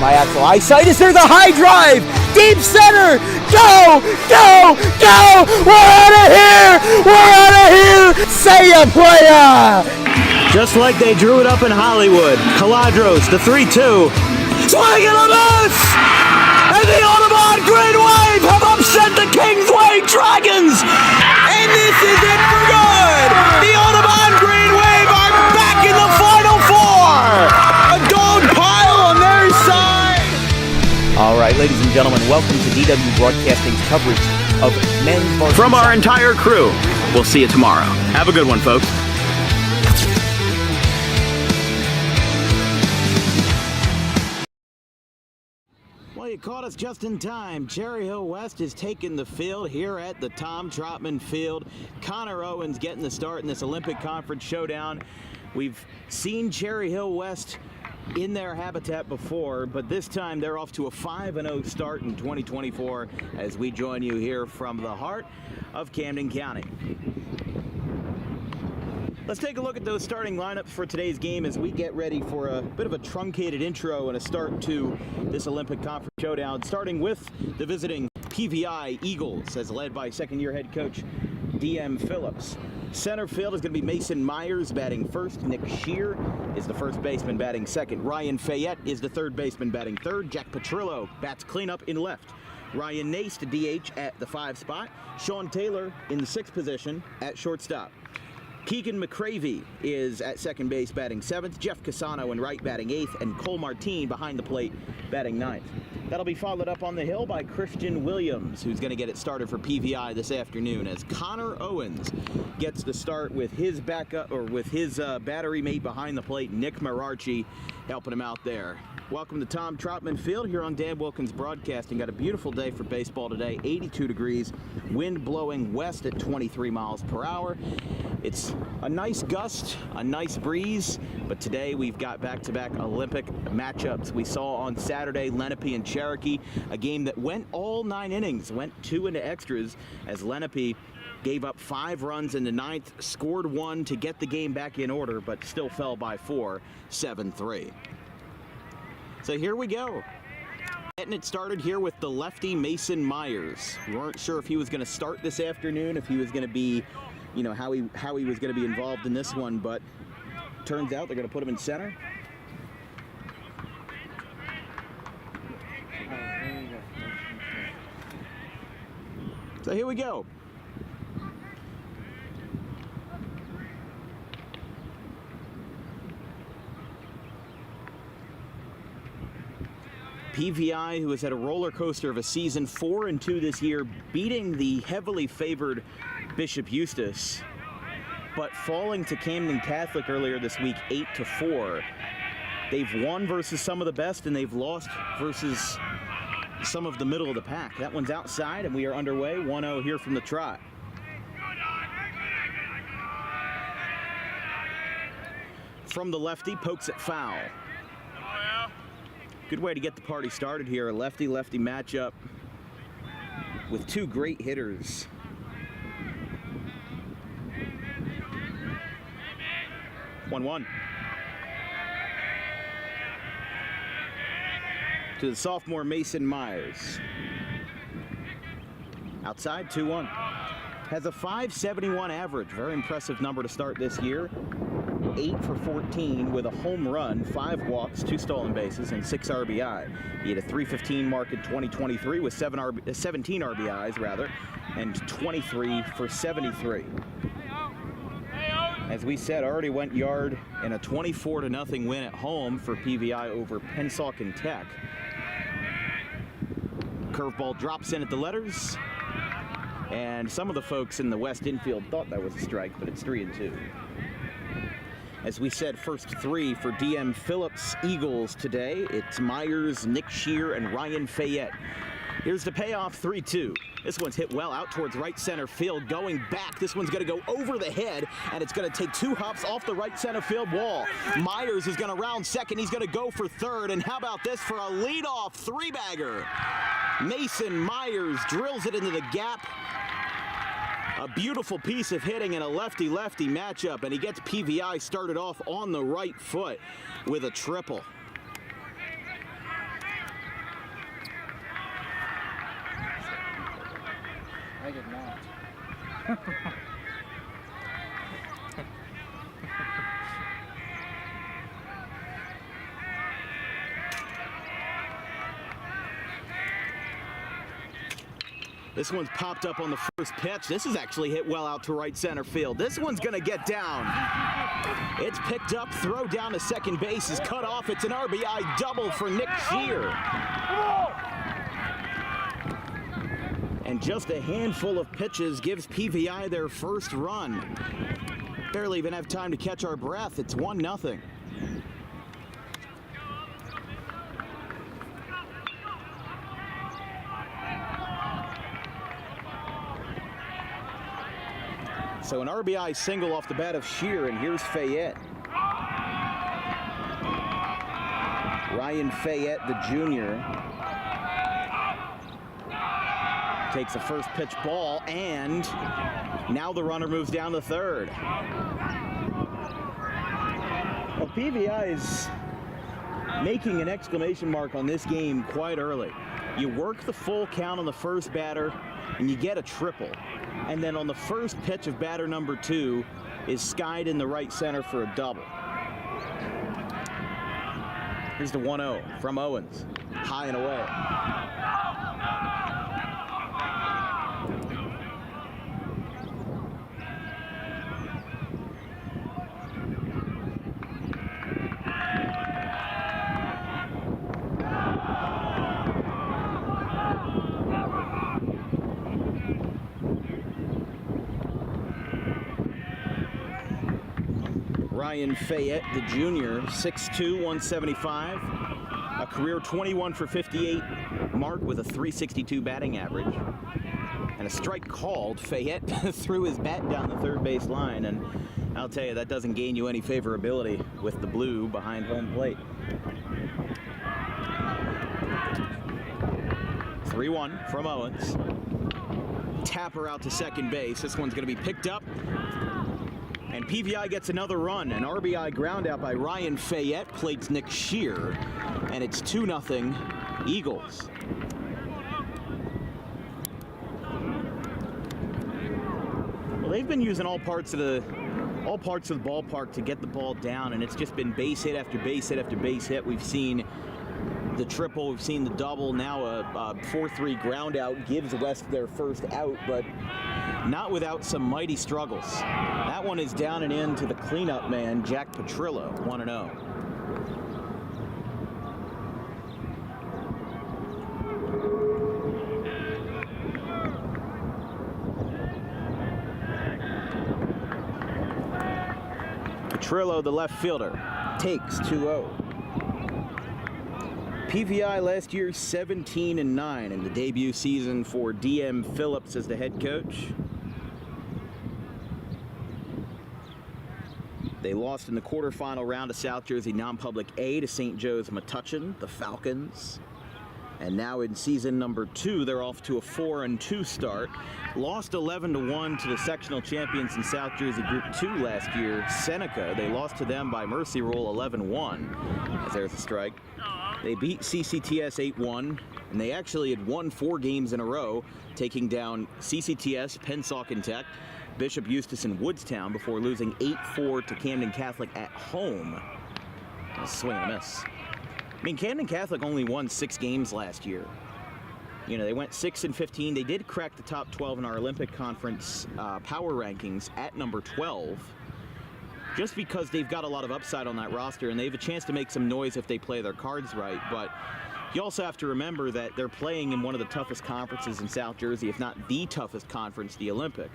my actual eyesight. Is there the high drive? Deep center! Go! Go! Go! We're out of here! We're out of here! Say ya, playa! Just like they drew it up in Hollywood. Caladros, the 3-2. Swing and a miss! And the Audubon Green Wave have upset the Kingsway Dragons! And this is it for good! The Audubon Green Wave are back in the Final Four! A dog pile on their side! All right, ladies and gentlemen, welcome to DW Broadcasting's coverage of men's varsity. From our entire crew, we'll see you tomorrow. Have a good one, folks. Well, you caught us just in time. Cherry Hill West is taking the field here at the Tom Trotman Field. Connor Owens getting the start in this Olympic Conference showdown. We've seen Cherry Hill West in their habitat before, but this time they're off to a 5-0 start in 2024 as we join you here from the heart of Camden County. Let's take a look at those starting lineups for today's game as we get ready for a bit of a truncated intro and a start to this Olympic Conference showdown, starting with the visiting PVI Eagles as led by second-year head coach DM Phillips. Center field is going to be Mason Myers batting first. Nick Shear is the first baseman batting second. Ryan Fayette is the third baseman batting third. Jack Petrillo bats cleanup in left. Ryan Nace to DH at the 5 spot. Sean Taylor in the 6th position at shortstop. Keegan McCravey is at second base batting 7th, Jeff Casano in right batting 8th, and Cole Martine behind the plate batting 9th. That'll be followed up on the hill by Christian Williams, who's going to get it started for PVI this afternoon, as Connor Owens gets the start with his backup, or with his battery mate behind the plate, Nick Mararchi, helping him out there. Welcome to Tom Trotman Field here on Dan Wilkins Broadcasting. Got a beautiful day for baseball today, 82 degrees, wind blowing west at 23 miles per hour. It's a nice gust, a nice breeze, but today we've got back-to-back Olympic matchups. We saw on Saturday Lenape and Cherokee, a game that went all 9 innings, went 2 into extras as Lenape gave up 5 runs in the 9th, scored 1 to get the game back in order, but still fell by 4, 7-3. So here we go. Getting it started here with the lefty Mason Myers. We weren't sure if he was going to start this afternoon, if he was going to be, you know, how he was going to be involved in this one, but turns out they're going to put him in center. So here we go. PVI, who has had a roller coaster of a season, 4-2 this year, beating the heavily favored Bishop Eustace, but falling to Camden Catholic earlier this week, 8-4. They've won versus some of the best, and they've lost versus some of the middle of the pack. That one's outside, and we are underway. 1-0 here from the trot. From the lefty, pokes it foul. Good way to get the party started here. A lefty-lefty matchup with 2 great hitters. One. To the sophomore Mason Myers. Outside, 2-1. Has a .571 average. Very impressive number to start this year. 8 for 14 with a home run, 5 walks, 2 stolen bases, and 6 RBI. He had a .315 mark in 2023 with 17 RBIs, rather, and 23 for 73. As we said, already went yard in a 24-0 win at home for PVI over Pennsauken Tech. Curveball drops in at the letters, and some of the folks in the west infield thought that was a strike, but it's 3-2. As we said, first 3 for DM Phillips Eagles today. It's Myers, Nick Shear, and Ryan Fayette. Here's the payoff, 3-2. This one's hit well out towards right center field. Going back, this one's going to go over the head, and it's going to take 2 hops off the right center field wall. Myers is going to round second. He's going to go for third, and how about this for a leadoff 3-bagger? Mason Myers drills it into the gap. A beautiful piece of hitting in a lefty-lefty matchup, and he gets PVI started off on the right foot with a triple. I did not. This one's popped up on the first pitch. This is actually hit well out to right center field. This one's gonna get down. It's picked up, throw down to second base is cut off. It's an RBI double for Nick Shear. And just a handful of pitches gives PVI their first run. Barely even have time to catch our breath. It's 1-0. So an RBI single off the bat of Shear, and here's Fayette. Ryan Fayette, the junior, takes a first pitch ball, and now the runner moves down to third. Well, PVI is making an exclamation mark on this game quite early. You work the full count on the first batter, and you get a triple. And then on the first pitch of batter number 2 is skied in the right center for a double. Here's the 1-0 from Owens, high and away. Ryan Fayette, the junior, 6'2", 175, a career 21 for 58 mark with a .362 batting average. And a strike called. Fayette threw his bat down the third base line, and I'll tell you, that doesn't gain you any favorability with the blue behind home plate. 3-1 from Owens. Tapper out to second base. This one's going to be picked up. And PVI gets another run. An RBI ground out by Ryan Fayette plates Nick Shear. And it's 2-0 Eagles. Well, they've been using all parts of the ballpark to get the ball down, and it's just been base hit after base hit after base hit. We've seen the triple, we've seen the double, now a 4-3 ground out gives West their first out, but not without some mighty struggles. That one is down and in to the cleanup man, Jack Petrillo, 1-0. Petrillo, the left fielder, takes 2-0. PVI last year 17-9 in the debut season for DM Phillips as the head coach. They lost in the quarterfinal round of South Jersey non-public A to St. Joe's Metuchen, the Falcons. And now in season number 2, they're off to a 4-2 start. Lost 11-1 to the sectional champions in South Jersey Group 2 last year, Seneca. They lost to them by mercy rule 11-1, as there's a strike. They beat CCTS 8-1, and they actually had won 4 games in a row, taking down CCTS, Pennsauken Tech, Bishop Eustace, and Woodstown before losing 8-4 to Camden Catholic at home. A swing and a miss. I mean, Camden Catholic only won 6 games last year. You know, they went 6-15. They did crack the top 12 in our Olympic Conference power rankings at number 12, just because they've got a lot of upside on that roster, and they have a chance to make some noise if they play their cards right. But you also have to remember that they're playing in one of the toughest conferences in South Jersey, if not the toughest conference, the Olympic.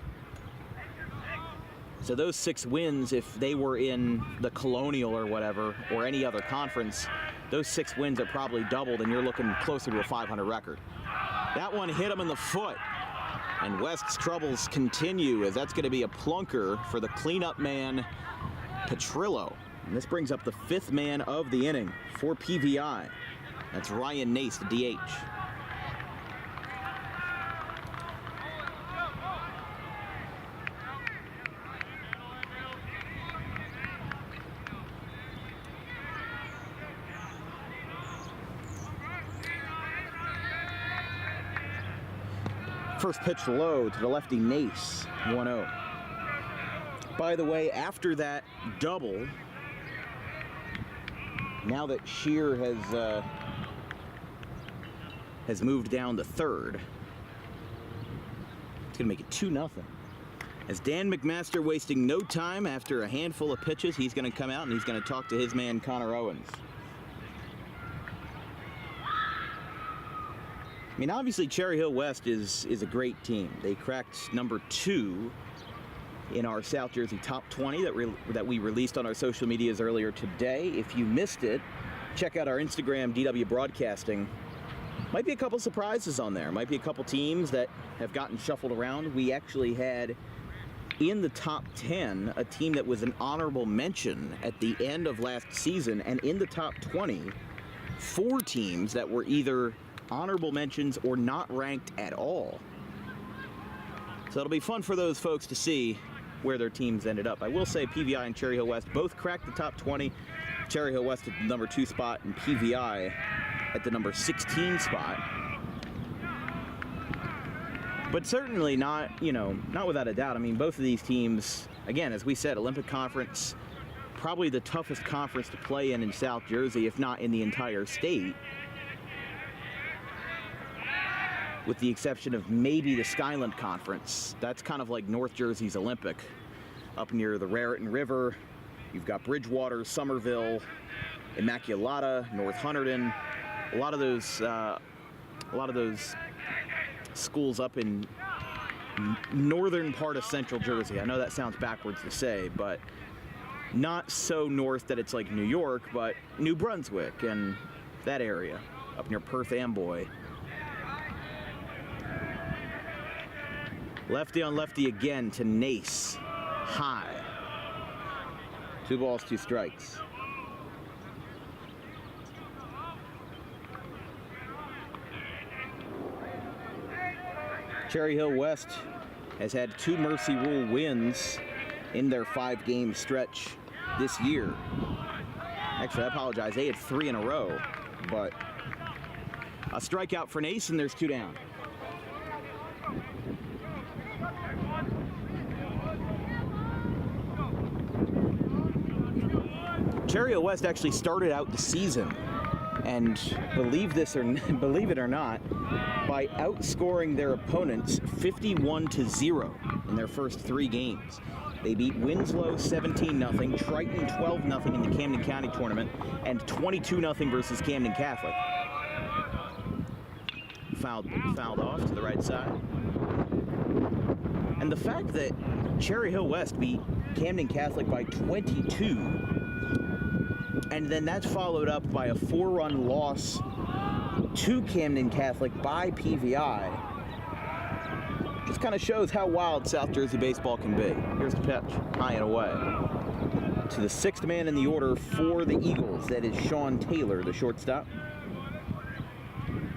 So those 6 wins, if they were in the Colonial or whatever, or any other conference, those 6 wins are probably doubled, and you're looking closer to a 500 record. That one hit him in the foot, and West's troubles continue, as that's going to be a plunker for the cleanup man, Petrillo. And this brings up the 5th man of the inning for PVI. That's Ryan Nace, the DH. First pitch low to the lefty Nace, 1-0. By the way, after that double, now that Shear has moved down to third, it's going to make it 2-0. As Dan McMaster wasting no time after a handful of pitches, he's going to come out and he's going to talk to his man Connor Owens. I mean, obviously Cherry Hill West is a great team. They cracked number 2 in our South Jersey Top 20 that we released on our social medias earlier today. If you missed it, check out our Instagram, DW Broadcasting. Might be a couple surprises on there. Might be a couple teams that have gotten shuffled around. We actually had in the top 10 a team that was an honorable mention at the end of last season, and in the top 20, 4 teams that were either honorable mentions or not ranked at all. So it'll be fun for those folks to see where their teams ended up. I will say PVI and Cherry Hill West both cracked the top 20. Cherry Hill West at the number 2 spot and PVI at the number 16 spot. But certainly not, not without a doubt. I mean, both of these teams, again, as we said, Olympic Conference, probably the toughest conference to play in South Jersey, if not in the entire state, with the exception of maybe the Skyland Conference. That's kind of like North Jersey's Olympic. Up near the Raritan River, you've got Bridgewater, Somerville, Immaculata, North Hunterdon. A lot of those schools up in northern part of Central Jersey. I know that sounds backwards to say, but not so north that it's like New York, but New Brunswick and that area up near Perth Amboy. Lefty on lefty again to Nace. High. 2 balls, 2 strikes. Cherry Hill West has had 2 Mercy Rule wins in their 5-game stretch this year. Actually, I apologize. They had 3 in a row, but a strikeout for Nace, and there's 2 down. Cherry Hill West actually started out the season, and believe it or not, by outscoring their opponents 51-0 in their first 3 games. They beat Winslow 17-0, Triton 12-0 in the Camden County tournament, and 22-0 versus Camden Catholic. Fouled off to the right side. And the fact that Cherry Hill West beat Camden Catholic by 22, and then that's followed up by a 4-run loss to Camden Catholic by PVI, just kind of shows how wild South Jersey baseball can be. Here's the pitch, high and away. To the 6th man in the order for the Eagles, that is Sean Taylor, the shortstop.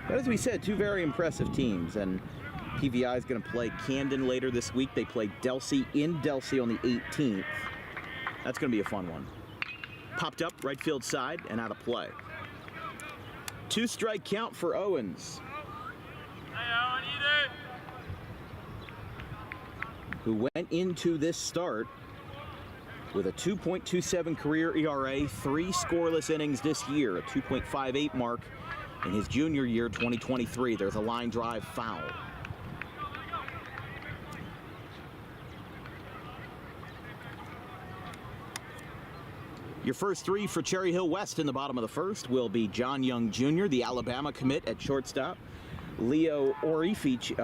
But as we said, 2 very impressive teams, and PVI is going to play Camden later this week. They play Delsea in Delsea on the 18th. That's going to be a fun one. Popped up, right field side, and out of play. 2-strike count for Owens. Who went into this start with a 2.27 career ERA, 3 scoreless innings this year, a 2.58 mark in his junior year, 2023. There's a line drive foul. Your first 3 for Cherry Hill West in the bottom of the first will be John Young Jr., the Alabama commit at shortstop, Leo Orifici,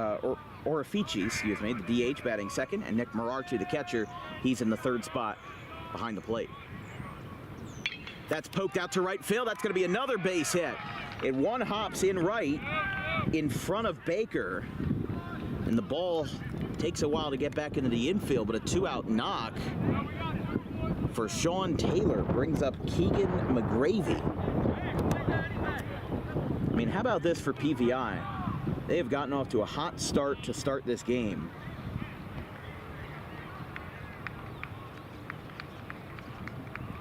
the DH batting second, and Nick Mararchi, the catcher. He's in the 3rd spot behind the plate. That's poked out to right field. That's going to be another base hit. It one hops in right in front of Baker, and the ball takes a while to get back into the infield, but a 2-out knock for Sean Taylor brings up Keegan McGravy. I mean, how about this for PVI? They have gotten off to a hot start to start this game.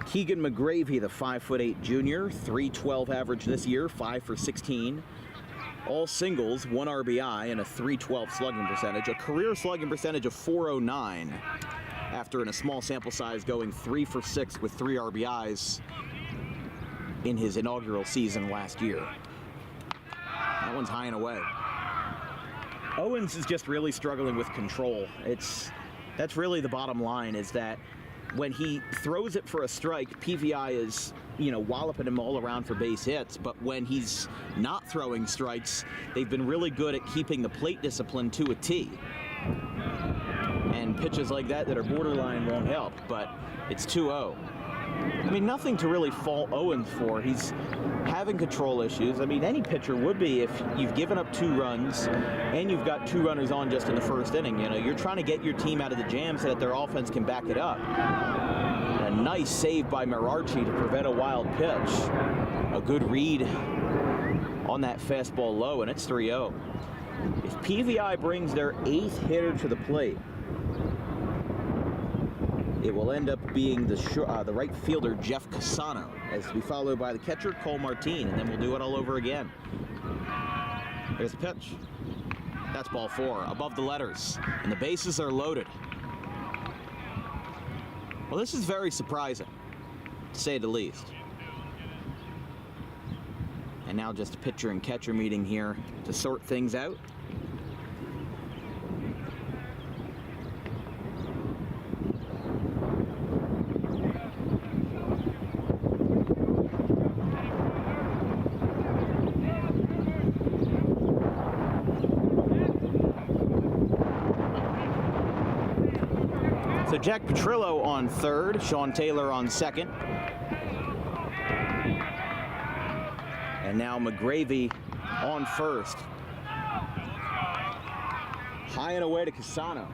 Keegan McGravy, the 5'8" junior, .312 average this year, 5 for 16. All singles, 1 RBI, and a .312 slugging percentage. A career slugging percentage of .409 after, in a small sample size, going 3 for 6 with 3 RBIs in his inaugural season last year. That one's high and away. Owens is just really struggling with control. That's really the bottom line, is that when he throws it for a strike, PVI is, walloping him all around for base hits. But when he's not throwing strikes, they've been really good at keeping the plate discipline to a T. And pitches like that are borderline won't help, but it's 2-0. I mean, nothing to really fault Owens for. He's having control issues. I mean, any pitcher would be if you've given up 2 runs and you've got 2 runners on just in the first inning. You're trying to get your team out of the jam so that their offense can back it up. A nice save by Marachi to prevent a wild pitch. A good read on that fastball low, and it's 3-0. If PVI brings their 8th hitter to the plate, it will end up being the right fielder, Jeff Casano, as to be followed by the catcher, Cole Martin, and then we'll do it all over again. There's the pitch. That's ball 4, above the letters, and the bases are loaded. Well, this is very surprising, to say the least. And now just a pitcher and catcher meeting here to sort things out. So Jack Petrillo on third, Sean Taylor on second. And now McGravy on first. High and away to Casano.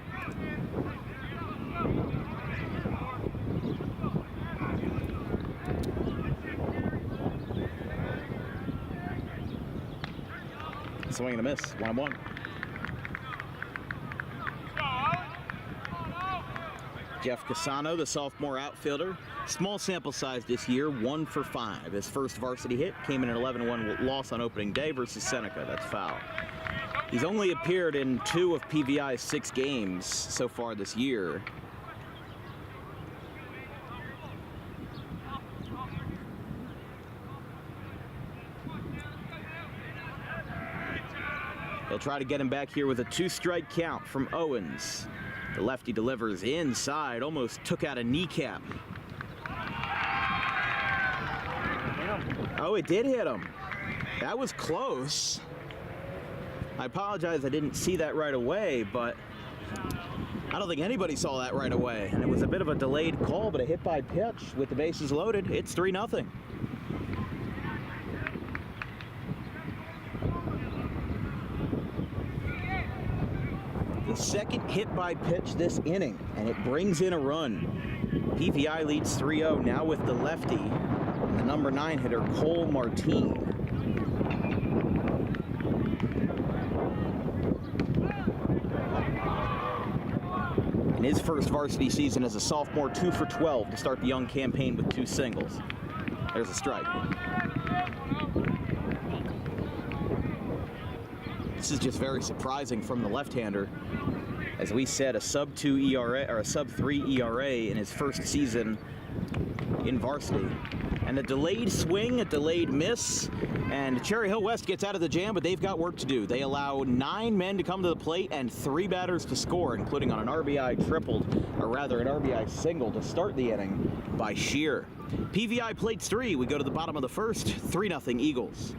Swing and a miss, 1-1. Jeff Casano, the sophomore outfielder. Small sample size this year, 1 for 5. His first varsity hit came in an 11-1 loss on opening day versus Seneca. That's foul. He's only appeared in 2 of PVI's 6 games so far this year. They'll try to get him back here with a 2-strike count from Owens. The lefty delivers inside, almost took out a kneecap. Oh, it did hit him. That was close. I apologize, I didn't see that right away, but I don't think anybody saw that right away. And it was a bit of a delayed call, but a hit by pitch with the bases loaded. It's 3-0. The second hit by pitch this inning, and it brings in a run. PVI leads 3-0 now with the lefty, and the number 9 hitter, Cole Martin. In his first varsity season as a sophomore, 2 for 12 to start the young campaign with 2 singles. There's a strike. This is just very surprising from the left-hander. As we said, a sub-2 ERA or a sub-3 ERA in his first season in varsity. And a delayed swing, a delayed miss, and Cherry Hill West gets out of the jam, but they've got work to do. They allow 9 men to come to the plate and 3 batters to score, including on an RBI tripled, or rather an RBI single to start the inning by Shear. PVI plates 3. We go to the bottom of the first, 3-0 Eagles.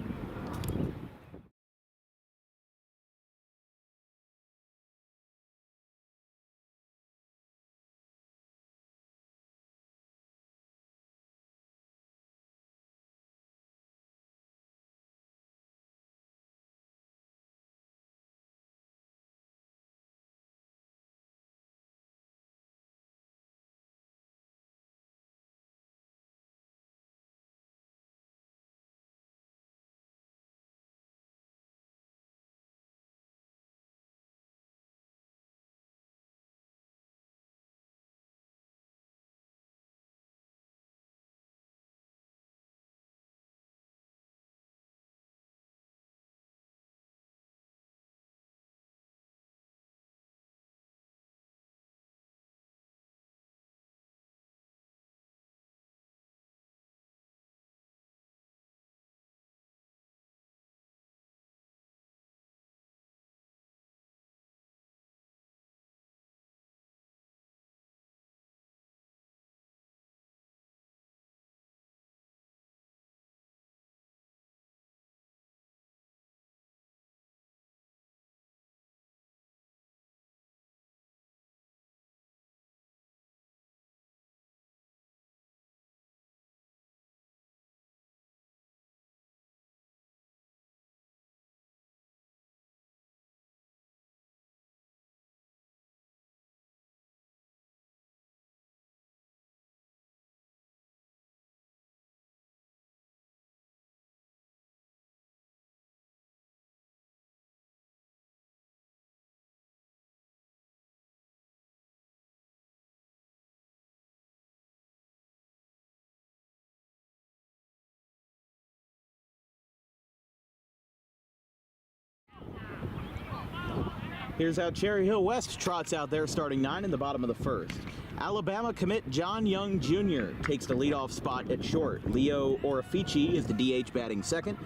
Here's how Cherry Hill West trots out there, starting 9 in the bottom of the first. Alabama commit John Young Jr. takes the leadoff spot at short. Leo Orifici is the DH batting second.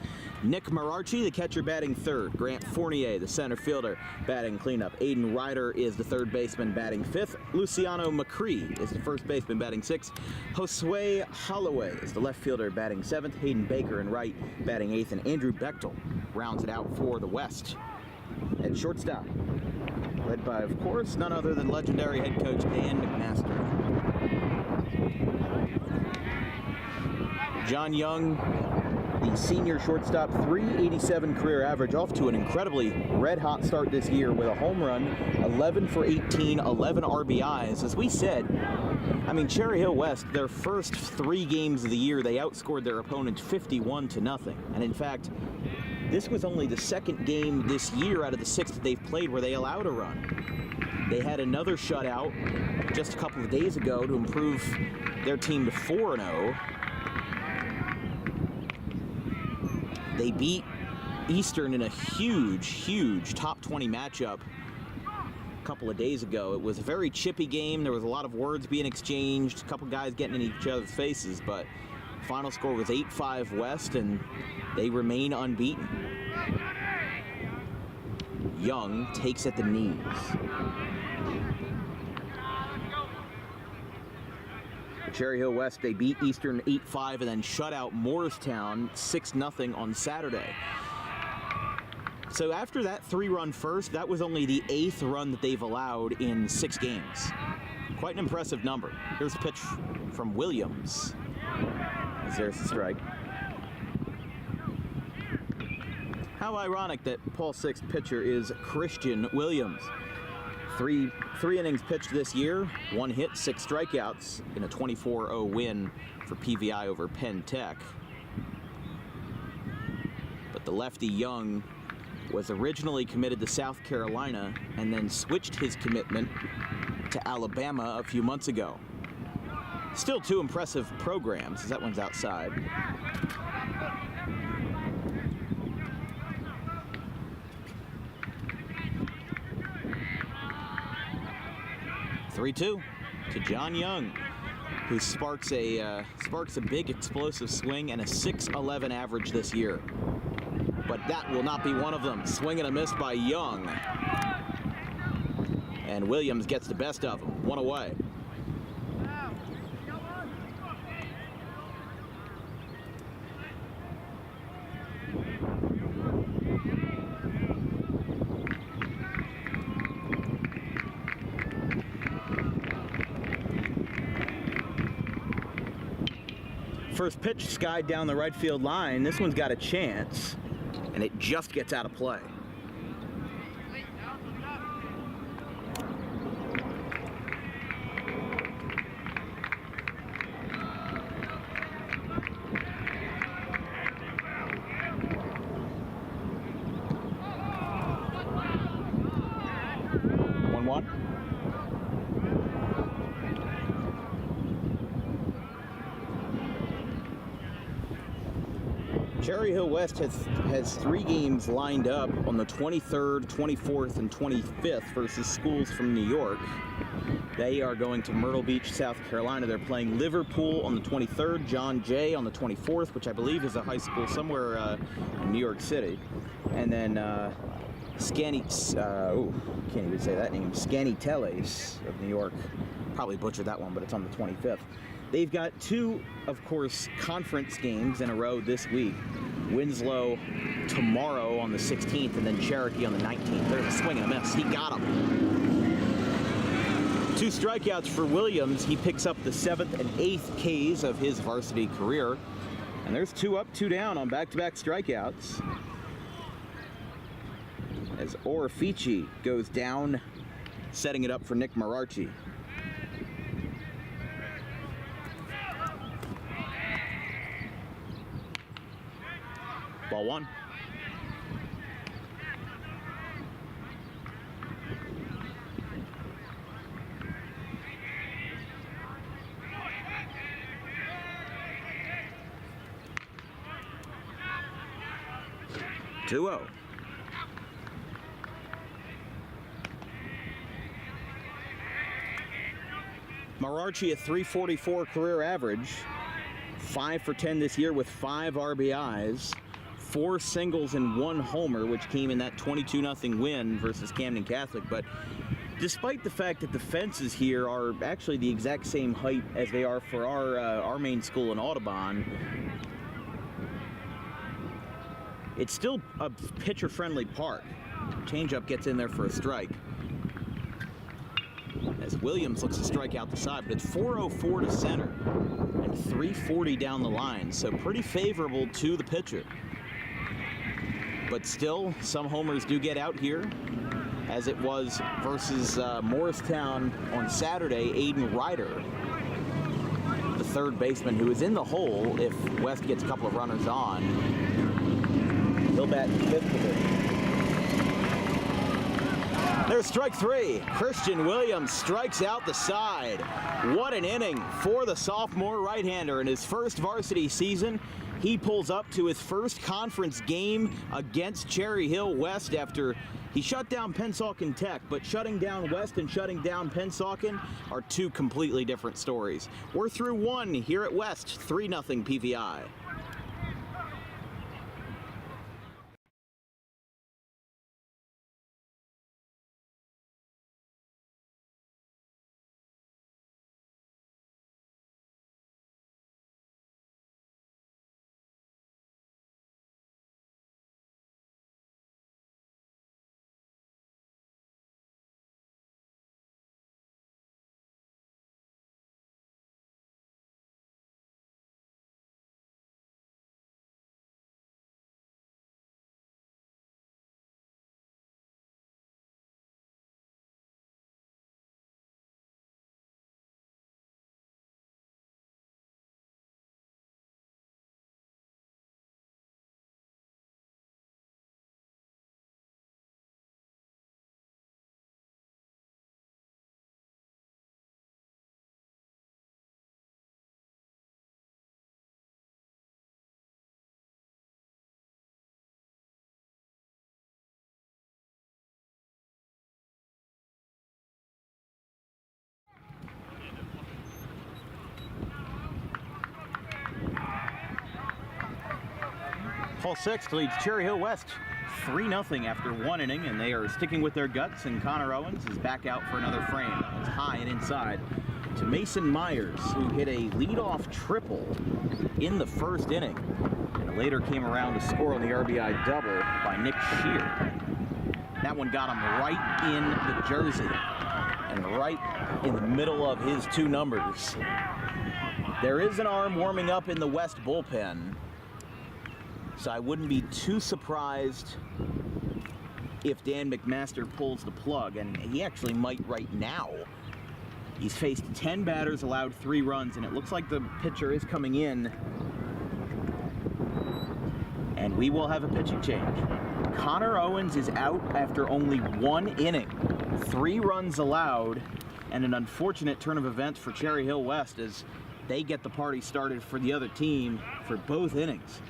Nick Mararchi, the catcher, batting third. Grant Fournier, the center fielder, batting cleanup. Aiden Ryder is the third baseman, batting fifth. Luciano McCree is the first baseman, batting sixth. Josue Holloway is the left fielder, batting seventh. Hayden Baker in right, batting eighth. And Andrew Bechtel rounds it out for the West at shortstop, led by, of course, none other than legendary head coach Dan McMaster. John Young, the senior shortstop, .387 career average, off to an incredibly red-hot start this year with a home run, 11 for 18, 11 RBIs. As we said, I mean, Cherry Hill West, their first 3 games of the year, they outscored their opponents 51-0. And in fact, this was only the second game this year out of the 6 that they've played where they allowed a run. They had another shutout just a couple of days ago to improve their team to 4-0. They beat Eastern in a huge top 20 matchup a couple of days ago. It was a very chippy game. There was a lot of words being exchanged, a couple guys getting in each other's faces, but final score was 8-5 West, and they remain unbeaten. Young takes at the knees. Cherry Hill West, they beat Eastern 8-5 and then shut out Morristown 6-0 on Saturday. So after that 3-run first, that was only the 8th run that they've allowed in 6 games. Quite an impressive number. Here's a pitch from Williams. There's the strike. How ironic that Paul Six's pitcher is Christian Williams. Three innings pitched this year, 1 hit, 6 strikeouts in a 24-0 win for PVI over Penn Tech. But the lefty Young was originally committed to South Carolina and then switched his commitment to Alabama a few months ago. Still 2 impressive programs, as that one's outside. (3-2) to John Young, who sparks a big explosive swing and a .611 average this year. But that will not be one of them. Swing and a miss by Young. And Williams gets the best of him. 1 away. First pitch skied down the right field line. This one's got a chance, and it just gets out of play. Cherry Hill West has 3 games lined up on the 23rd, 24th, and 25th versus schools from New York. They are going to Myrtle Beach, South Carolina. They're playing Liverpool on the 23rd, John Jay on the 24th, which I believe is a high school somewhere in New York City. And then can't even say that name, Scaniteles of New York. Probably butchered that one, but it's on the 25th. They've got 2, of course, conference games in a row this week. Winslow tomorrow on the 16th, and then Cherokee on the 19th. There's a swing and a miss. He got him. 2 strikeouts for Williams. He picks up the 7th and 8th Ks of his varsity career. And there's 2 up, 2 down on back-to-back strikeouts. As Orifici goes down, setting it up for Nick Mararchi. Ball 1. (2-0). Marachi at 344 career average, 5 for 10 this year with 5 RBIs, 4 singles and 1 homer, which came in that 22-0 win versus Camden Catholic. But despite the fact that the fences here are actually the exact same height as they are for our main school in Audubon, it's still a pitcher-friendly park. Changeup gets in there for a strike, as Williams looks to strike out the side, but it's 404 to center and 340 down the line, so pretty favorable to the pitcher. But still, some homers do get out here, as it was versus Morristown on Saturday. Aiden Ryder, the third baseman, who is in the hole if West gets a couple of runners on. He'll bat in fifth position. There's strike 3. Christian Williams strikes out the side. What an inning for the sophomore right-hander in his first varsity season. He pulls up to his first conference game against Cherry Hill West after he shut down Pennsauken Tech, but shutting down West and shutting down Pennsauken are two completely different stories. We're through 1 here at West, 3-0 PVI. Paul Sixth leads Cherry Hill West 3-0 after 1 inning, and they are sticking with their guts, and Connor Owens is back out for another frame. It's high and inside to Mason Myers, who hit a leadoff triple in the first inning, and later came around to score on the RBI double by Nick Shear. That one got him right in the jersey and right in the middle of his 2 numbers. There is an arm warming up in the West bullpen, so I wouldn't be too surprised if Dan McMaster pulls the plug, and he actually might right now. He's faced 10 batters, allowed 3 runs, and it looks like the pitcher is coming in, and we will have a pitching change. Connor Owens is out after only 1 inning, 3 runs allowed, and an unfortunate turn of events for Cherry Hill West as they get the party started for the other team for both innings.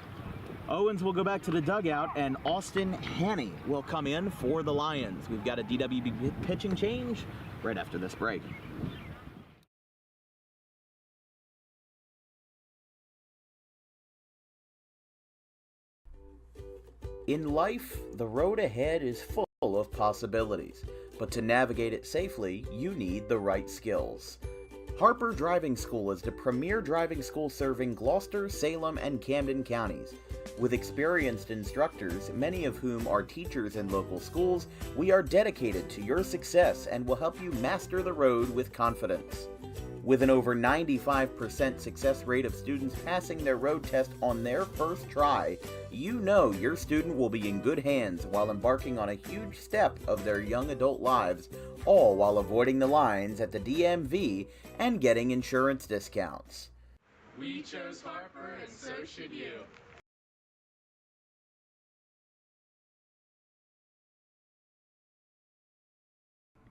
Owens will go back to the dugout, and Austin Haney will come in for the Lions. We've got a DWB pitching change right after this break. In life, the road ahead is full of possibilities, but to navigate it safely, you need the right skills. Harper Driving School is the premier driving school serving Gloucester, Salem, and Camden counties. With experienced instructors, many of whom are teachers in local schools, we are dedicated to your success and will help you master the road with confidence. With an over 95% success rate of students passing their road test on their first try, you know your student will be in good hands while embarking on a huge step of their young adult lives, all while avoiding the lines at the DMV and getting insurance discounts. We chose Harper, and so should you.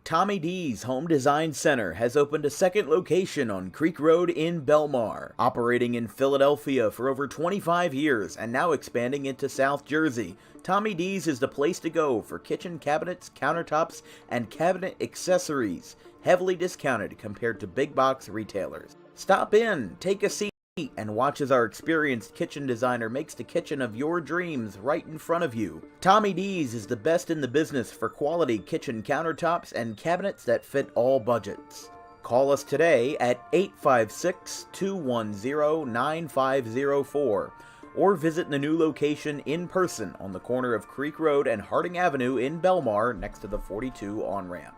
Tommy D's Home Design Center has opened a second location on Creek Road in Belmar, operating in Philadelphia for over 25 years and now expanding into South Jersey. Tommy D's is the place to go for kitchen cabinets, countertops, and cabinet accessories, heavily discounted compared to big box retailers. Stop in, take a seat, and watch as our experienced kitchen designer makes the kitchen of your dreams right in front of you. Tommy D's is the best in the business for quality kitchen countertops and cabinets that fit all budgets. Call us today at 856-210-9504 or visit the new location in person on the corner of Creek Road and Harding Avenue in Belmar next to the 42 on-ramp.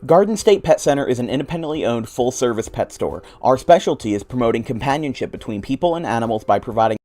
Garden State Pet Center is an independently owned full-service pet store. Our specialty is promoting companionship between people and animals by providing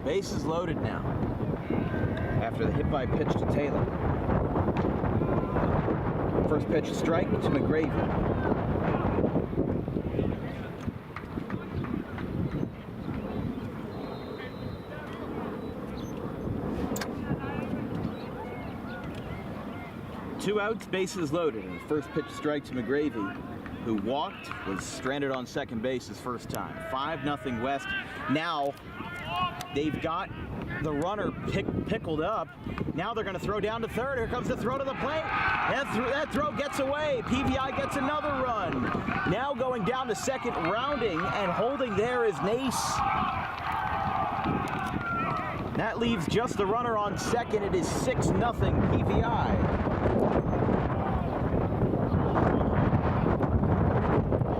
Bases loaded now after the hit by pitch to Taylor. First pitch strike to McGravy. Two outs, bases loaded, and the first pitch strike to McGravy, who walked, was stranded on second base his first time. 5-0 West. Now they've got the runner pickled up. Now they're going to throw down to third. Here comes the throw to the plate. That throw gets away. PVI gets another run. Now going down to second, rounding and holding there is Nace. That leaves just the runner on second. It is 6-0 PVI.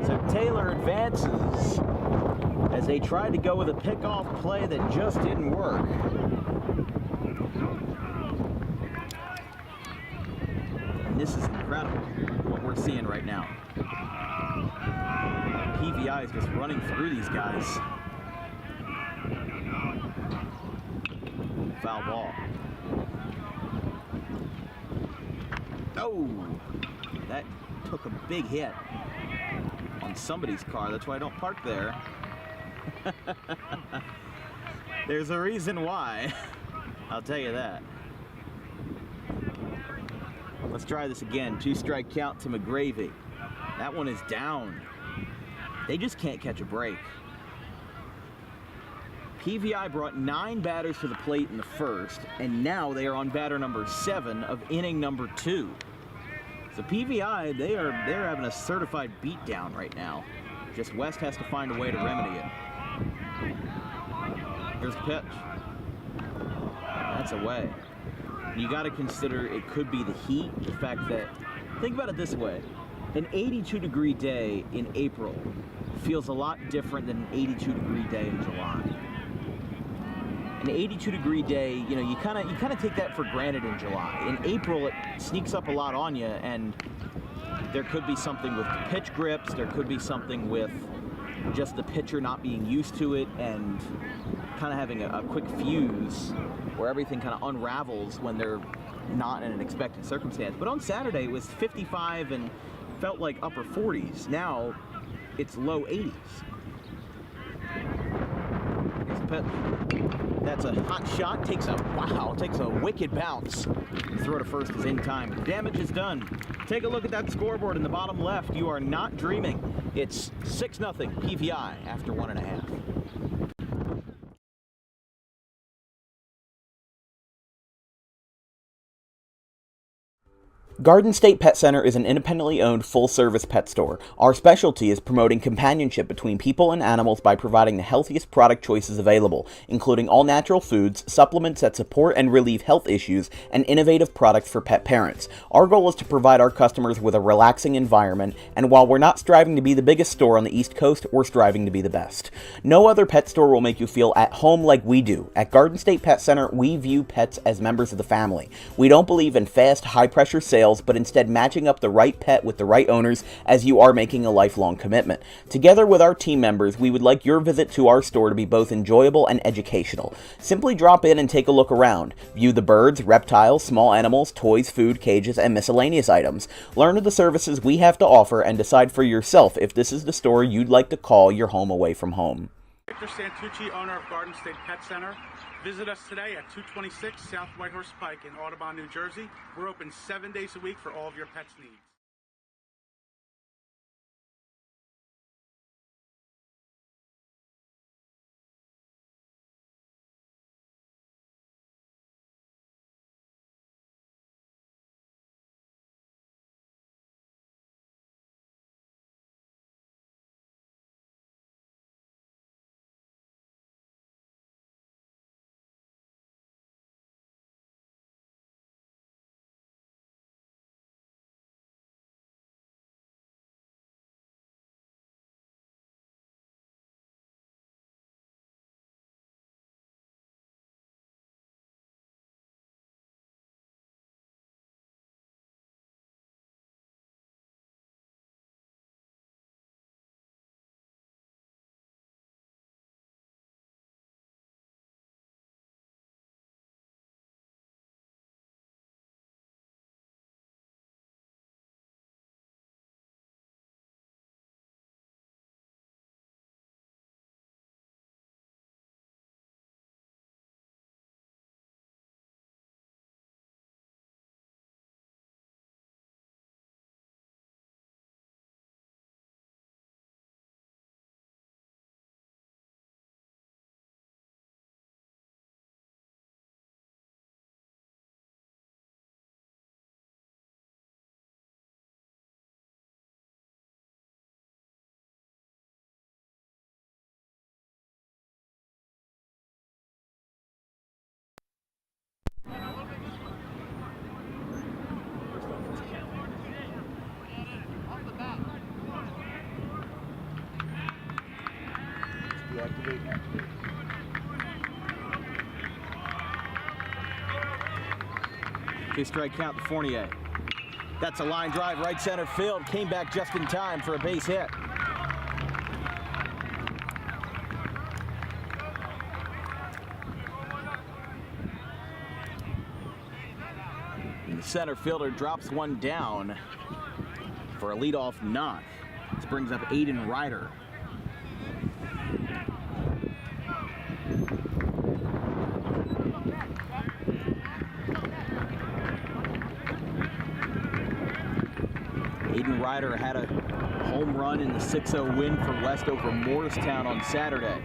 So Taylor advances as they tried to go with a pickoff play that just didn't work. And this is incredible, what we're seeing right now. PVI is just running through these guys. Foul ball. Oh, that took a big hit on somebody's car. That's why I don't park there. There's a reason why. I'll tell you that. Let's try this again. 2-strike count to McGravy. That one is down. They just can't catch a break. PVI brought 9 batters to the plate in the first, and now they are on batter number 7 of inning number 2. So PVI, they're having a certified beatdown right now. Just West has to find a way to remedy it. Here's the pitch. That's away. You got to consider it could be the heat. The fact that, think about it this way, an 82-degree day in April feels a lot different than an 82-degree day in July. An 82-degree day, you know, you kind of take that for granted in July. In April, it sneaks up a lot on you, and there could be something with the pitch grips. There could be something with just the pitcher not being used to it and kind of having a quick fuse where everything kind of unravels when they're not in an expected circumstance. But on Saturday, it was 55 and felt like upper 40s. Now, it's low 80s. Here's the pitch. That's a hot shot, takes a wicked bounce. The throw to first is in time. Damage is done. Take a look at that scoreboard in the bottom left. You are not dreaming. It's 6-0 PVI after 1.5. Garden State Pet Center is an independently owned full-service pet store. Our specialty is promoting companionship between people and animals by providing the healthiest product choices available, including all-natural foods, supplements that support and relieve health issues, and innovative products for pet parents. Our goal is to provide our customers with a relaxing environment, and while we're not striving to be the biggest store on the East Coast, we're striving to be the best. No other pet store will make you feel at home like we do. At Garden State Pet Center, we view pets as members of the family. We don't believe in fast, high-pressure sales, but instead matching up the right pet with the right owners, as you are making a lifelong commitment. Together with our team members, we would like your visit to our store to be both enjoyable and educational. Simply drop in and take a look around. View the birds, reptiles, small animals, toys, food, cages, and miscellaneous items. Learn of the services we have to offer and decide for yourself if this is the store you'd like to call your home away from home. Victor Santucci, owner of Garden State Pet Center. Visit us today at 226 South Whitehorse Pike in Audubon, New Jersey. We're open 7 days a week for all of your pets' needs. Two-strike count to Fournier. That's a line drive right center field. Came back just in time for a base hit. And the center fielder drops one down for a leadoff knock. This brings up Aiden Ryder. Aiden Ryder had a home run in the 6-0 win for West over Morristown on Saturday.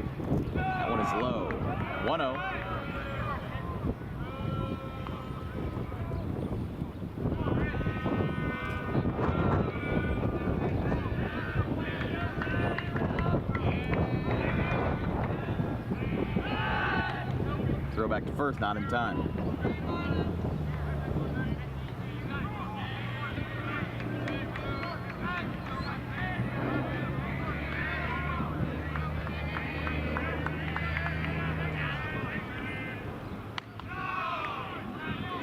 That one is low. 1-0. Throw back to first, not in time.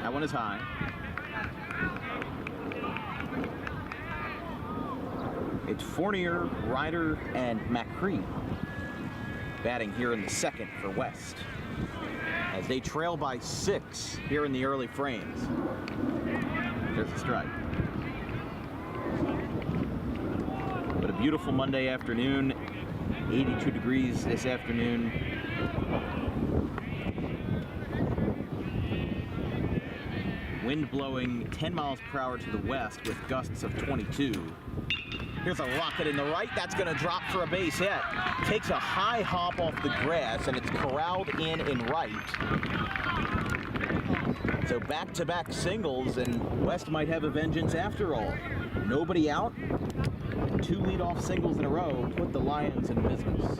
That one is high. It's Fournier, Ryder, and McCree batting here in the second for West, as they trail by 6 here in the early frames. There's a strike. But a beautiful Monday afternoon, 82 degrees this afternoon. Wind blowing 10 miles per hour to the west with gusts of 22. Here's a rocket in the right. That's going to drop for a base hit. Takes a high hop off the grass, and it's corralled in right. So back-to-back singles, and West might have a vengeance after all. Nobody out, and 2 leadoff singles in a row put the Lions in business.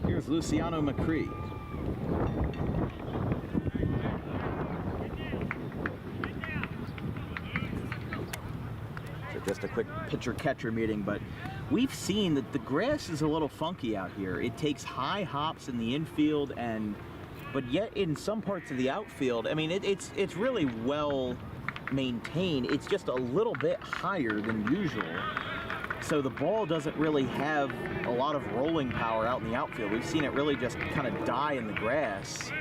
Here's Luciano McCree. Just a quick pitcher-catcher meeting, but we've seen that the grass is a little funky out here. It takes high hops in the infield, but yet in some parts of the outfield, I mean, it's really well maintained. It's just a little bit higher than usual, so the ball doesn't really have a lot of rolling power out in the outfield. We've seen it really just kind of die in the grass.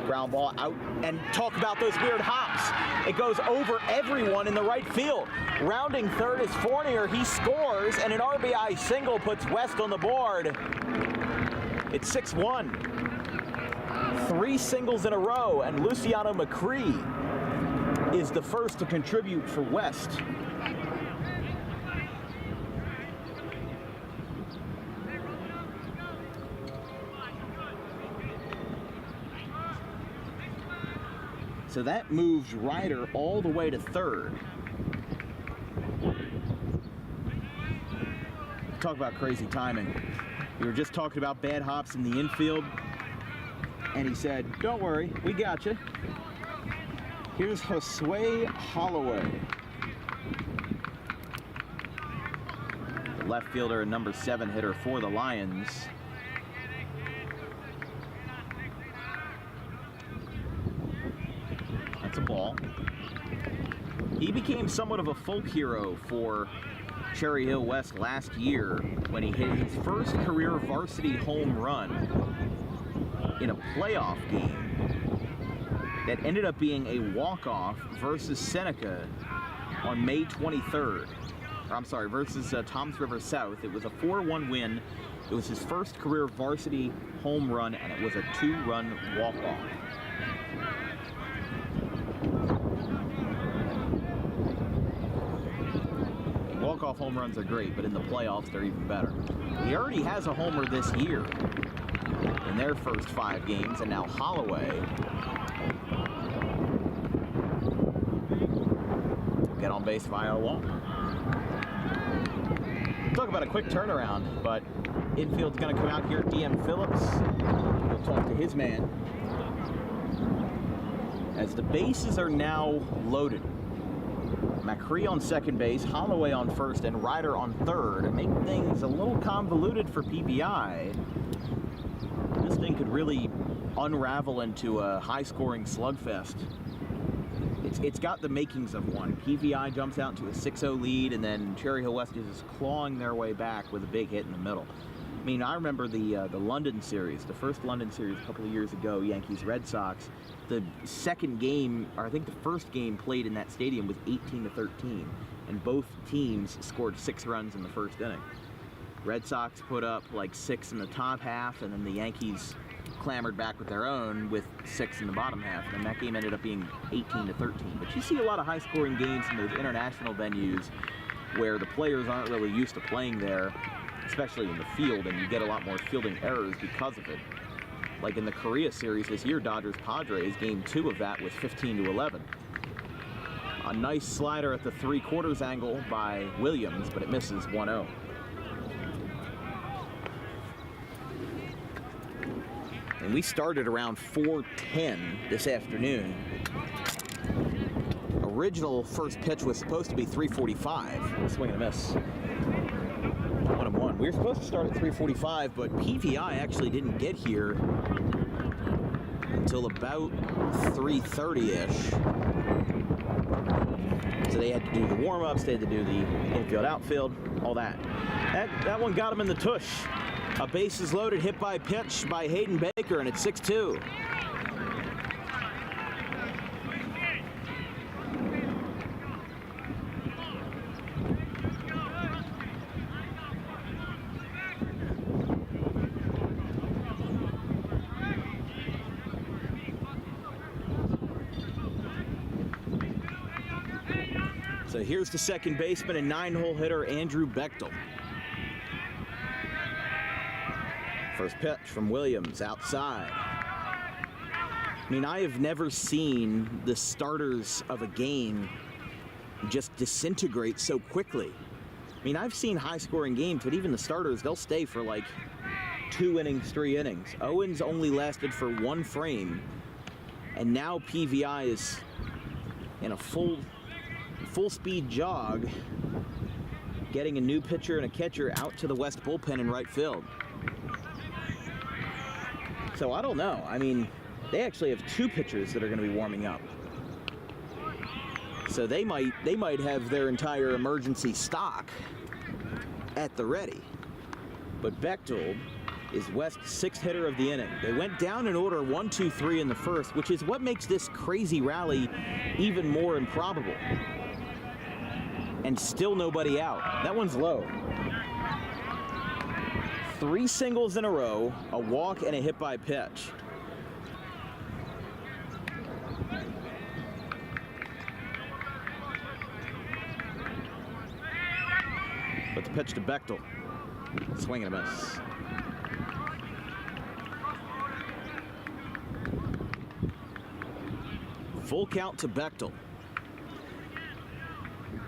Ground ball out, and talk about those weird hops. It goes over everyone in the right field. Rounding third is Fournier. He scores, and an RBI single puts West on the board. It's 6-1. 3 singles in a row, and Luciano McCree is the first to contribute for West. So that moves Ryder all the way to third. Talk about crazy timing. We were just talking about bad hops in the infield, and he said, "Don't worry, we got you." Here's Josue Holloway, the left fielder and number 7 hitter for the Lions. That's a ball. He became somewhat of a folk hero for Cherry Hill West last year when he hit his first career varsity home run in a playoff game that ended up being a walk-off versus Seneca on May 23rd. Versus Toms River South. It was a 4-1 win. It was his first career varsity home run, and it was a 2-run walk-off. Walk-off home runs are great, but in the playoffs, they're even better. He already has a homer this year in their first 5 games, and now Holloway will get on base via a walk. Talk about a quick turnaround, but infield's going to come out here. DM Phillips will talk to his man as the bases are now loaded. McCree on second base, Holloway on first, and Ryder on third. And make things a little convoluted for PVI. This thing could really unravel into a high-scoring slugfest. It's got the makings of one. PVI jumps out into a 6-0 lead, and then Cherry Hill West is just clawing their way back with a big hit in the middle. I mean, I remember the London series, the first London series a couple of years ago, Yankees-Red Sox. The second game, or I think the first game played in that stadium was 18-13, and both teams scored 6 runs in the first inning. Red Sox put up like 6 in the top half, and then the Yankees clamored back with their own with 6 in the bottom half, and that game ended up being 18-13. But you see a lot of high-scoring games in those international venues where the players aren't really used to playing there, especially in the field, and you get a lot more fielding errors because of it. Like in the Korea series this year, Dodgers-Padres, game 2 of that was 15-11. A nice slider at the 3/4 angle by Williams, but it misses 1-0. And we started around 4:10 this afternoon. Original first pitch was supposed to be 3:45. Swing and a miss. 1-1. We were supposed to start at 3:45, but PVI actually didn't get here until about 3:30-ish. So they had to do the warm-ups, they had to do the infield, outfield, all that. That one got him in the tush. A bases loaded hit by pitch by Hayden Baker, and it's 6-2. So here's the second baseman and 9-hole hitter Andrew Bechtel. First pitch from Williams outside. I mean, I have never seen the starters of a game just disintegrate so quickly. I mean, I've seen high-scoring games, but even the starters, they'll stay for like 2 innings, 3 innings. Owens only lasted for 1 frame, and now PVI is in a full-speed jog, getting a new pitcher and a catcher out to the West bullpen in right field. So I don't know. I mean, they actually have 2 pitchers that are going to be warming up. So they might have their entire emergency stock at the ready. But Bechtel is West's 6th hitter of the inning. They went down in order 1, 2, 3 in the first, which is what makes this crazy rally even more improbable. And still nobody out. That one's low. 3 singles in a row, a walk, and a hit by pitch. But the pitch to Bechtel. Swing and a miss. Full count to Bechtel.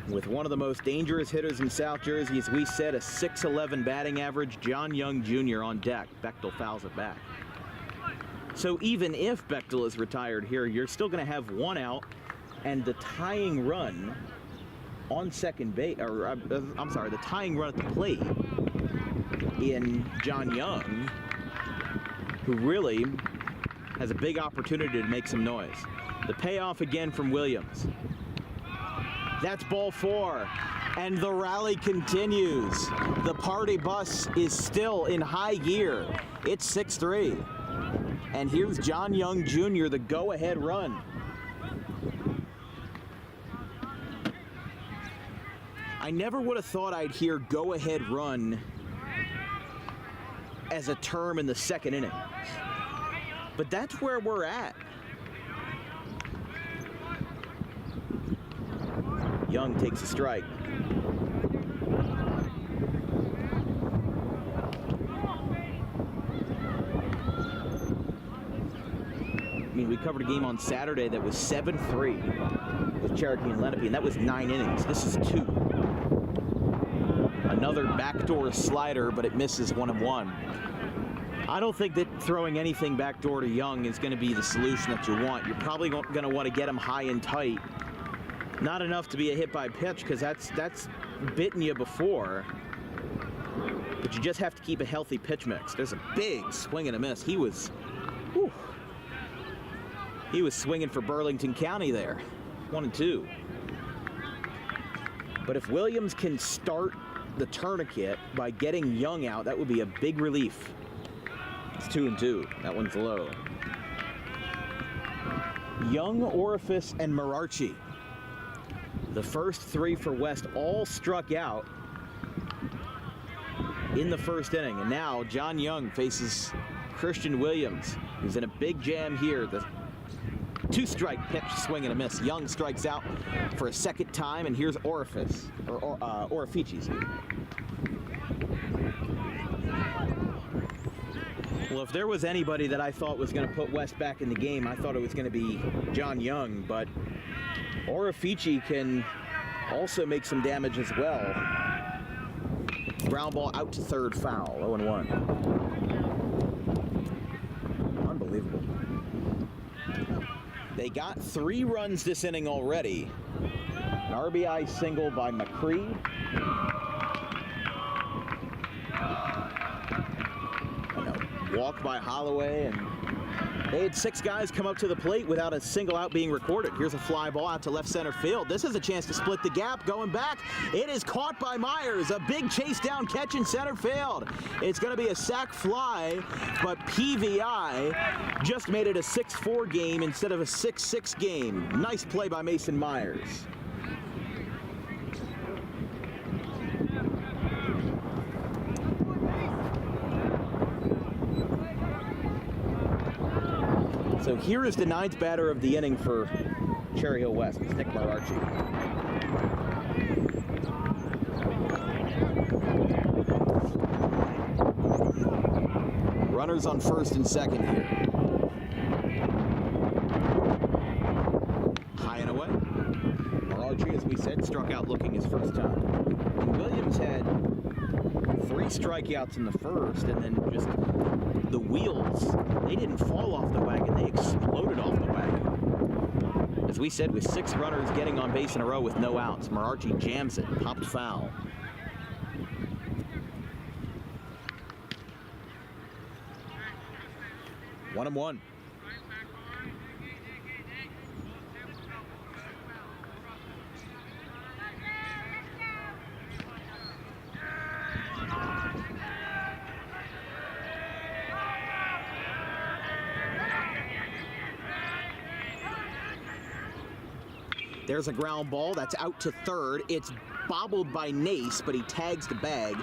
With one of the most dangerous hitters in South Jersey, as we said, a .611 batting average, John Young Jr. on deck. Bechtel fouls it back. So even if Bechtel is retired here, you're still going to have 1 out, and the tying run on second base, or I'm sorry, the tying run at the plate in John Young, who really has a big opportunity to make some noise. The payoff again from Williams. That's ball 4, and the rally continues. The party bus is still in high gear. It's 6-3, and here's John Young Jr., the go-ahead run. I never would have thought I'd hear go-ahead run as a term in the 2nd inning, but that's where we're at. Young takes a strike. I mean, we covered a game on Saturday that was 7-3 with Cherokee and Lenape, and that was 9 innings. This is 2. Another backdoor slider, but it misses 1-1. I don't think that throwing anything backdoor to Young is going to be the solution that you want. You're probably going to want to get him high and tight Not enough to be a hit by pitch, because that's bitten you before. But you just have to keep a healthy pitch mix. There's a big swing and a miss. He was swinging for Burlington County there. 1-2. But if Williams can start the tourniquet by getting Young out, that would be a big relief. It's 2-2. That one's low. Young, Orifice, and Mararchi. The first three for West all struck out in the first inning. And now John Young faces Christian Williams, who's in a big jam here. The two-strike pitch, swing and a miss. Young strikes out for a second time, and here's Orifice, or Orifice. Well, if there was anybody that I thought was going to put West back in the game, I thought it was going to be John Young, but Orifice can also make some damage as well. Ground ball out to third, foul, 0-1. Unbelievable. They got 3 runs this inning already. An RBI single by McCree. And a walk by Holloway, and they had 6 guys come up to the plate without a single out being recorded. Here's a fly ball out to left center field. This is a chance to split the gap. Going back, it is caught by Myers. A big chase down catch in center field. It's going to be a sac fly, but PVI just made it a 6-4 game instead of a 6-6 game. Nice play by Mason Myers. So here is the 9th batter of the inning for Cherry Hill West. It's Nick Mararchi. Runners on first and second here. High and away. Mararchi, as we said, struck out looking his first time. And Williams had 3 strikeouts in the first, and then just the wheels, they didn't fall off the wagon, they exploded off the wagon. As we said, with 6 runners getting on base in a row with no outs, Mararchi jams it, popped foul. One and one. There's a ground ball that's out to third. It's bobbled by Nace, but he tags the bag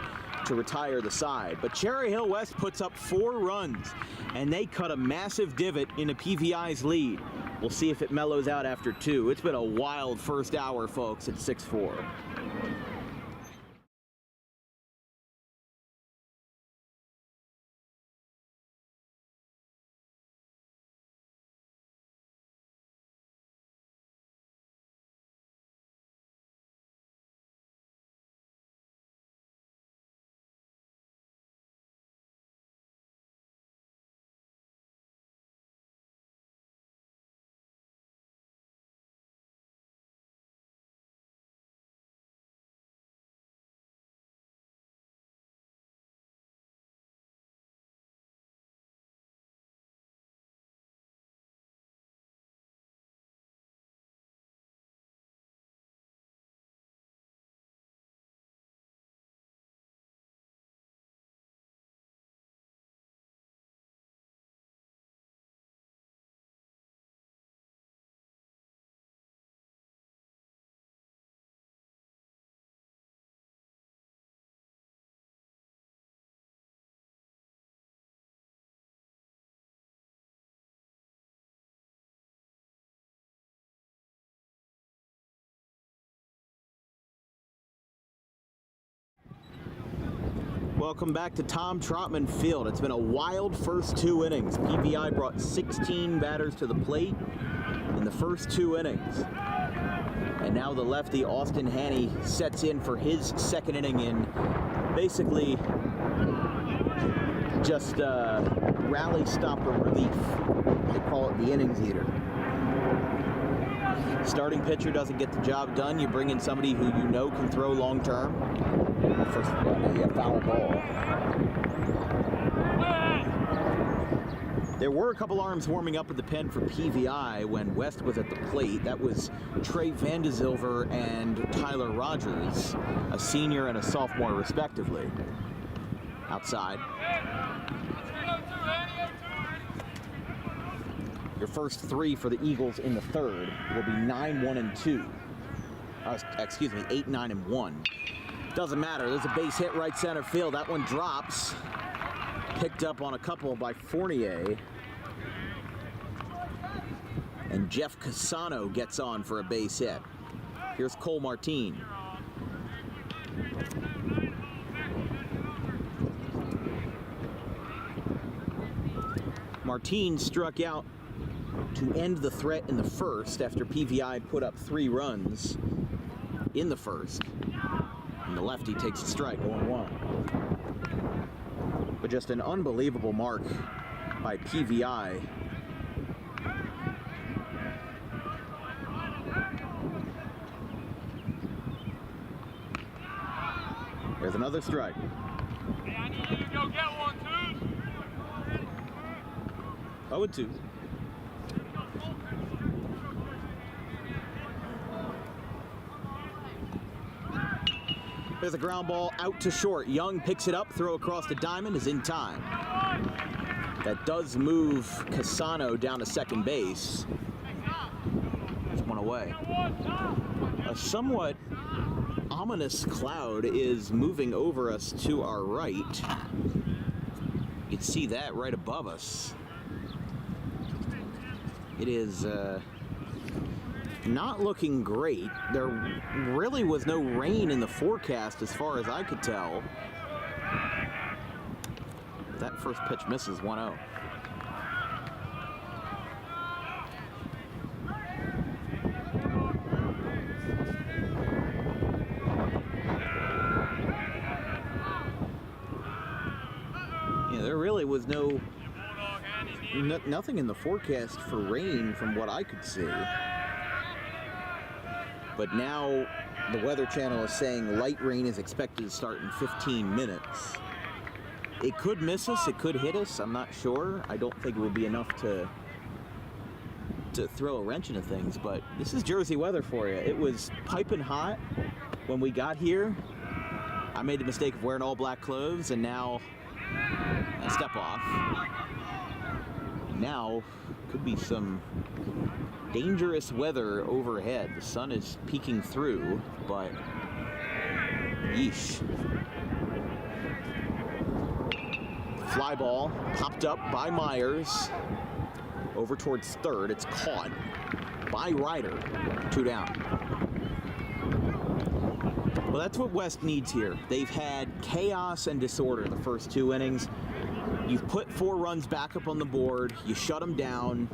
to retire the side. But Cherry Hill West puts up 4 runs, and they cut a massive divot into PVI's lead. We'll see if it mellows out after 2. It's been a wild first hour, folks, at 6-4. Welcome back to Tom Trotman Field. It's been a wild first 2 innings. PVI brought 16 batters to the plate in the first 2 innings. And now the lefty, Austin Haney, sets in for his second inning in basically just rally stopper relief. They call it the innings eater. Starting pitcher doesn't get the job done, you bring in somebody who you know can throw long term. First a foul ball. There were a couple arms warming up at the pen for PVI when West was at the plate. That was Trey Vandezilver and Tyler Rogers, a senior and a sophomore respectively. Outside. Your first three for the Eagles in the third will be 9, 1, and 2. Excuse me, 8, 9, and 1. Doesn't matter. There's a base hit right center field. That one drops. Picked up on a couple by Fournier. And Jeff Casano gets on for a base hit. Here's Cole Martin. Martin struck out to end the threat in the first after PVI put up 3 runs in the first. And the lefty takes a strike, 0-1. But just an unbelievable mark by PVI. There's another strike. Hey, I need you to go get one, too. 0-2. There's a ground ball out to short. Young picks it up, throw across the diamond is in time. That does move Casano down to second base. There's one away. A somewhat ominous cloud is moving over us to our right. You can see that right above us. It is not looking great. There really was no rain in the forecast as far as I could tell. That first pitch misses, 1-0. Yeah, there really was nothing in the forecast for rain from what I could see. But now the Weather Channel is saying light rain is expected to start in 15 minutes. It could miss us, it could hit us, I'm not sure. I don't think it would be enough to throw a wrench into things, but this is Jersey weather for you. It was piping hot when we got here. I made the mistake of wearing all black clothes, and now I step off. Now could be some dangerous weather overhead. The sun is peeking through, but yeesh. Fly ball popped up by Myers over towards third. It's caught by Ryder. 2 down. Well, that's what West needs here. They've had chaos and disorder the first 2 innings. You've put 4 runs back up on the board. You shut them down.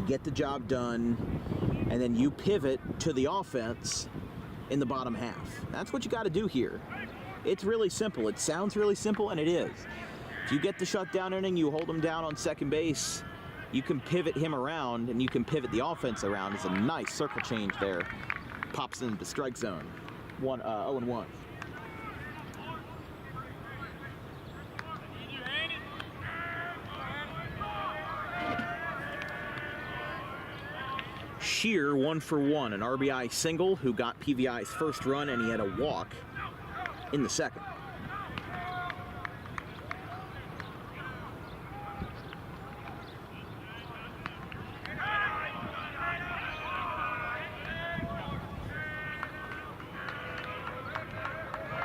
Get the job done, and then you pivot to the offense in the bottom half. That's what you got to do here. It's really simple. It sounds really simple, and it is. If you get the shutdown inning, you hold him down on second base, you can pivot him around, and you can pivot the offense around. It's a nice circle change there. Pops into the strike zone. 0-1. Shear 1 for 1, an RBI single who got PVI's first run, and he had a walk in the second.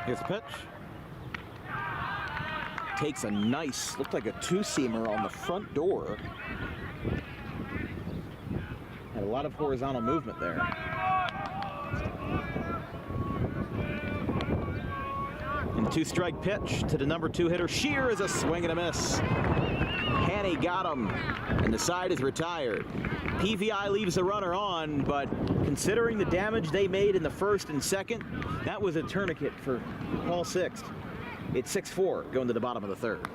Here's the pitch. Takes a nice, looked like a 2-seamer on the front door. Had a lot of horizontal movement there. And 2-strike pitch to the number 2 hitter. Shear is a swing and a miss. Hanny got him, and the side is retired. PVI leaves the runner on, but considering the damage they made in the first and second, that was a tourniquet for Paul Sixth. It's 6-4 going to the bottom of the third.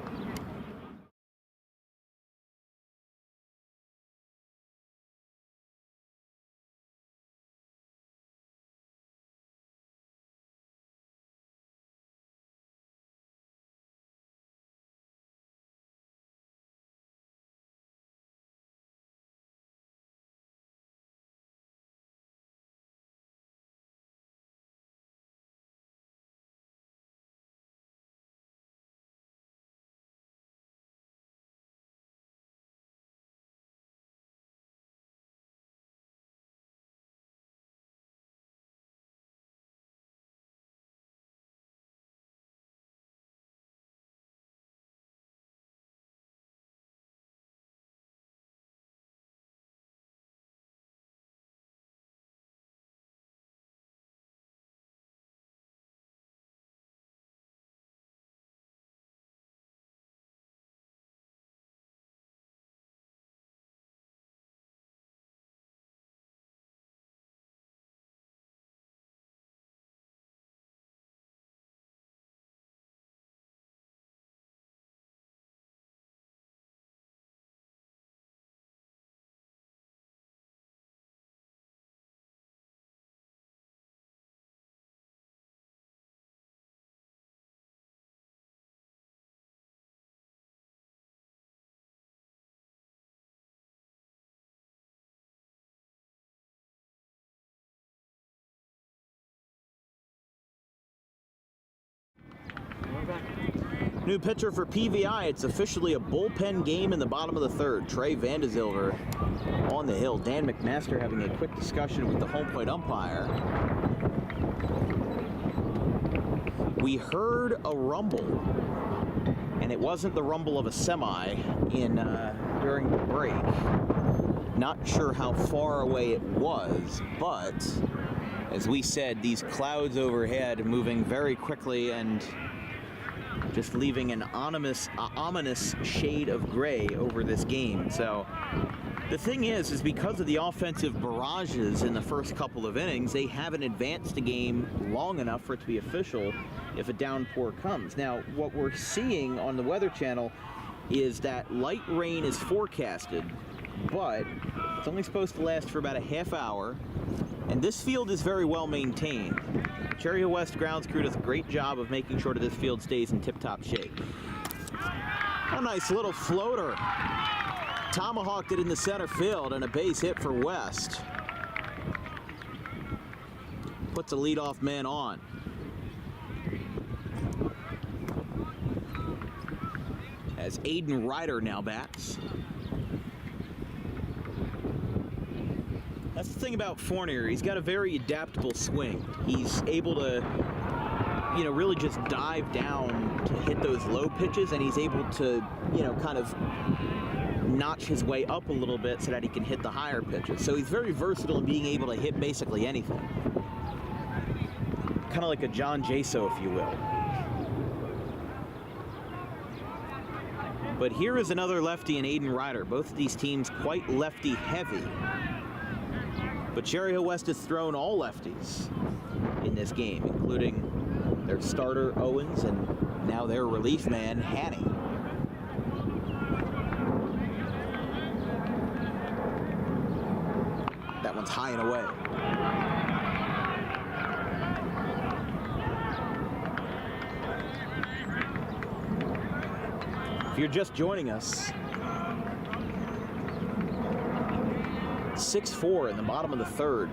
New pitcher for PVI. It's officially a bullpen game in the bottom of the third. Trey Vandezilver on the hill. Dan McMaster having a quick discussion with the home plate umpire. We heard a rumble, and it wasn't the rumble of a semi during the break. Not sure how far away it was, but as we said, these clouds overhead moving very quickly and just leaving an ominous shade of gray over this game. So the thing is because of the offensive barrages in the first couple of innings, they haven't advanced the game long enough for it to be official if a downpour comes. Now, what we're seeing on the Weather Channel is that light rain is forecasted, but it's only supposed to last for about a half hour, and this field is very well maintained. Cherry Hill West grounds crew does a great job of making sure that this field stays in tip-top shape. A nice little floater. Tomahawked it in the center field, and a base hit for West. Puts a leadoff man on. As Aiden Ryder now bats. That's the thing about Fournier. He's got a very adaptable swing. He's able to, really just dive down to hit those low pitches, and he's able to, kind of notch his way up a little bit so that he can hit the higher pitches. So he's very versatile in being able to hit basically anything. Kind of like a John Jaso, if you will. But here is another lefty in Aiden Ryder. Both of these teams quite lefty heavy. But Cherry Hill West has thrown all lefties in this game, including their starter Owens and now their relief man Hanny. That one's high and away. If you're just joining us, 6-4 in the bottom of the third.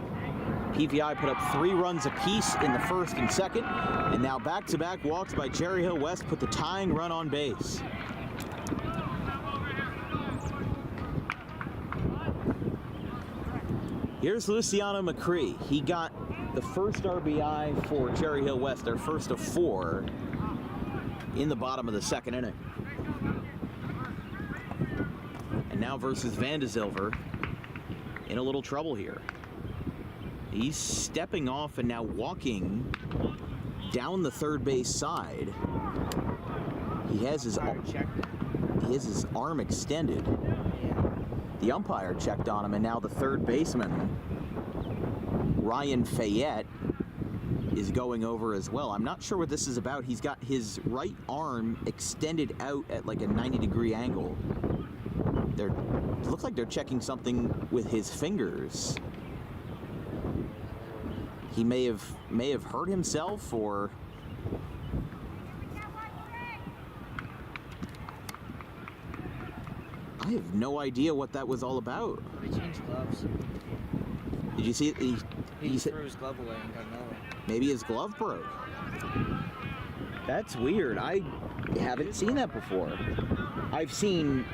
PVI put up 3 runs apiece in the first and second, and now back-to-back walks by Cherry Hill West put the tying run on base. Here's Luciano McCree. He got the first RBI for Cherry Hill West, their first of 4 in the bottom of the second inning. And now versus Vandezilver, in a little trouble here. He's stepping off and now walking down the third base side. He has his arm extended. The umpire checked on him, and now the third baseman, Ryan Fayette, is going over as well. I'm not sure what this is about. He's got his right arm extended out at like a 90-degree angle. It looks like they're checking something with his fingers. He may have hurt himself, or I have no idea what that was all about. He changed gloves. Did you see it? He threw his glove away and got another one. Maybe his glove broke. That's weird. I haven't seen that before. I've seen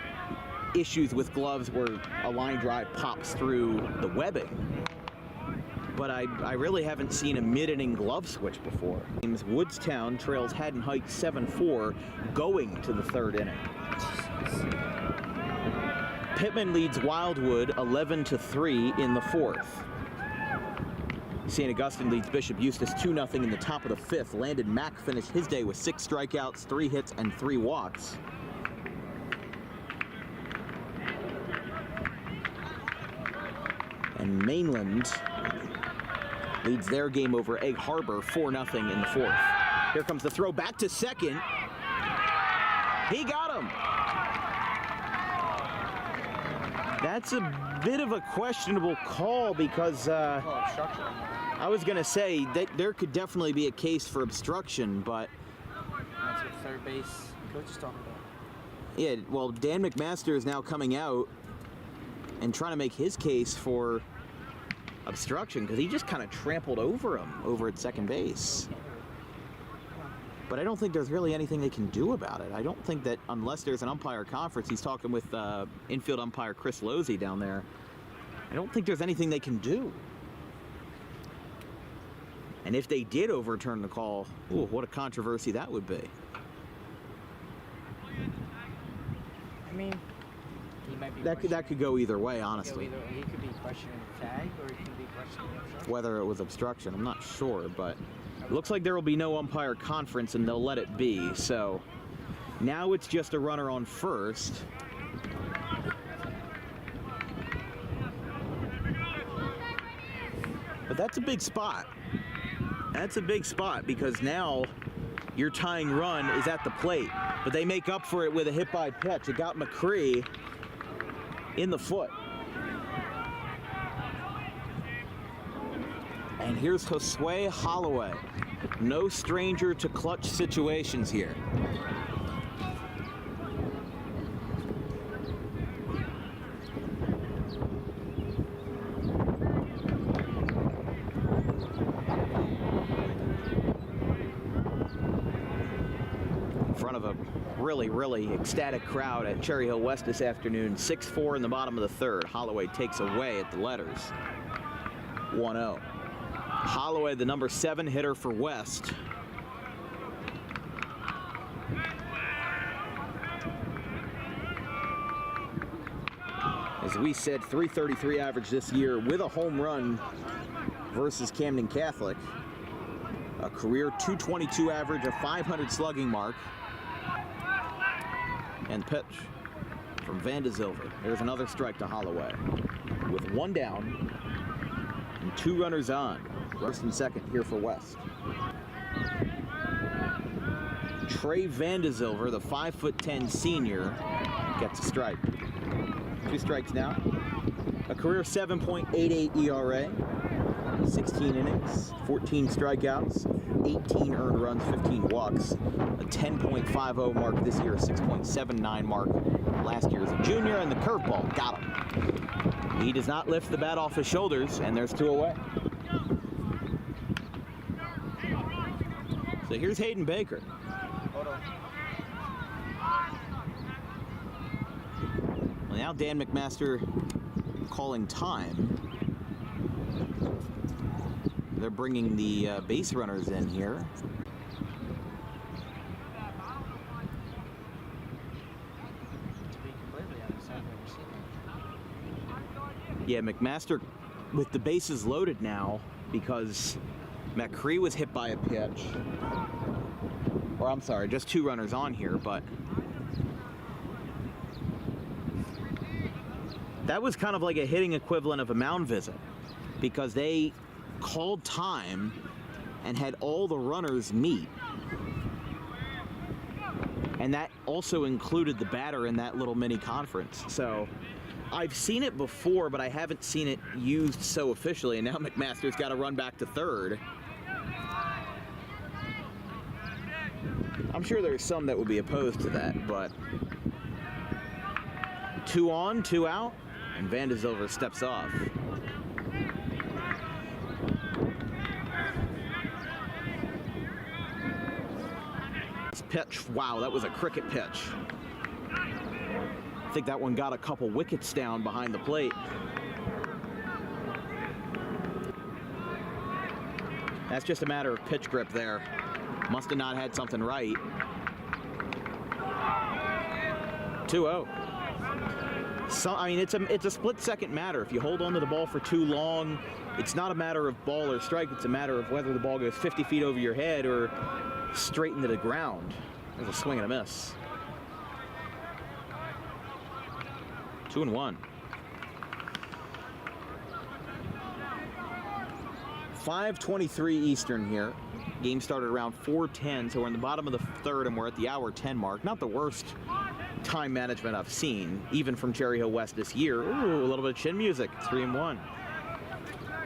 issues with gloves where a line drive pops through the webbing, but I really haven't seen a mid-inning glove switch before. Woodstown trails Haddon Heights 7-4 going to the third inning. Pittman leads Wildwood 11-3 in the fourth. St. Augustine leads Bishop Eustace 2-0 in the top of the fifth. Landon Mack finished his day with 6 strikeouts, 3 hits, and 3 walks. And Mainland leads their game over Egg Harbor 4-0 in the fourth. Here comes the throw back to second. He got him. That's a bit of a questionable call because I was going to say that there could definitely be a case for obstruction, but That's what third base coach is talking about. yeah, well, Dan McMaster is now coming out and trying to make his case for obstruction because he just kind of trampled over him over at second base. But I don't think there's really anything they can do about it. I don't think that unless there's an umpire conference, he's talking with infield umpire Chris Losey down there, I don't think there's anything they can do. And if they did overturn the call, ooh, what a controversy that would be. I mean, he might be That could go either way, honestly. He could be questioning the tag, or he could be questioning obstruction. Whether it was obstruction, I'm not sure, but it looks like there will be no umpire conference and they'll let it be. So now it's just a runner on first. But that's a big spot. That's a big spot because now your tying run is at the plate. But they make up for it with a hit by pitch. It got McCree in the foot. And here's Josue Holloway. No stranger to clutch situations here. In front of a really ecstatic crowd at Cherry Hill West this afternoon. 6-4 in the bottom of the third. Holloway takes away at the letters. 1-0. Holloway, the number 7 hitter for West. As we said, .333 average this year with a home run versus Camden Catholic. A career .222 average, a .500 slugging mark. And pitch from Van de Zilver. There's another strike to Holloway. With 1 down and 2 runners on. First and second here for West. Trey Van de Zilver, the 5'10" senior, gets a strike. 2 strikes now. A career 7.88 ERA. 16 innings, 14 strikeouts, 18 earned runs, 15 walks, a 10.50 mark this year, a 6.79 mark last year as a junior, and the curveball got him. He does not lift the bat off his shoulders, and there's 2 away. So here's Hayden Baker. Well, now Dan McMaster calling time. They're bringing the base runners in here. Yeah, McMaster with the bases loaded now because McCree was hit by a pitch. Or I'm sorry, just 2 runners on here, but that was kind of like a hitting equivalent of a mound visit because they called time and had all the runners meet. And that also included the batter in that little mini conference. So I've seen it before, but I haven't seen it used so officially. And now McMaster's got to run back to third. I'm sure there's some that would be opposed to that, but 2 on, 2 out, and Van de Zilver steps off. Pitch, wow, that was a cricket pitch. I think that one got a couple wickets down behind the plate. That's just a matter of pitch grip there. Must have not had something right. 2-0. So, I mean, it's a split-second matter. If you hold on to the ball for too long, it's not a matter of ball or strike. It's a matter of whether the ball goes 50 feet over your head or straight into the ground. There's a swing and a miss. 2-1. 5:23 Eastern here. Game started around 4:10, so we're in the bottom of the third and we're at the hour 10 mark. Not the worst time management I've seen, even from Cherry Hill West this year. Ooh, a little bit of chin music. 3-1.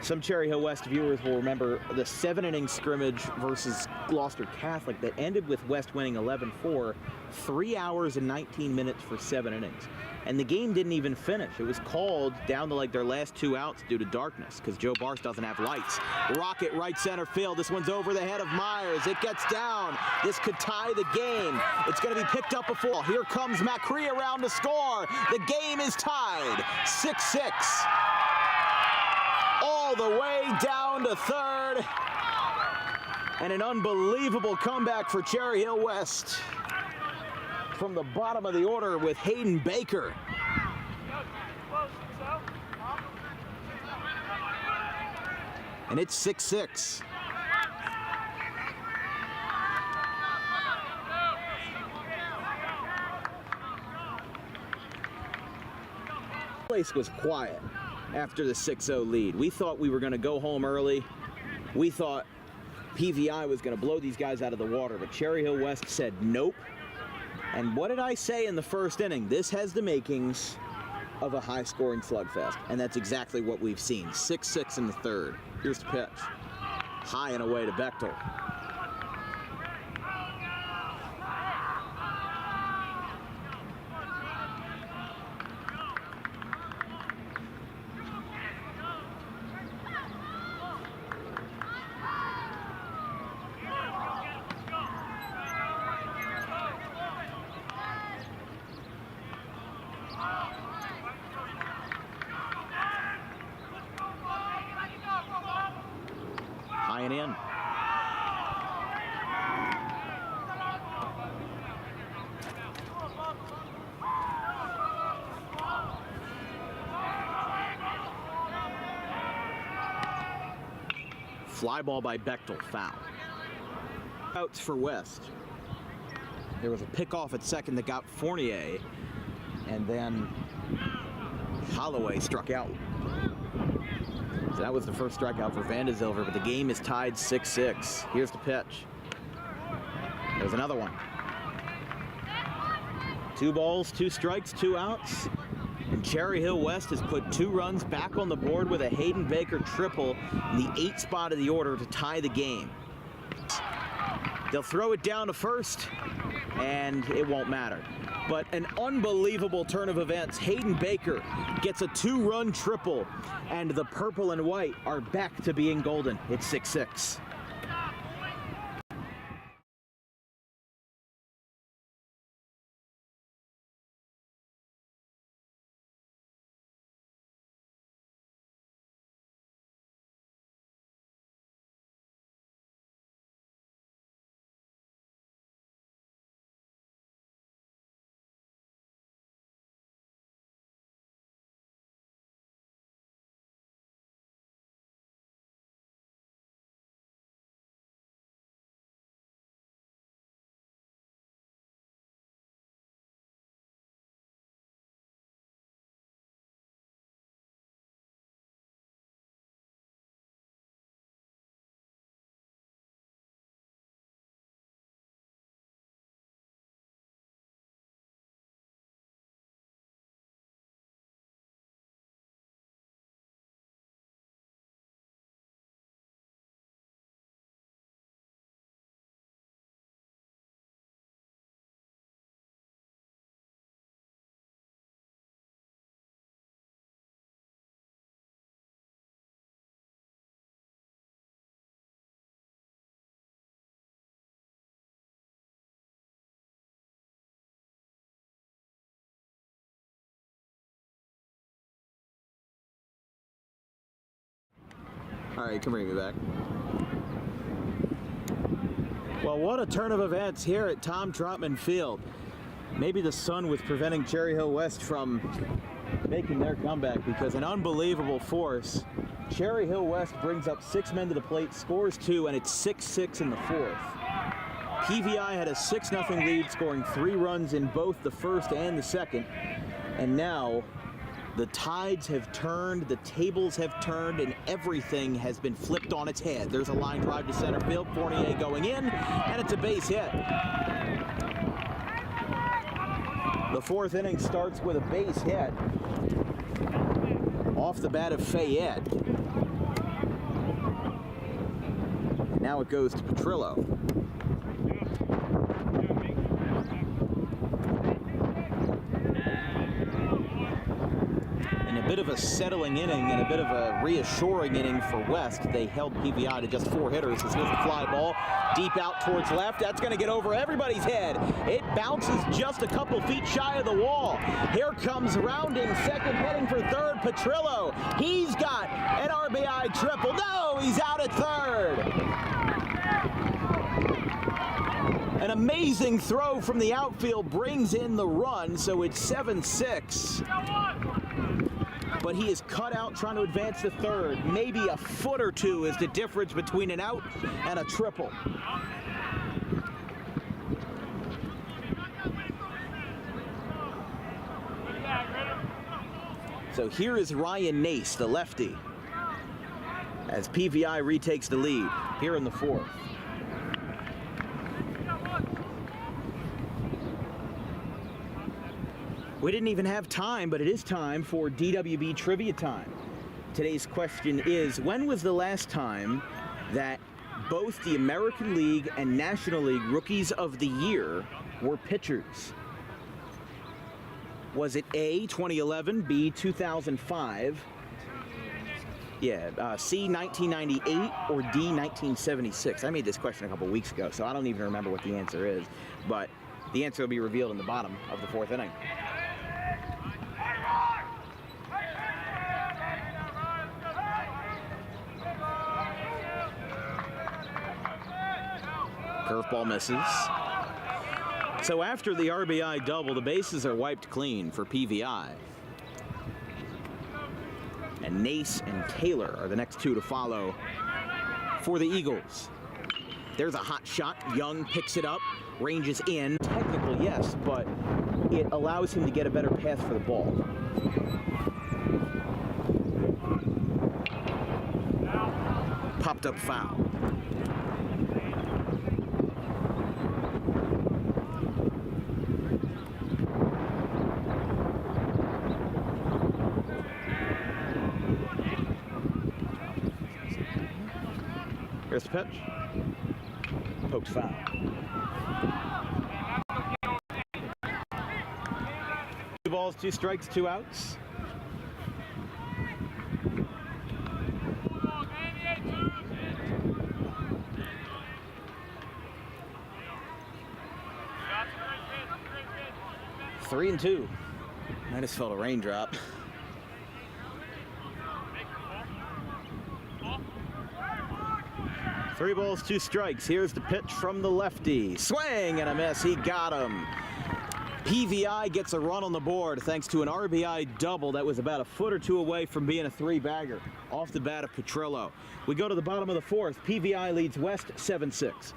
Some Cherry Hill West viewers will remember the 7-inning scrimmage versus Gloucester Catholic that ended with West winning 11-4, 3 hours and 19 minutes for 7 innings. And the game didn't even finish. It was called down to like their last 2 outs due to darkness because Joe Barth doesn't have lights. Rocket right center field. This one's over the head of Myers. It gets down. This could tie the game. It's going to be picked up before. Here comes Macri around to score. The game is tied. 6-6. All the way down to third. And an unbelievable comeback for Cherry Hill West from the bottom of the order with Hayden Baker. And it's 6-6. The place was quiet after the 6-0 lead. We thought we were going to go home early. We thought PVI was going to blow these guys out of the water, but Cherry Hill West said nope. And what did I say in the first inning? This has the makings of a high-scoring slugfest, and that's exactly what we've seen. 6-6 in the third. Here's the pitch. High and away to Bechtel. High and in. Fly ball by Bechtel, foul. Outs for West. There was a pickoff at second that got Fournier, and then Holloway struck out. So that was the first strikeout for Vandezilver, but the game is tied 6-6. Here's the pitch. There's another one. 2 balls, 2 strikes, 2 outs. And Cherry Hill West has put 2 runs back on the board with a Hayden Baker triple in the 8th spot of the order to tie the game. They'll throw it down to first, and it won't matter. But an unbelievable turn of events. Hayden Baker gets a 2-run triple, and the purple and white are back to being golden. It's 6-6. All right, come bring me back. Well, what a turn of events here at Tom Trotman Field. Maybe the sun was preventing Cherry Hill West from making their comeback, because an unbelievable force. Cherry Hill West brings up 6 men to the plate, scores 2, and it's 6-6 in the 4th. PVI had a 6-0 lead, scoring 3 runs in both the first and the second. And now the tides have turned, the tables have turned, and everything has been flipped on its head. There's a line drive to center field, Fournier going in, and it's a base hit. The 4th inning starts with a base hit off the bat of Fayette. Now it goes to Petrillo. In a bit of a settling inning and a bit of a reassuring inning for West, they held PVI to just 4 hitters. As here's the fly ball deep out towards left. That's going to get over everybody's head. It bounces just a couple feet shy of the wall. Here comes rounding second, heading for third, Petrillo. He's got an RBI triple. No, he's out at third. An amazing throw from the outfield brings in the run, so it's 7-6. But he is cut out trying to advance to third. Maybe a foot or two is the difference between an out and a triple. So here is Ryan Nace, the lefty, as PVI retakes the lead here in the 4th. We didn't even have time, but it is time for DWB Trivia Time. Today's question is, when was the last time that both the American League and National League Rookies of the Year were pitchers? Was it A, 2011, B, 2005, C, 1998, or D, 1976? I made this question a couple weeks ago, so I don't even remember what the answer is, but the answer will be revealed in the bottom of the 4th inning. Curveball misses. So after the RBI double, the bases are wiped clean for PVI. And Nace and Taylor are the next two to follow for the Eagles. There's a hot shot. Young picks it up, ranges in. Technical, yes, but it allows him to get a better path for the ball. Popped up foul. Here's the pitch. Poked foul. 2 balls, 2 strikes, 2 outs. Three and 2. I just felt a raindrop. 3 balls, 2 strikes. Here's the pitch from the lefty. Swing and a miss. He got him. PVI gets a run on the board thanks to an RBI double that was about a foot or two away from being a 3-bagger off the bat of Petrillo. We go to the bottom of the 4th. PVI leads West 7-6.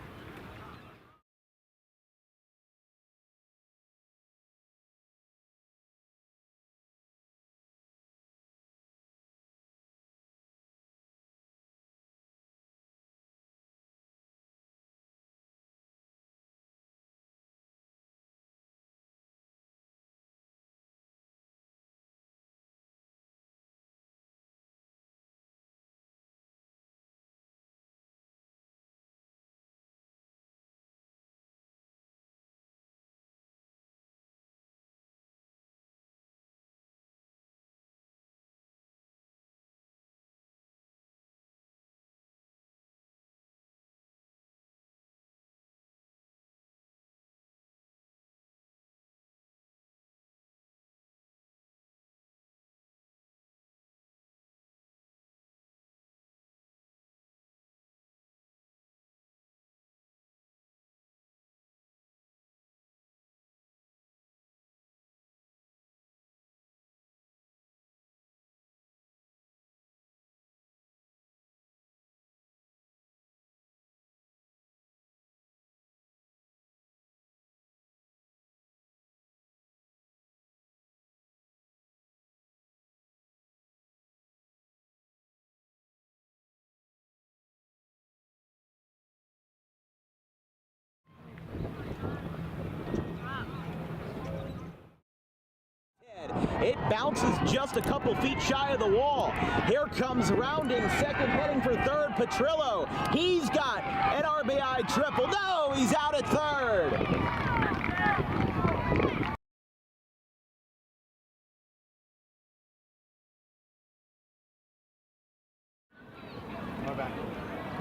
It bounces just a couple feet shy of the wall. Here comes rounding second, heading for third, Petrillo. He's got an RBI triple. No, he's out at third.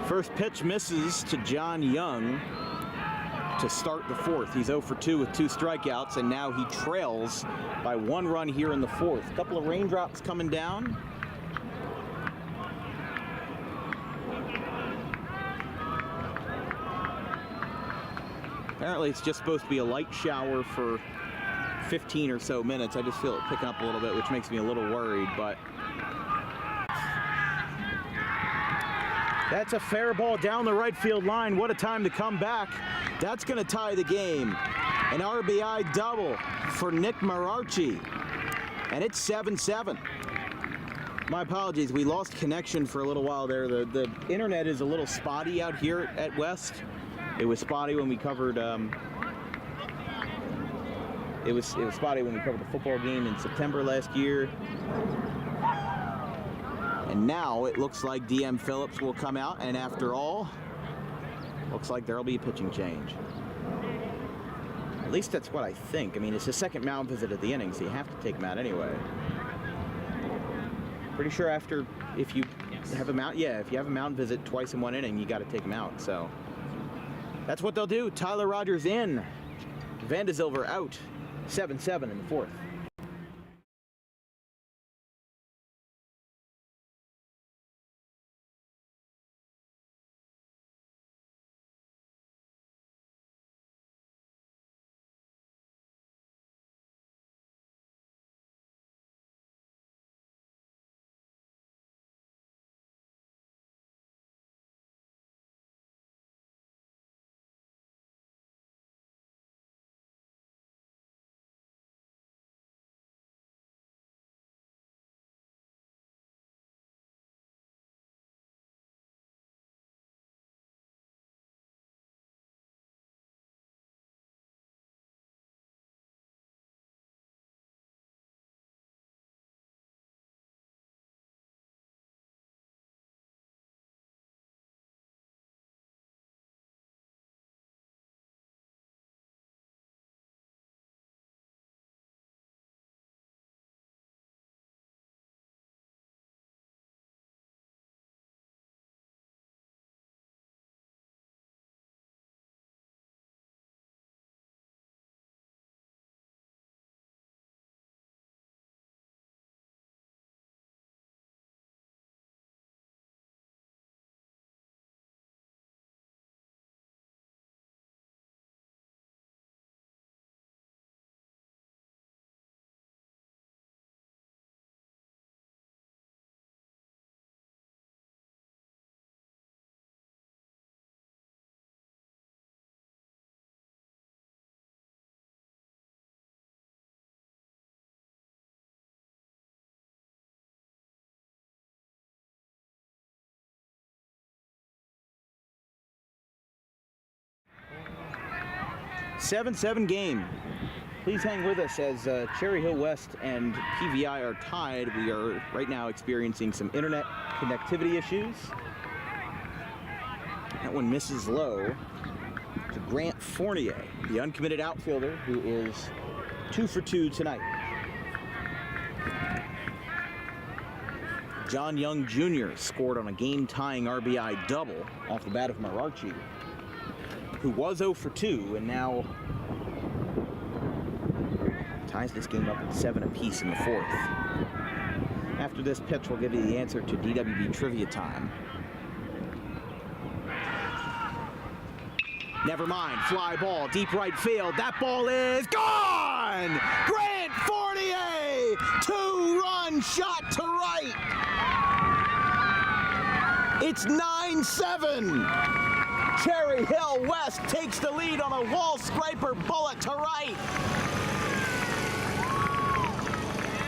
First pitch misses to John Young to start the fourth. He's 0 for 2 with 2 strikeouts, and now he trails by 1 run here in the fourth. A couple of raindrops coming down. Apparently it's just supposed to be a light shower for 15 or so minutes. I just feel it picking up a little bit, which makes me a little worried, but that's a fair ball down the right field line. What a time to come back. That's going to tie the game. An RBI double for Nick Mararchi. And it's 7-7. My apologies. We lost connection for a little while there. The internet is a little spotty out here at West. It was spotty when we covered it was spotty when we covered the football game in September last year. And now it looks like DM Phillips will come out, and after all, looks like there'll be a pitching change. At least that's what I think. I mean, it's his second mound visit of the inning, so you have to take him out anyway. Pretty sure after, if you have a mound visit twice in one inning, you got to take him out. So that's what they'll do. Tyler Rogers in, Van de Zilver out, 7-7 in the fourth. Seven game. Please hang with us as Cherry Hill West and PVI are tied. We are right now experiencing some internet connectivity issues. That one misses low to Grant Fournier, the uncommitted outfielder who is 2 for 2 tonight. John Young Jr. scored on a game-tying RBI double off the bat of Mararchi, who was 0 for 2 and now ties this game up at 7 apiece in the fourth. After this pitch, we'll give you the answer to DWB Trivia Time. Never mind, fly ball, deep right field. That ball is gone! Grant Fournier, 2-run shot to right. It's 9-7. Cherry Hill West takes the lead on a wall scraper bullet to right.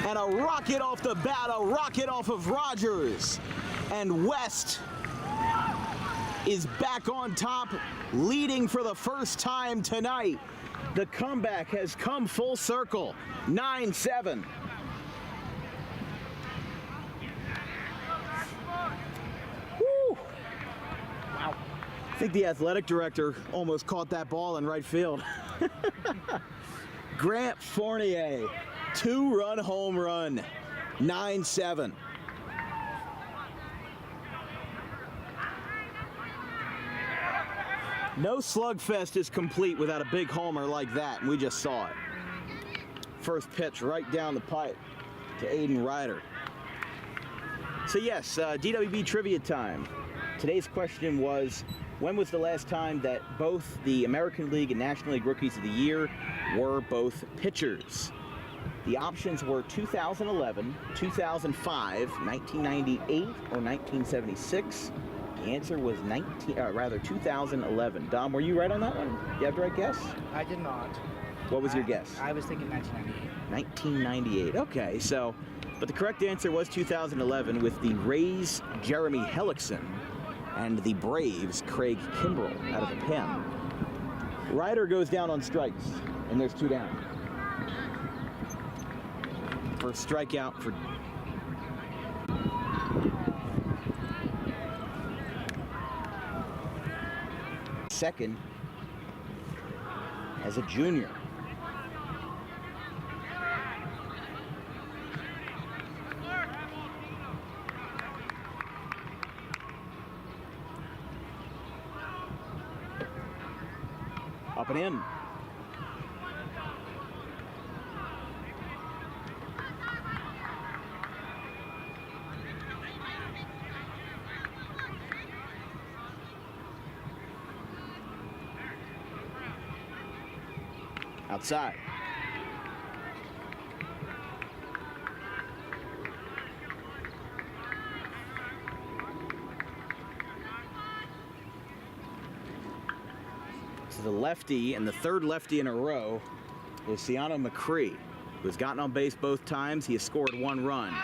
And a rocket off the bat, a rocket off of Rogers. And West is back on top, leading for the first time tonight. The comeback has come full circle, 9-7. think the athletic director almost caught that ball in right field. Grant Fournier, 2-run home run, 9-7. No slugfest is complete without a big homer like that, and we just saw it. First pitch right down the pipe to Aiden Ryder. So yes, DWB trivia time. Today's question was, when was the last time that both the American League and National League Rookies of the Year were both pitchers? The options were 2011, 2005, 1998, or 1976. The answer was 2011. Dom, were you right on that one? You have the right guess? I did not. What was your guess? I was thinking 1998. 1998. Okay, so, but the correct answer was 2011 with the Rays' Jeremy Hellickson and the Braves' Craig Kimbrell out of the pen. Ryder goes down on strikes, and there's 2 down. First strikeout for second as a junior. Up and in. Outside. So the lefty, and the third lefty in a row, is Siano McCree, who's gotten on base both times. He has scored 1 run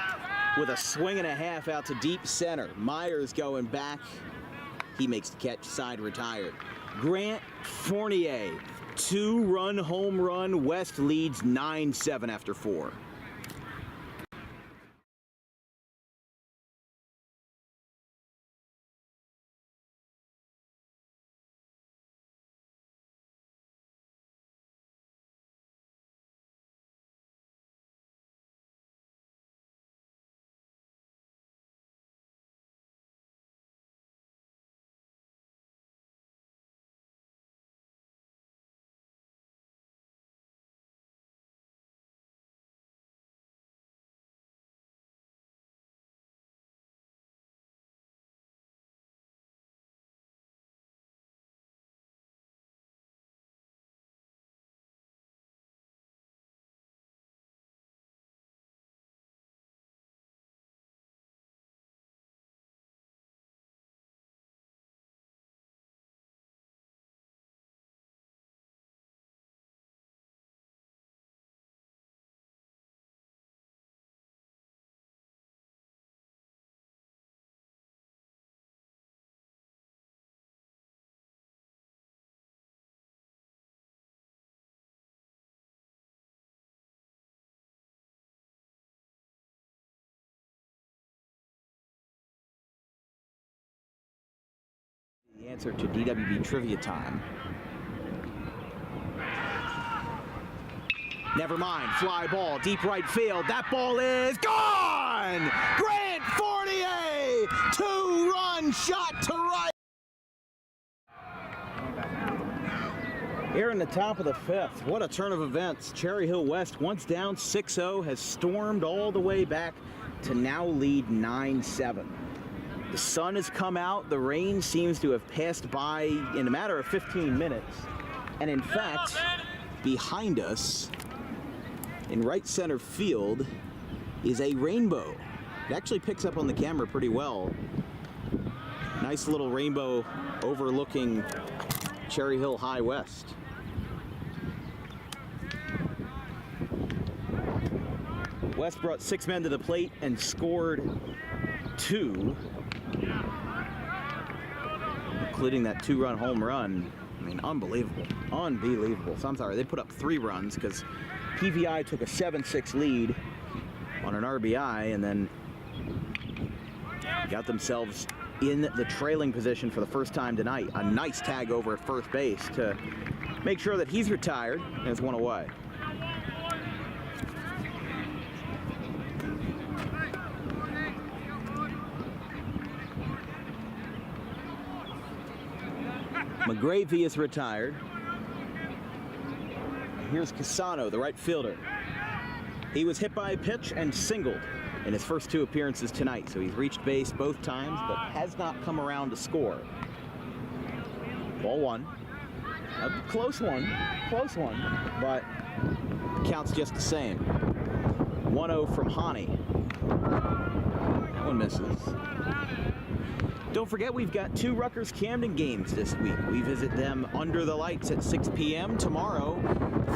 with a swing and a half out to deep center. Myers going back. He makes the catch, side retired. Grant Fournier, 2-run home run. West leads 9-7 after 4. The answer to DWB trivia time. Never mind, fly ball, deep right field. That ball is gone! Grant Fournier, 2-run shot to right. Here in the top of the 5th, what a turn of events. Cherry Hill West, once down 6-0, has stormed all the way back to now lead 9-7. The sun has come out, the rain seems to have passed by in a matter of 15 minutes. And in fact, behind us, in right center field, is a rainbow. It actually picks up on the camera pretty well. Nice little rainbow overlooking Cherry Hill High West. West brought 6 men to the plate and scored 2. Including that 2-run home run. I mean, unbelievable. Unbelievable. So I'm sorry, they put up 3 runs because PVI took a 7-6 lead on an RBI and then got themselves in the trailing position for the first time tonight. A nice tag over at first base to make sure that he's retired and has one away. McGravy is retired. Here's Casano, the right fielder. He was hit by a pitch and singled in his first 2 appearances tonight, so he's reached base both times, but has not come around to score. Ball 1. A close one, but counts just the same. 1-0 from Hani. That one misses. Don't forget, we've got 2 Rutgers-Camden games this week. We visit them under the lights at 6 p.m. tomorrow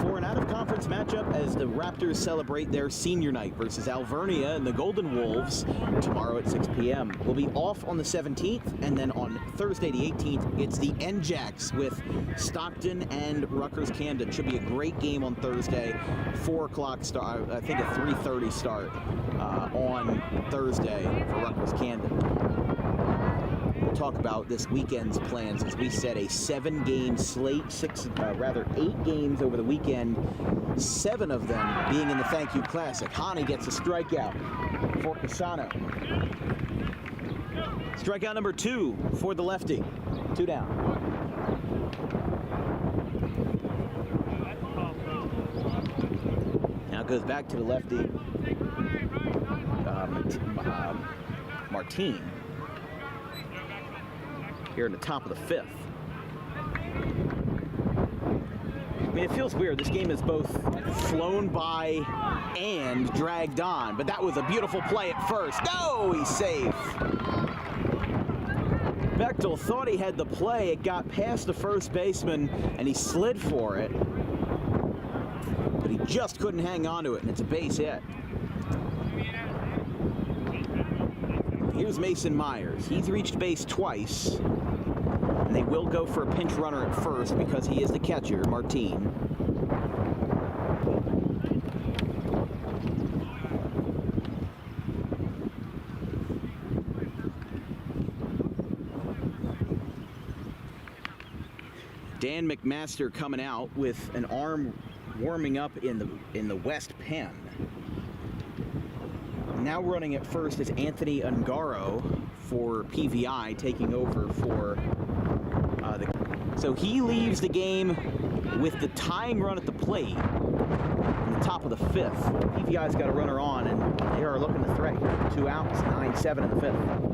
for an out-of-conference matchup as the Raptors celebrate their senior night versus Alvernia and the Golden Wolves tomorrow at 6 p.m. We'll be off on the 17th, and then on Thursday the 18th, it's the NJACs with Stockton and Rutgers-Camden. Should be a great game on Thursday. 4 o'clock start, I think a 3:30 start on Thursday for Rutgers-Camden. We'll talk about this weekend's plans. As we said, a 7-game slate, 8 games over the weekend, 7 of them being in the Thank You Classic. Hani gets a strikeout for Casano. Strikeout number 2 for the lefty. 2 down. Now goes back to the lefty, Martine. Here in the top of the 5th. I mean, it feels weird. This game is both flown by and dragged on, but that was a beautiful play at first. No, he's safe. Bechtel thought he had the play. It got past the first baseman, and he slid for it, but he just couldn't hang on to it, and it's a base hit. Here's Mason Myers. He's reached base twice. And they will go for a pinch runner at first because he is the catcher, Martine. Dan McMaster coming out with an arm warming up in the west pen. Now running at first is Anthony Ungaro for PVI, taking over for so he leaves the game with the tying run at the plate in the top of the 5th. PVI's got a runner on, and they are looking to threat here. 2 outs, 9-7 in the 5th.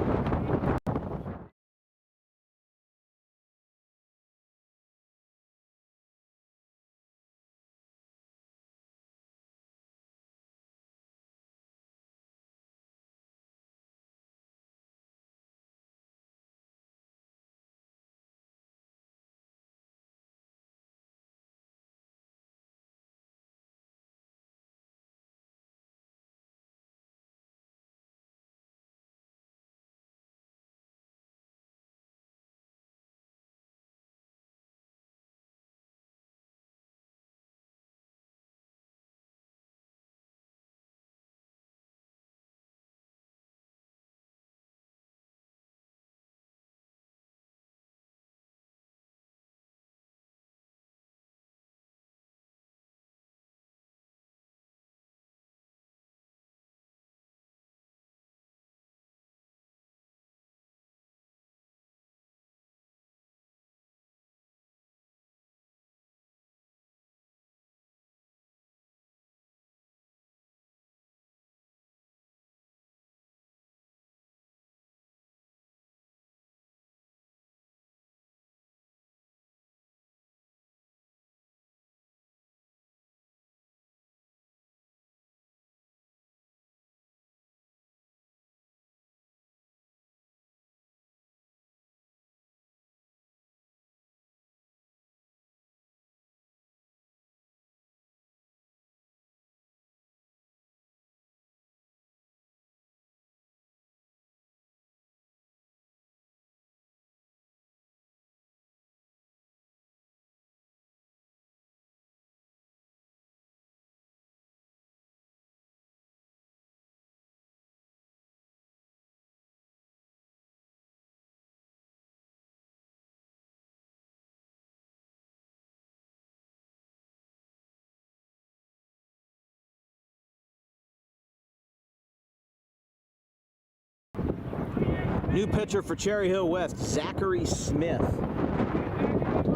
New pitcher for Cherry Hill West, Zachary Smith.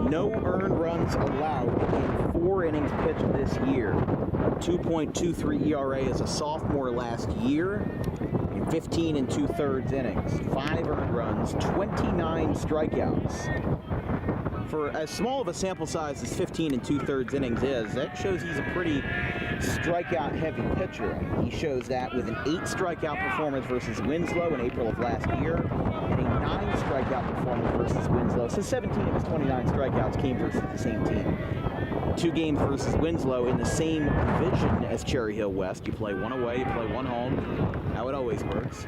No earned runs allowed in 4 innings pitched this year. A 2.23 ERA as a sophomore last year in 15 2/3 innings. 5 earned runs, 29 strikeouts. For as small of a sample size as 15 2/3 innings is, that shows he's a pretty strikeout-heavy pitcher. He shows that with an 8 strikeout performance versus Winslow in April of last year, and a 9 strikeout performance versus Winslow. So 17 of his 29 strikeouts came versus the same team. 2 games versus Winslow in the same division as Cherry Hill West. You play one away, you play one home. How it always works.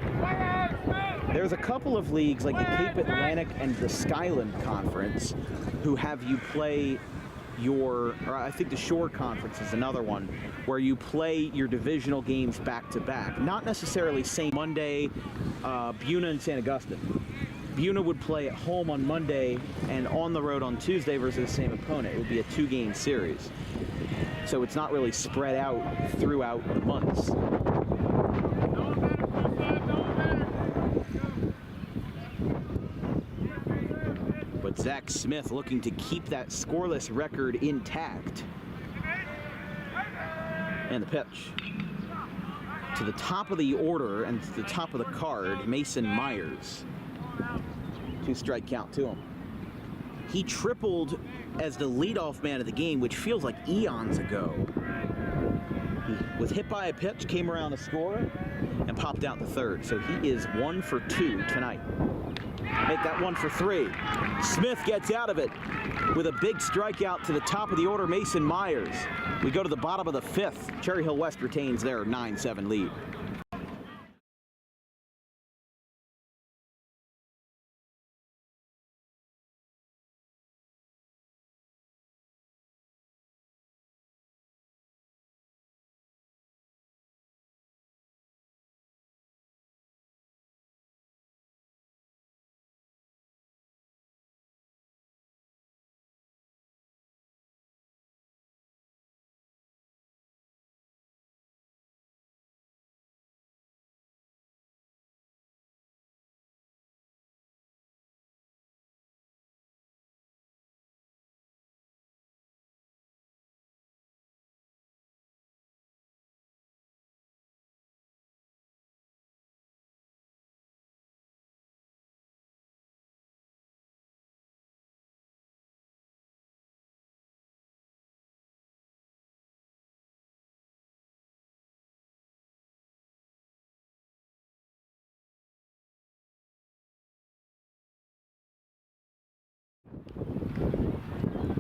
There's a couple of leagues like the Cape Atlantic and the Skyland Conference who have you play or I think the Shore Conference is another one, where you play your divisional games back to back. Not necessarily same Monday, Buna and St. Augustine. Buna would play at home on Monday and on the road on Tuesday versus the same opponent. It would be a 2-game series. So it's not really spread out throughout the months. But Zach Smith looking to keep that scoreless record intact. And the pitch. To the top of the order and to the top of the card, Mason Myers. 2-strike count to him. He tripled as the leadoff man of the game, which feels like eons ago. He was hit by a pitch, came around to score, and popped out the third. So he is 1 for 2 tonight. Make that 1 for 3. Smith gets out of it with a big strikeout to the top of the order, Mason Myers. We go to the bottom of the 5th. Cherry Hill West retains their 9-7 lead.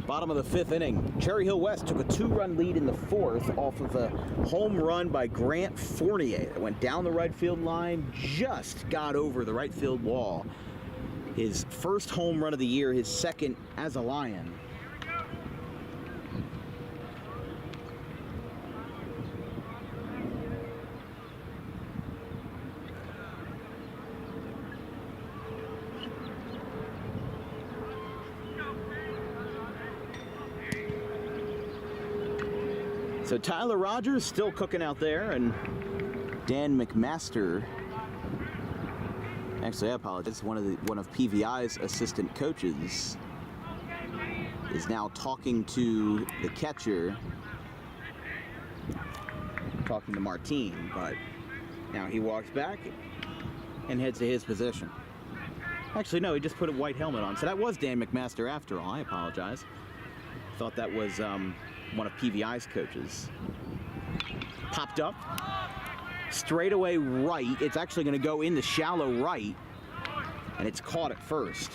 Bottom of the 5th inning. Cherry Hill West took a 2-run lead in the 4th off of a home run by Grant Fournier that went down the right field line, just got over the right field wall. His first home run of the year, his second as a Lion. So Tyler Rogers still cooking out there, and Dan McMaster, actually I apologize, one of PVI's assistant coaches, is now talking to the catcher, talking to Martine, but now he walks back and heads to his position. Actually, no, he just put a white helmet on, so that was Dan McMaster after all. I apologize. Thought that was one of PVI's coaches. Popped up, straight away right. It's actually going to go in the shallow right, and it's caught at first.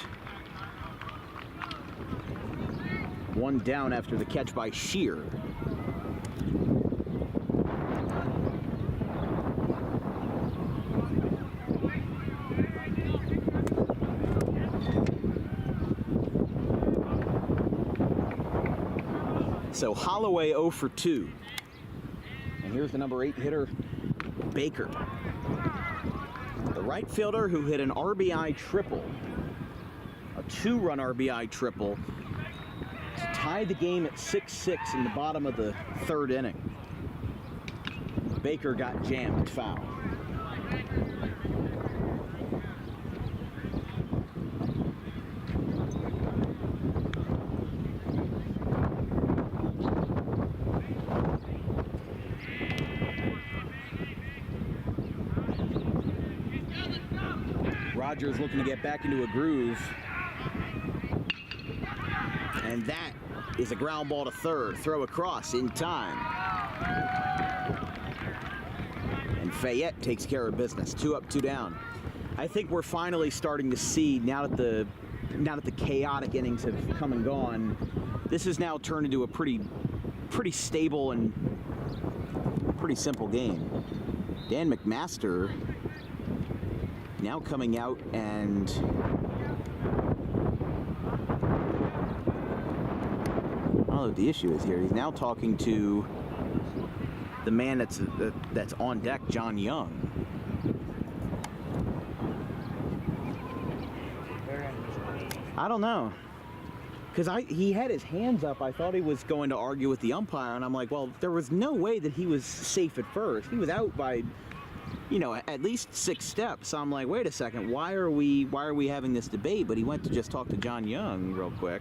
One down after the catch by Shear. So Holloway 0 for 2. And here's the number 8 hitter, Baker. The right fielder who hit an RBI triple, a 2-run RBI triple, to tie the game at 6-6 in the bottom of the 3rd inning. Baker got jammed foul. Rogers looking to get back into a groove. And that is a ground ball to third. Throw across in time. And Fayette takes care of business. 2 up, 2 down. I think we're finally starting to see, now that the chaotic innings have come and gone, this has now turned into a pretty stable and pretty simple game. Dan McMaster now coming out, and I don't know what the issue is here. He's now talking to the man that's on deck, John Young. I don't know, because he had his hands up. I thought he was going to argue with the umpire, and I'm like, well, there was no way that he was safe at first. He was out by, you know, at least 6 steps. So I'm like, wait a second, why are we having this debate? But he went to just talk to John Young real quick.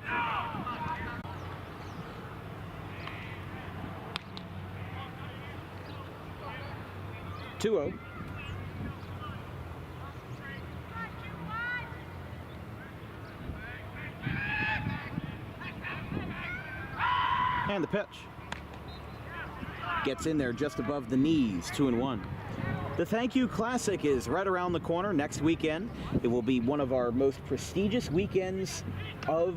Two-0. And the pitch. Gets in there just above the knees, 2-1. The Thank You Classic is right around the corner next weekend. It will be one of our most prestigious weekends of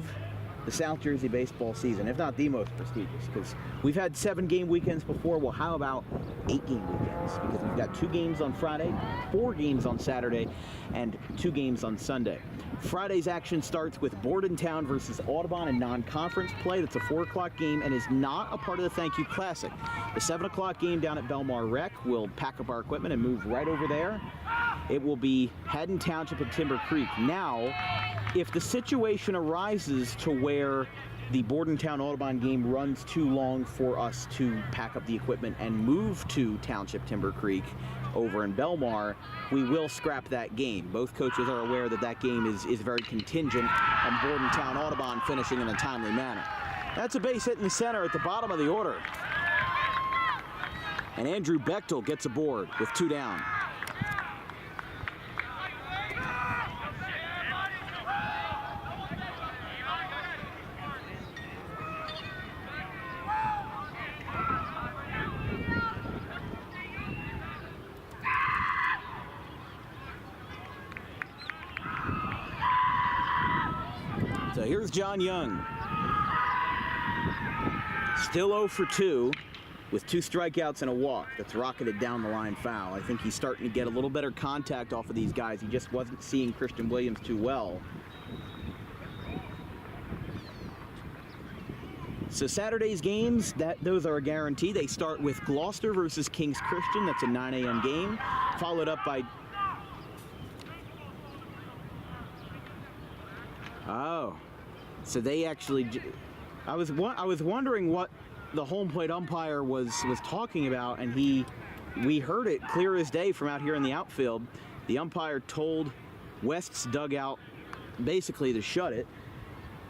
the South Jersey baseball season, if not the most prestigious, because we've had 7-game weekends before. Well, how about 8-game weekends? Because we've got 2 games on Friday, 4 games on Saturday, and 2 games on Sunday. Friday's action starts with Bordentown versus Audubon in non-conference play. That's a 4 o'clock game and is not a part of the Thank You Classic. The 7 o'clock game down at Belmar Rec, we'll pack up our equipment and move right over there. It will be Haddon Township and Timber Creek. Now, if the situation arises to where the Bordentown Audubon game runs too long for us to pack up the equipment and move to Township Timber Creek over in Belmar, we will scrap that game. Both coaches are aware that that game is very contingent on Bordentown Audubon finishing in a timely manner. That's a base hit in the center at the bottom of the order. And Andrew Bechtel gets aboard with 2 down. So here's John Young. Still 0 for 2 with 2 strikeouts and a walk. That's rocketed down the line foul. I think he's starting to get a little better contact off of these guys. He just wasn't seeing Christian Williams too well. So Saturday's games, those are a guarantee. They start with Gloucester versus Kings Christian. That's a 9 a.m. game, followed up by... Oh, so they actually... I was wondering what the home plate umpire was talking about, and we heard it clear as day from out here in the outfield. The umpire told West's dugout basically to shut it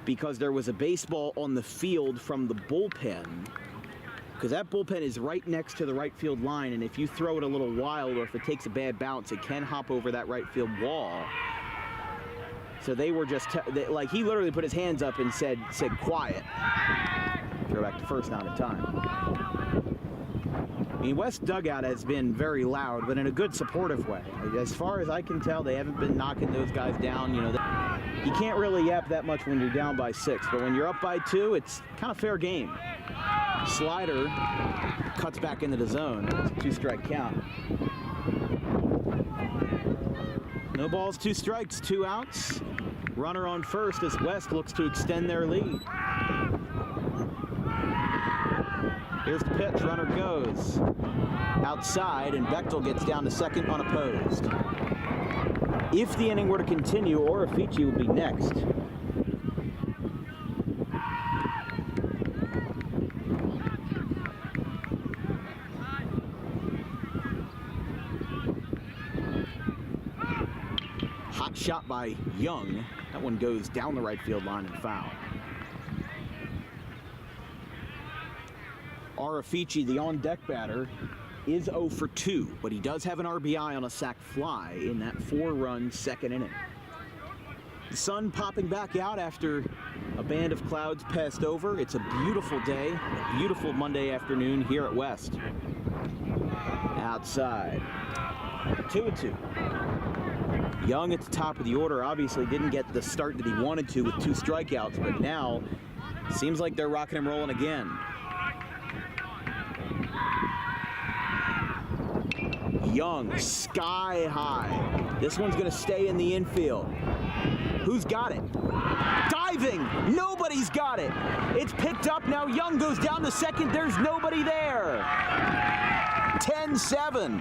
because there was a baseball on the field from the bullpen, because that bullpen is right next to the right field line, and if you throw it a little wild or if it takes a bad bounce, it can hop over that right field wall. So they were just, like, he literally put his hands up and said quiet. Throw back to first, not in time. I mean, West dugout has been very loud, but in a good supportive way. As far as I can tell, they haven't been knocking those guys down. You know, you can't really yap that much when you're down by 6, but when you're up by 2, it's kind of fair game. Slider cuts back into the zone. It's a 2-strike count. No balls, 2 strikes, 2 outs. Runner on first as West looks to extend their lead. Here's the pitch, runner goes outside, and Bechtel gets down to second unopposed. If the inning were to continue, Orafici would be next. Hot shot by Young. That one goes down the right field line and foul. Orafici, the on-deck batter, is 0 for 2, but he does have an RBI on a sac fly in that 4-run second inning. The sun popping back out after a band of clouds passed over. It's a beautiful day, a beautiful Monday afternoon here at West. Outside, 2-2. Young at the top of the order obviously didn't get the start that he wanted to with 2 strikeouts, but now seems like they're rocking and rolling again. Young, sky high. This one's gonna stay in the infield. Who's got it? Diving! Nobody's got it! It's picked up, now Young goes down to second, there's nobody there! 10-7.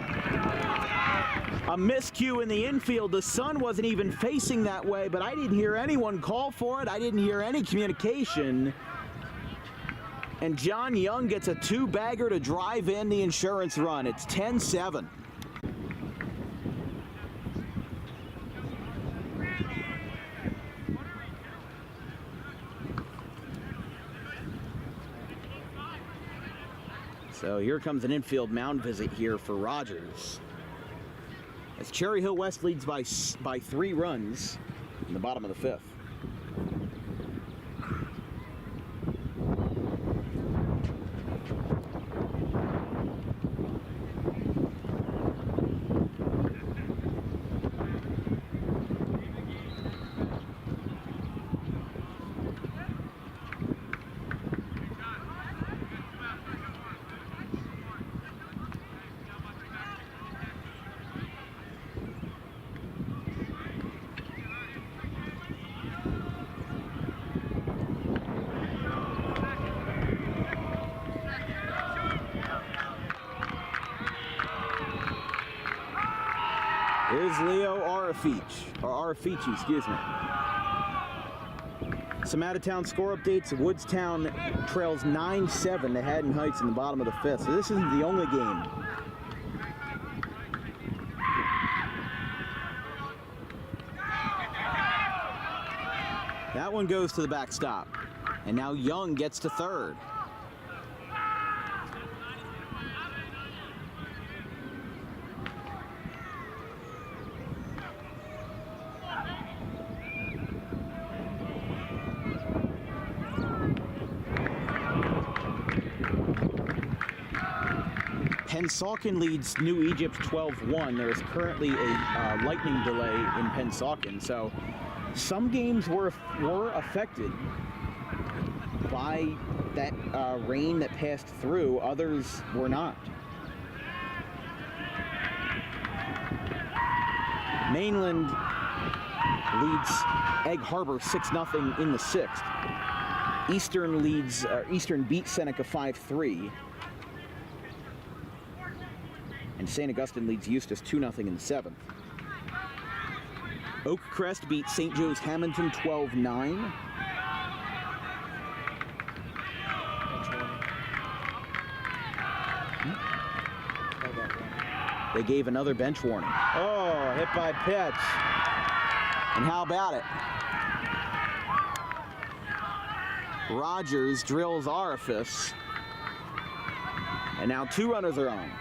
A miscue in the infield. The sun wasn't even facing that way, but I didn't hear anyone call for it. I didn't hear any communication. And John Young gets a 2-bagger to drive in the insurance run. It's 10-7. So here comes an infield mound visit here for Rogers. As Cherry Hill West leads by 3 runs in the bottom of the 5th. Here's Leo Arafici, excuse me. Some out-of-town score updates. Woodstown trails 9-7 to Haddon Heights in the bottom of the 5th. So this isn't the only game. That one goes to the backstop. And now Young gets to third. Pennsauken leads New Egypt 12-1. There is currently a lightning delay in Pennsauken, so some games were affected by that rain that passed through. Others were not. Mainland leads Egg Harbor 6-0 in the 6th. Eastern beats Seneca 5-3. And St. Augustine leads Eustis 2-0 in the 7th. Oak Crest beat St. Joe's Hamilton 12-9. They gave another bench warning. Oh, hit by pitch. And how about it? Rogers drills Orifice. And now 2 runners are on.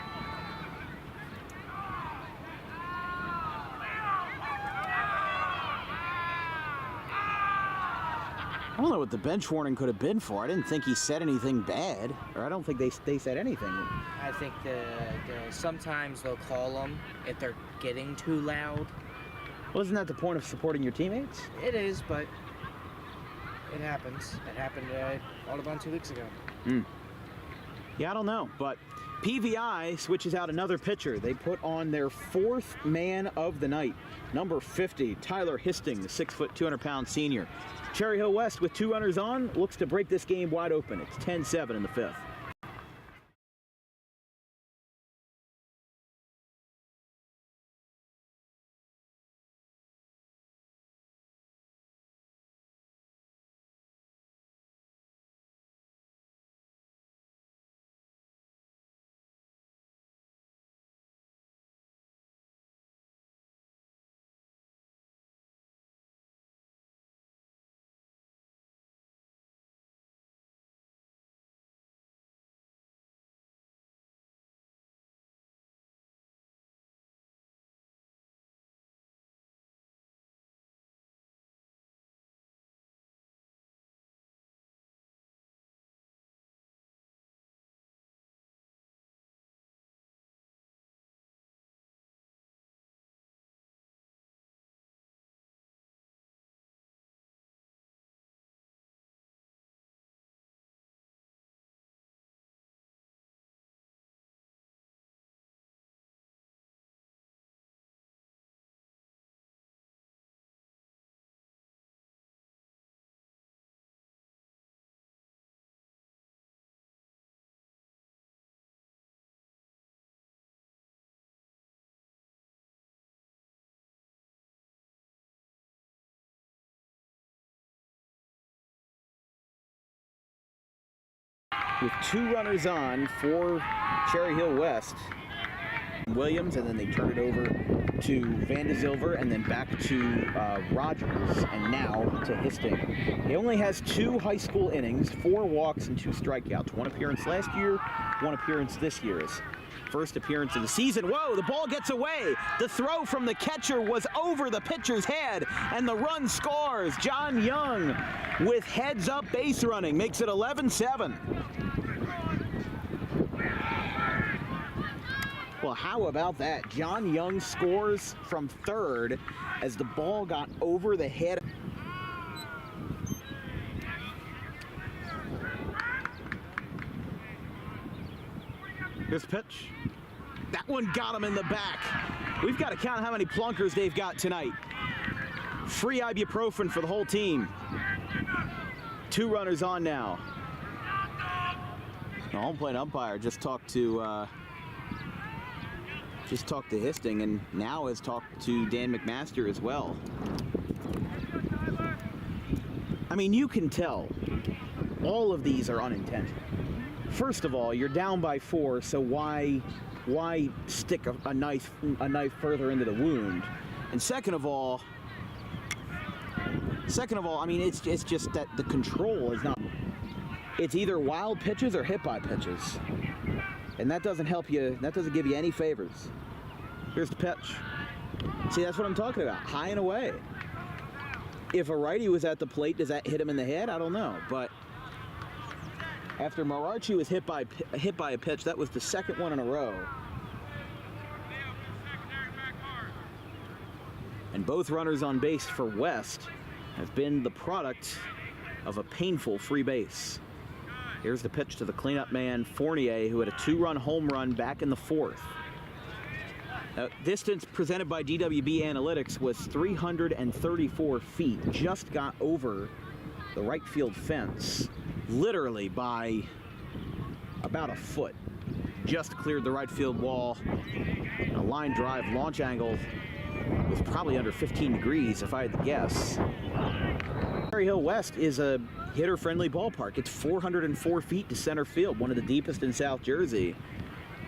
I don't know what the bench warning could have been for. I didn't think he said anything bad, or I don't think they said anything. I think sometimes they'll call them if they're getting too loud. Well, isn't that the point of supporting your teammates? It is, but it happens. It happened at Audubon 2 weeks ago. Yeah, I don't know, but PVI switches out another pitcher. They put on their 4th man of the night, number 50, Tyler Histing, the 6-foot, 200-pound senior. Cherry Hill West, with 2 runners on, looks to break this game wide open. It's 10-7 in the 5th. with 2 runners on for Cherry Hill West. Williams, and then they turn it over to Van de Zilver, and then back to Rogers, and now to Histing. He only has 2 high school innings, 4 walks, and 2 strikeouts. 1 appearance last year, 1 appearance this year's. First appearance of the season. Whoa, the ball gets away. The throw from the catcher was over the pitcher's head, and the run scores. John Young with heads-up base running makes it 11-7. Well, how about that? John Young scores from third as the ball got over the head. Here's the pitch. That one got him in the back. We've got to count how many plunkers they've got tonight. Free ibuprofen for the whole team. 2 runners on now. The home plate umpire just talked to Histing, and now has talked to Dan McMaster as well. I mean, you can tell all of these are unintentional. First of all, you're down by 4, so why stick a knife further into the wound? And second of all, I mean, it's just that the control is not. It's either wild pitches or hit by pitches. And that doesn't help you, that doesn't give you any favors. Here's the pitch. See, that's what I'm talking about, high and away. If a righty was at the plate, does that hit him in the head? I don't know, but after Marachi was hit by a pitch, that was the 2nd one in a row. And both runners on base for West have been the product of a painful free base. Here's the pitch to the cleanup man, Fournier, who had a 2-run home run back in the 4th. Now, distance presented by DWB Analytics was 334 feet. Just got over the right field fence, literally by about a foot. Just cleared the right field wall. A line drive launch angle was probably under 15 degrees, if I had to guess. Cherry Hill West is a hitter-friendly ballpark. It's 404 feet to center field, one of the deepest in South Jersey.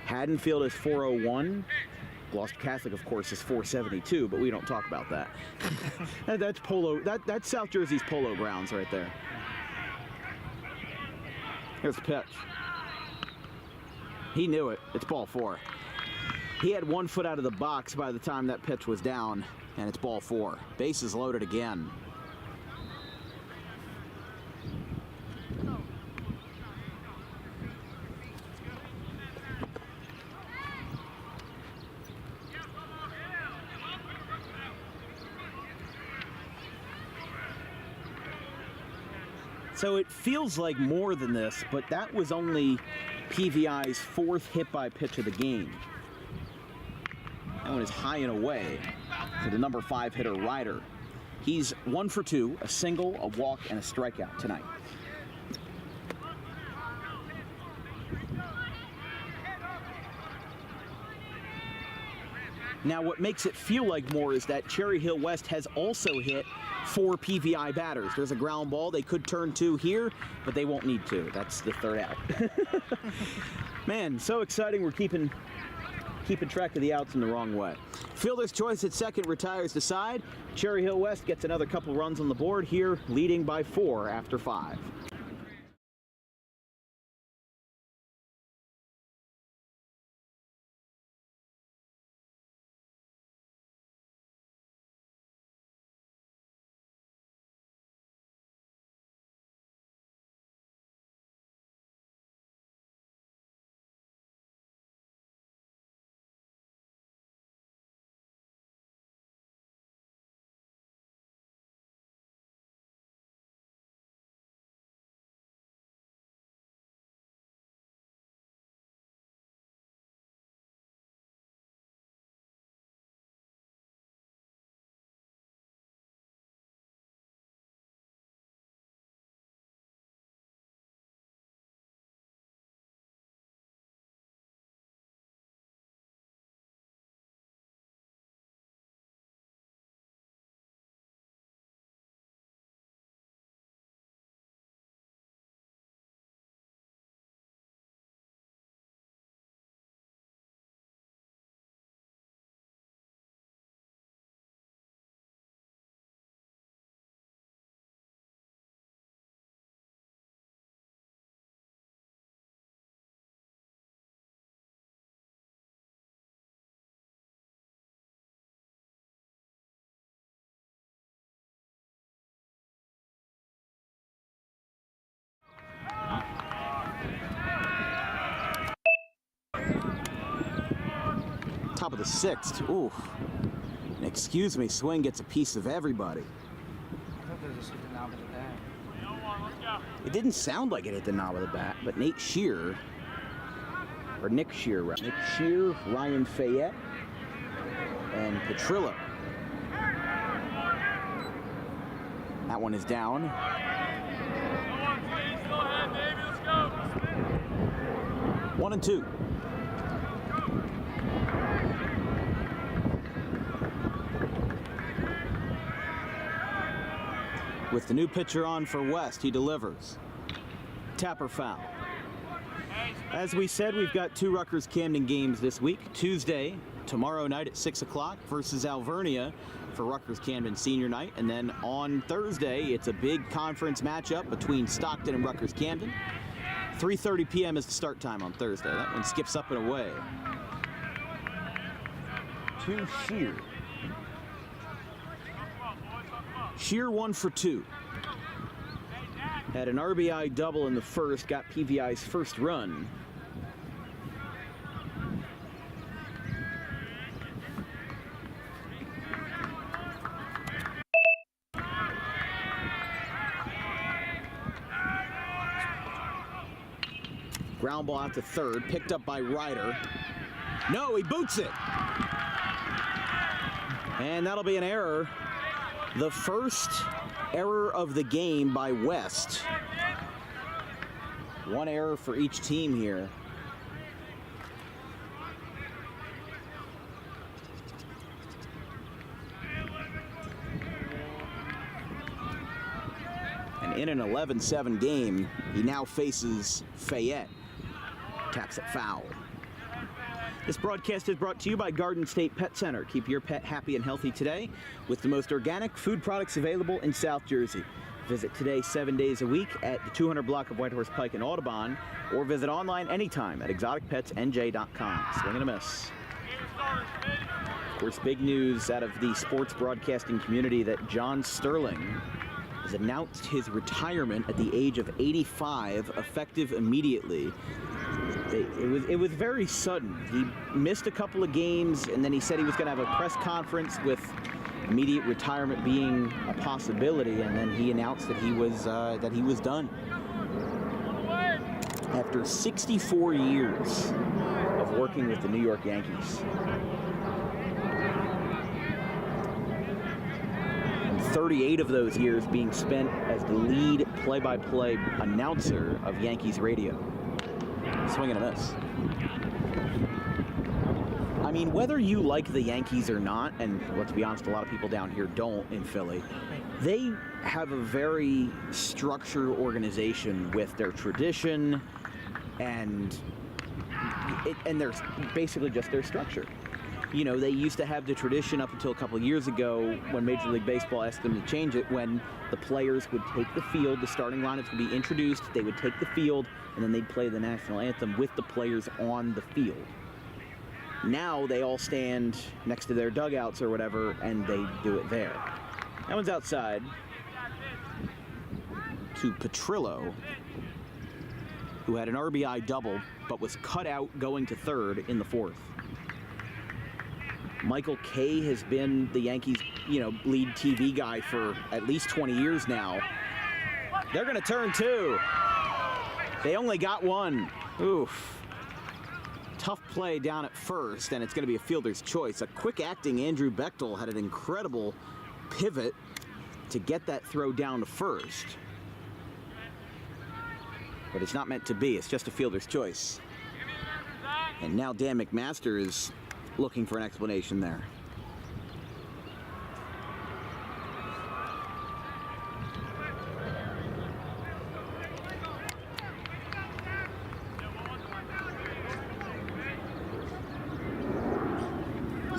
Haddonfield is 401. Gloucester Catholic, of course, is 472, but we don't talk about that. That's Polo. That's South Jersey's Polo Grounds right there. Here's the pitch. He knew it. It's ball 4. He had 1 foot out of the box by the time that pitch was down, and it's ball 4. Bases loaded again. So it feels like more than this, but that was only PVI's 4th hit by pitch of the game. That one is high and away for the number 5 hitter, Ryder. He's 1 for 2, a single, a walk, and a strikeout tonight. Now, what makes it feel like more is that Cherry Hill West has also hit 4 PVI batters. There's a ground ball. They could turn 2 here, but they won't need to. That's the 3rd out. Man, so exciting. We're keeping track of the outs in the wrong way. Fielder's choice at second retires the side. Cherry Hill West gets another couple runs on the board here, leading by 4 after 5. Top of the 6th. Ooh. And excuse me, swing gets a piece of everybody. I thought they just hit the knob of the bat. It didn't sound like it hit the knob of the bat, but Nick Shear, Ryan Fayette, and Petrillo. That one is down. 1-2. With the new pitcher on for West, he delivers. Tapper foul. As we said, we've got 2 Rutgers-Camden games this week. Tuesday, tomorrow night at 6 o'clock versus Alvernia for Rutgers-Camden senior night. And then on Thursday, it's a big conference matchup between Stockton and Rutgers-Camden. 3:30 p.m. is the start time on Thursday. That one skips up and away. To Shear. Shear 1 for 2. Had an RBI double in the first, got PVI's first run. Ground ball out to third, picked up by Ryder. No, he boots it. And that'll be an error. The first error of the game by West. 1 error for each team here. And in an 11-7 game, he now faces Fayette. Taps it foul. This broadcast is brought to you by Garden State Pet Center. Keep your pet happy and healthy today with the most organic food products available in South Jersey. Visit today 7 days a week at the 200 block of Whitehorse Pike in Audubon, or visit online anytime at exoticpetsnj.com. Swing and a miss. Of course, big news out of the sports broadcasting community that John Sterling has announced his retirement at the age of 85, effective immediately. It was very sudden. He missed a couple of games, and then he said he was going to have a press conference with immediate retirement being a possibility, and then he announced that he was done. After 64 years of working with the New York Yankees. And 38 of those years being spent as the lead play-by-play announcer of Yankees radio. Swing and a miss. I mean, whether you like the Yankees or not, and let's be honest, a lot of people down here don't in Philly, they have a very structured organization with their tradition and their basically just their structure. You know, they used to have the tradition up until a couple of years ago when Major League Baseball asked them to change it, when the players would take the field, the starting lineups would be introduced, they would take the field, and then they'd play the national anthem with the players on the field. Now they all stand next to their dugouts or whatever, and they do it there. That one's outside to Petrillo, who had an RBI double, but was cut out going to third in the 4th. Michael Kay has been the Yankees, lead TV guy for at least 20 years now. They're going to turn 2. They only got 1. Oof. Tough play down at first, and it's going to be a fielder's choice. A quick-acting Andrew Bechtel had an incredible pivot to get that throw down to first. But it's not meant to be. It's just a fielder's choice. And now Dan McMaster is looking for an explanation there.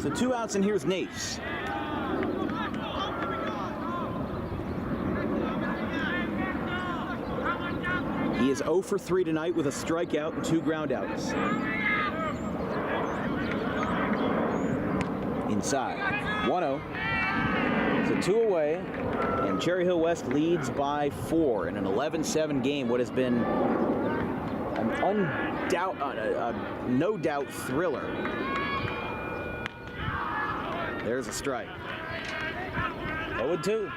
So 2 outs, and here's Nace. He is 0 for 3 tonight with a strikeout and 2 groundouts. Inside. 1-0. So 2 away, and Cherry Hill West leads by 4 in an 11-7 game. What has been an no doubt thriller. There's a strike. 0-2.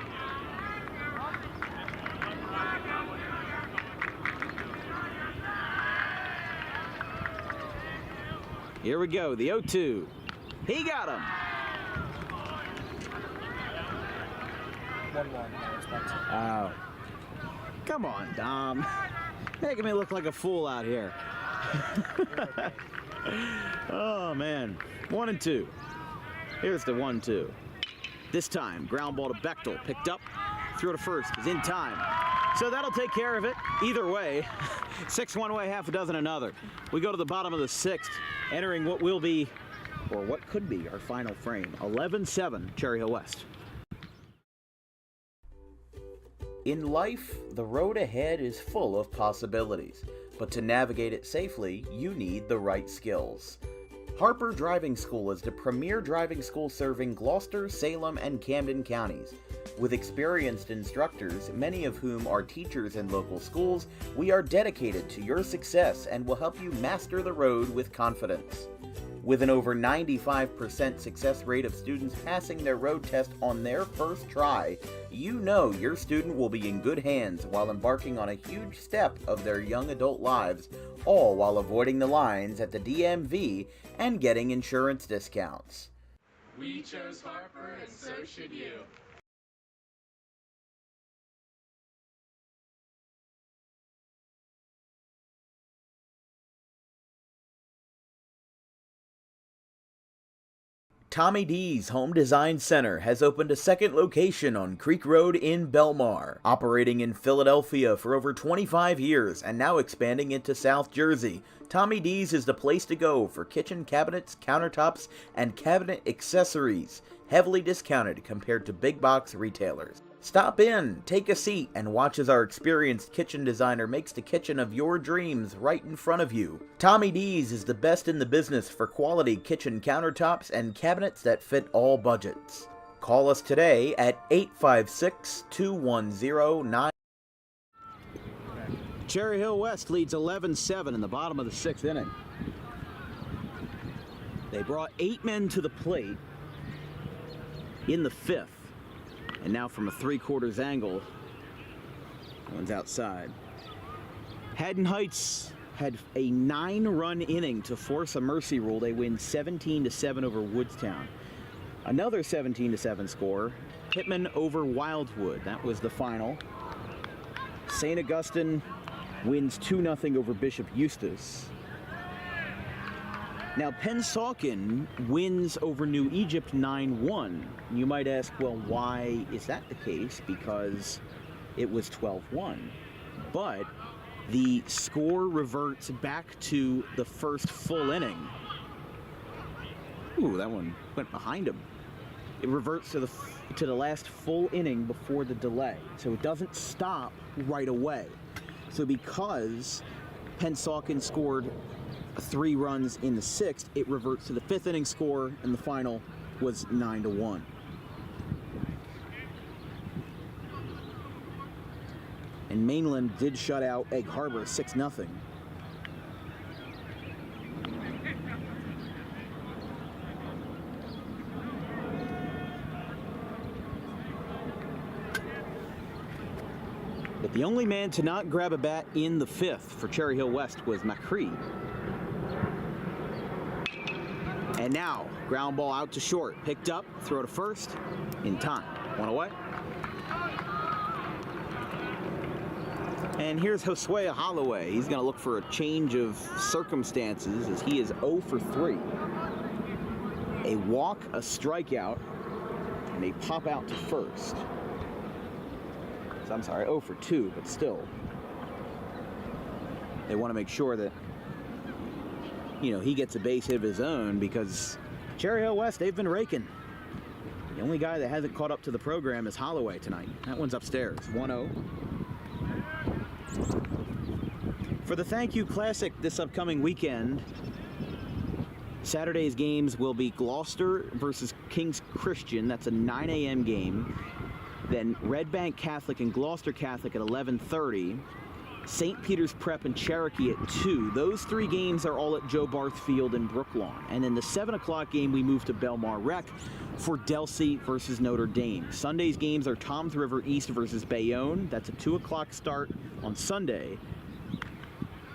Here we go, the 0-2. He got him. 1-1. No, it's 1-2. Oh. Come on, Dom. Making me look like a fool out here. Oh, man. 1-2. Here's the 1-2. This time, ground ball to Bechtel. Picked up. Throw to first. Is in time. So that'll take care of it. Either way. 6 one way, half a dozen another. We go to the bottom of the 6th, entering what will be, or what could be, our final frame. 11-7, Cherry Hill West. In life, the road ahead is full of possibilities, but to navigate it safely, you need the right skills. Harper Driving School is the premier driving school serving Gloucester, Salem, and Camden counties. With experienced instructors, many of whom are teachers in local schools, we are dedicated to your success and will help you master the road with confidence. With an over 95% success rate of students passing their road test on their first try, you know your student will be in good hands while embarking on a huge step of their young adult lives, all while avoiding the lines at the DMV and getting insurance discounts. We chose Harper, and so should you. Tommy D's Home Design Center has opened a second location on Creek Road in Belmar, operating in Philadelphia for over 25 years and now expanding into South Jersey. Tommy D's is the place to go for kitchen cabinets, countertops, and cabinet accessories, heavily discounted compared to big box retailers. Stop in, take a seat, and watch as our experienced kitchen designer makes the kitchen of your dreams right in front of you. Tommy D's is the best in the business for quality kitchen countertops and cabinets that fit all budgets. Call us today at 856-210-9. Cherry Hill West leads 11-7 in the bottom of the 6th inning. They brought 8 men to the plate in the 5th. And now from a 3/4 angle, one's outside. Haddon Heights had a 9-run inning to force a mercy rule. They win 17-7 over Woodstown. Another 17-7 score, Pittman over Wildwood. That was the final. St. Augustine wins 2-0 over Bishop Eustace. Now, Pennsauken wins over New Egypt 9-1. You might ask, well, why is that the case? Because it was 12-1. But the score reverts back to the first full inning. Ooh, that one went behind him. It reverts to the last full inning before the delay. So it doesn't stop right away. So because Pennsauken scored 3 runs in the 6th, it reverts to the 5th inning score, and the final was 9-1. And Mainland did shut out Egg Harbor 6-0. But the only man to not grab a bat in the 5th for Cherry Hill West was McCree. And now, ground ball out to short. Picked up, throw to first, in time. 1 away. And here's Josue Holloway. He's going to look for a change of circumstances as he is 0 for 3. A walk, a strikeout, and a pop out to first. So I'm sorry, 0 for 2, but still. They want to make sure that he gets a base hit of his own, because Cherry Hill West, they've been raking. The only guy that hasn't caught up to the program is Holloway tonight. That one's upstairs, 1-0. For the Thank You Classic this upcoming weekend, Saturday's games will be Gloucester versus King's Christian. That's a 9 a.m. game. Then Red Bank Catholic and Gloucester Catholic at 11:30. St. Peter's Prep and Cherokee at 2. Those 3 games are all at Joe Barth Field in Brooklawn. And then the 7 o'clock game, we move to Belmar Rec for Delsey versus Notre Dame. Sunday's games are Toms River East versus Bayonne. That's a 2 o'clock start on Sunday.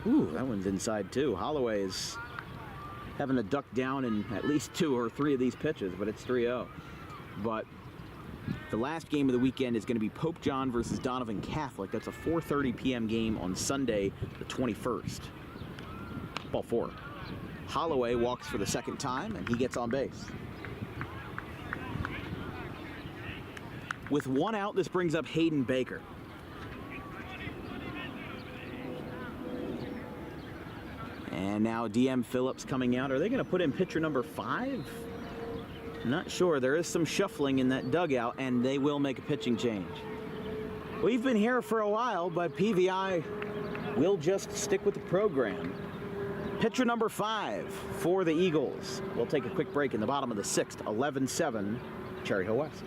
Ooh, that one's inside too. Holloway is having to duck down in at least 2 or 3 of these pitches, but it's 3-0. But the last game of the weekend is going to be Pope John versus Donovan Catholic. That's a 4:30 p.m. game on Sunday, the 21st. Ball 4. Holloway walks for the second time, and he gets on base. With 1 out, this brings up Hayden Baker. And now DM Phillips coming out. Are they going to put in pitcher number 5? Not sure. There is some shuffling in that dugout, and they will make a pitching change. We've been here for a while, but PVI will just stick with the program. Pitcher number 5 for the Eagles. We'll take a quick break in the bottom of the 6th. 11-7, Cherry Hill West.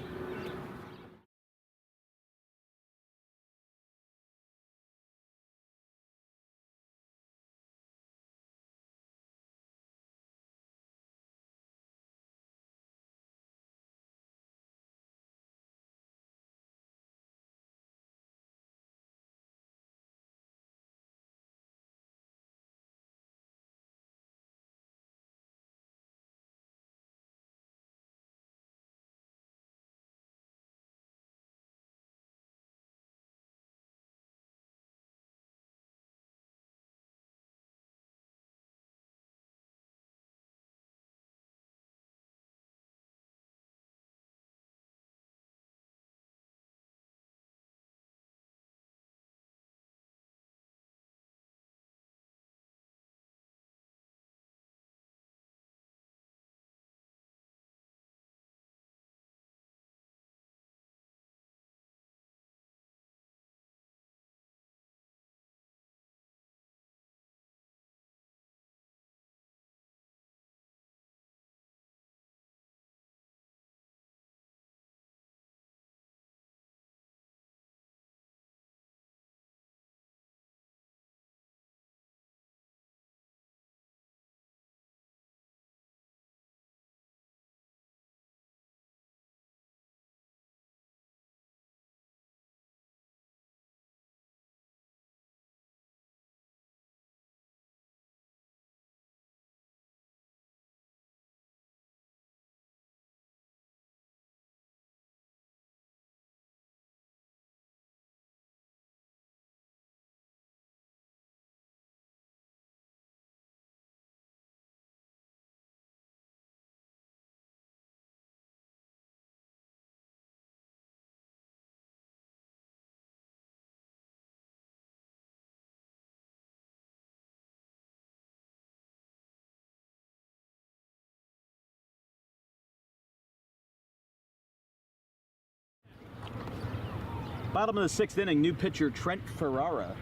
Bottom of the 6th inning, new pitcher Trent Ferrara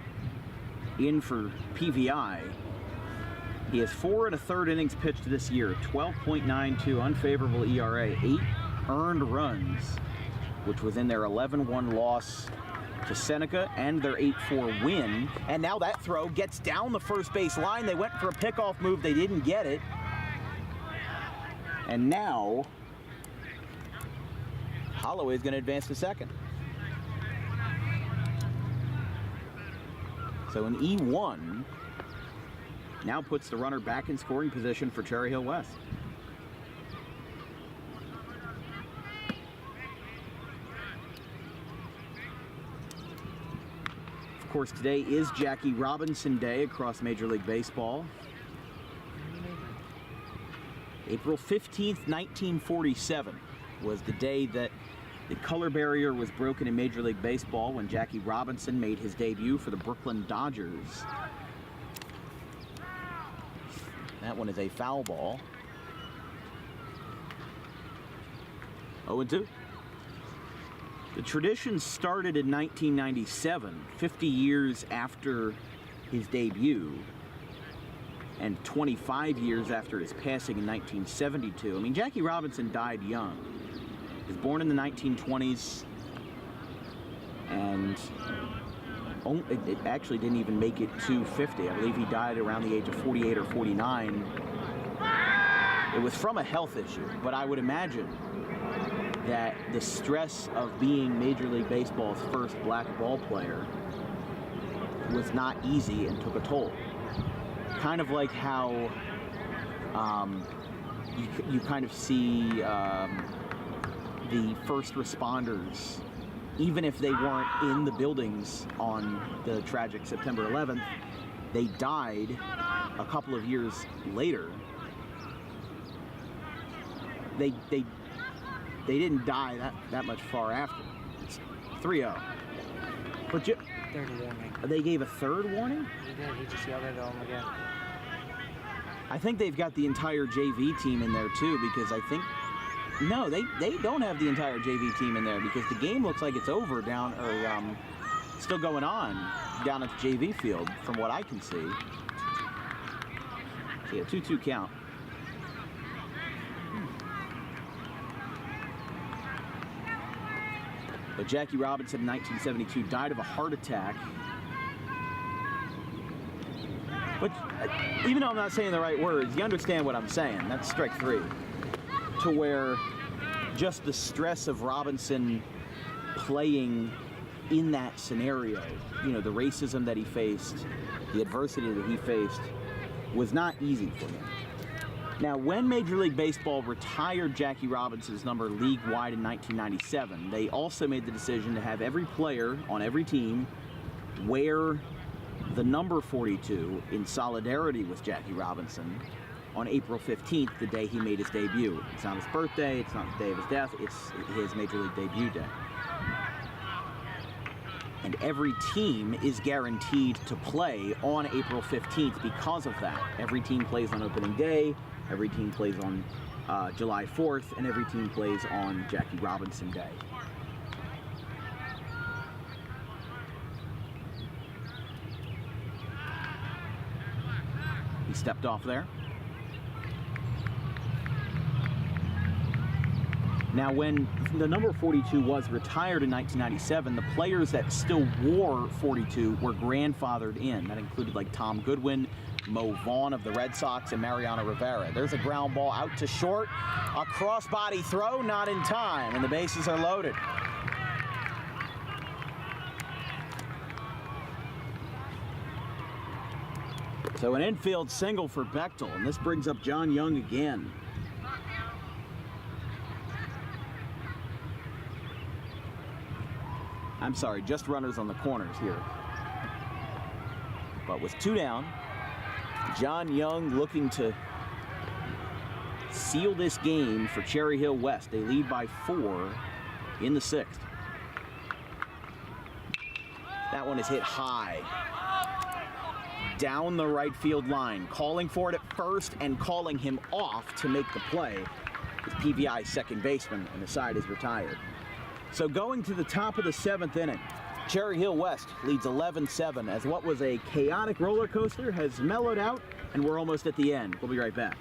in for PVI. He has 4 1/3 innings pitched this year, 12.92 unfavorable ERA, 8 earned runs, which was in their 11-1 loss to Seneca and their 8-4 win. And now that throw gets down the first base line. They went for a pickoff move. They didn't get it. And now Holloway is going to advance to second. So an E1 now puts the runner back in scoring position for Cherry Hill West. Of course, today is Jackie Robinson Day across Major League Baseball. April 15th, 1947 was the day that the color barrier was broken in Major League Baseball when Jackie Robinson made his debut for the Brooklyn Dodgers. That one is a foul ball. 0-2. The tradition started in 1997, 50 years after his debut, and 25 years after his passing in 1972. I mean, Jackie Robinson died young. He was born in the 1920s, and it actually didn't even make it to 50. I believe he died around the age of 48 or 49. It was from a health issue, but I would imagine that the stress of being Major League Baseball's first black ball player was not easy and took a toll. Kind of like how you kind of see the first responders, even if they weren't in the buildings on the tragic September 11th, they died a couple of years later. They didn't die that much far after. It's 3-0. But Third warning. they gave a third warning? He did. He just yelled at him again. I think they've got the entire JV team in there too, because I think no, they don't have the entire JV team in there, because the game looks like it's over down, or still going on down at the JV field from what I can see. So yeah, 2-2 count. But Jackie Robinson in 1972 died of a heart attack. But even though I'm not saying the right words, you understand what I'm saying. That's strike three. To where just the stress of Robinson playing in that scenario, you know, the racism that he faced, the adversity that he faced, was not easy for him. Now, when Major League Baseball retired Jackie Robinson's number league-wide in 1997, they also made the decision to have every player on every team wear the number 42 in solidarity with Jackie Robinson on April 15th, the day he made his debut. It's not his birthday, it's not the day of his death, it's his Major League debut day. And every team is guaranteed to play on April 15th because of that. Every team plays on opening day, every team plays on July 4th, and every team plays on Jackie Robinson Day. He stepped off there. Now, when the number 42 was retired in 1997, the players that still wore 42 were grandfathered in. That included like Tom Goodwin, Mo Vaughn of the Red Sox, and Mariano Rivera. There's a ground ball out to short. A cross-body throw, not in time, and the bases are loaded. So an infield single for Bechtel, and this brings up John Young again. I'm sorry, just runners on the corners here. But with two down, John Young looking to seal this game for Cherry Hill West. They lead by 4 in the 6th. That one is hit high. Down the right field line. Calling for it at first and calling him off to make the play is PVI's second baseman, and the side is retired. So going to the top of the 7th inning, Cherry Hill West leads 11-7 as what was a chaotic roller coaster has mellowed out, and we're almost at the end. We'll be right back.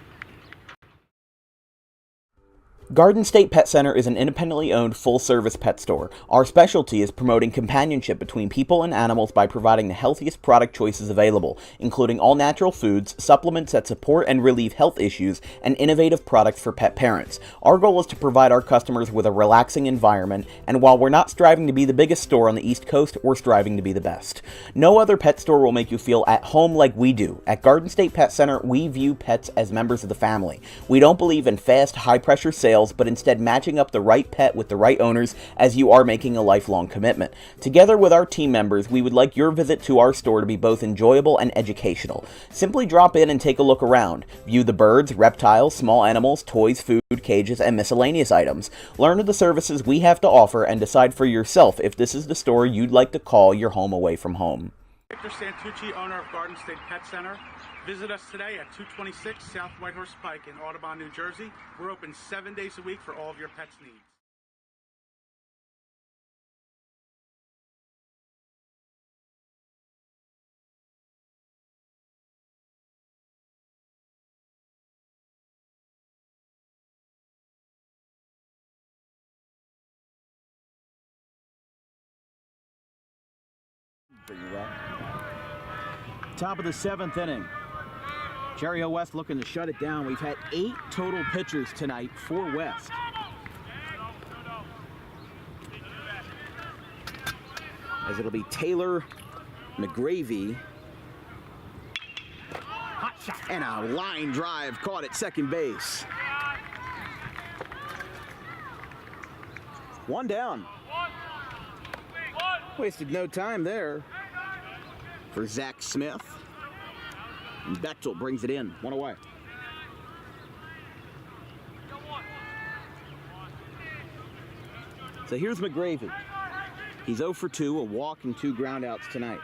Garden State Pet Center is an independently owned full-service pet store. Our specialty is promoting companionship between people and animals by providing the healthiest product choices available, including all-natural foods, supplements that support and relieve health issues, and innovative products for pet parents. Our goal is to provide our customers with a relaxing environment, and while we're not striving to be the biggest store on the East Coast, we're striving to be the best. No other pet store will make you feel at home like we do. At Garden State Pet Center, we view pets as members of the family. We don't believe in fast, high-pressure sales, but instead matching up the right pet with the right owners, as you are making a lifelong commitment. Together with our team members, we would like your visit to our store to be both enjoyable and educational. Simply drop in and take a look around. View the birds, reptiles, small animals, toys, food, cages, and miscellaneous items. Learn of the services we have to offer and decide for yourself if this is the store you'd like to call your home away from home. Victor Santucci, owner of Garden State Pet Center. Visit us today at 226 South Whitehorse Pike in Audubon, New Jersey. We're open 7 days a week for all of your pets' needs. for you, Will. Top of the 7th inning. Cherry Hill West looking to shut it down. We've had 8 total pitchers tonight for West. As it'll be Taylor, McGravy, and a line drive caught at second base. 1 down. Wasted no time there for Zach Smith. And Bechtel brings it in, 1 away. So here's McGravy. He's 0 for 2, a walk and 2 groundouts tonight.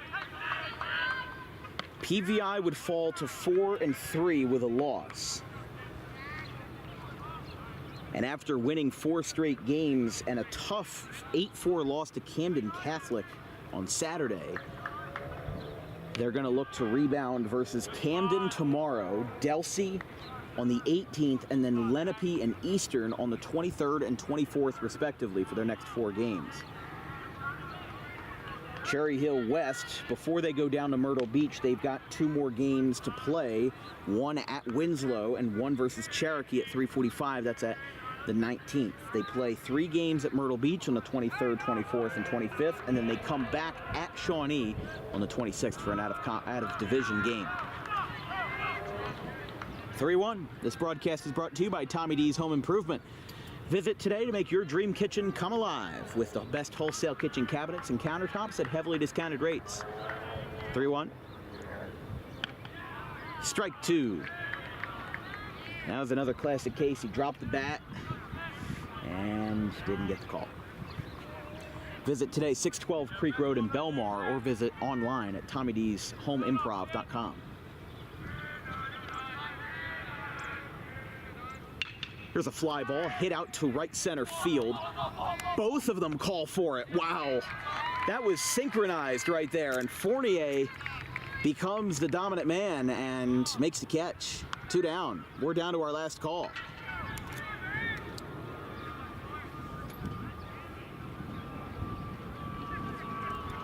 PVI would fall to 4 and 3 with a loss. And after winning 4 straight games and a tough 8-4 loss to Camden Catholic on Saturday, they're going to look to rebound versus Camden tomorrow, Delsey on the 18th, and then Lenape and Eastern on the 23rd and 24th, respectively, for their next 4 games. Cherry Hill West, before they go down to Myrtle Beach, they've got 2 more games to play, 1 at Winslow and 1 versus Cherokee at 3:45. That's at the 19th. They play 3 games at Myrtle Beach on the 23rd, 24th, and 25th, and then they come back at Shawnee on the 26th for an out-of-division game. 3-1. This broadcast is brought to you by Tommy D's Home Improvement. Visit today to make your dream kitchen come alive with the best wholesale kitchen cabinets and countertops at heavily discounted rates. 3-1. Strike 2. That was another classic case. He dropped the bat and didn't get the call. Visit today, 612 Creek Road in Belmar, or visit online at TommyD'sHomeImprov.com. Here's a fly ball hit out to right center field. Both of them call for it. Wow. That was synchronized right there, and Fournier becomes the dominant man and makes the catch. 2 down. We're down to our last call.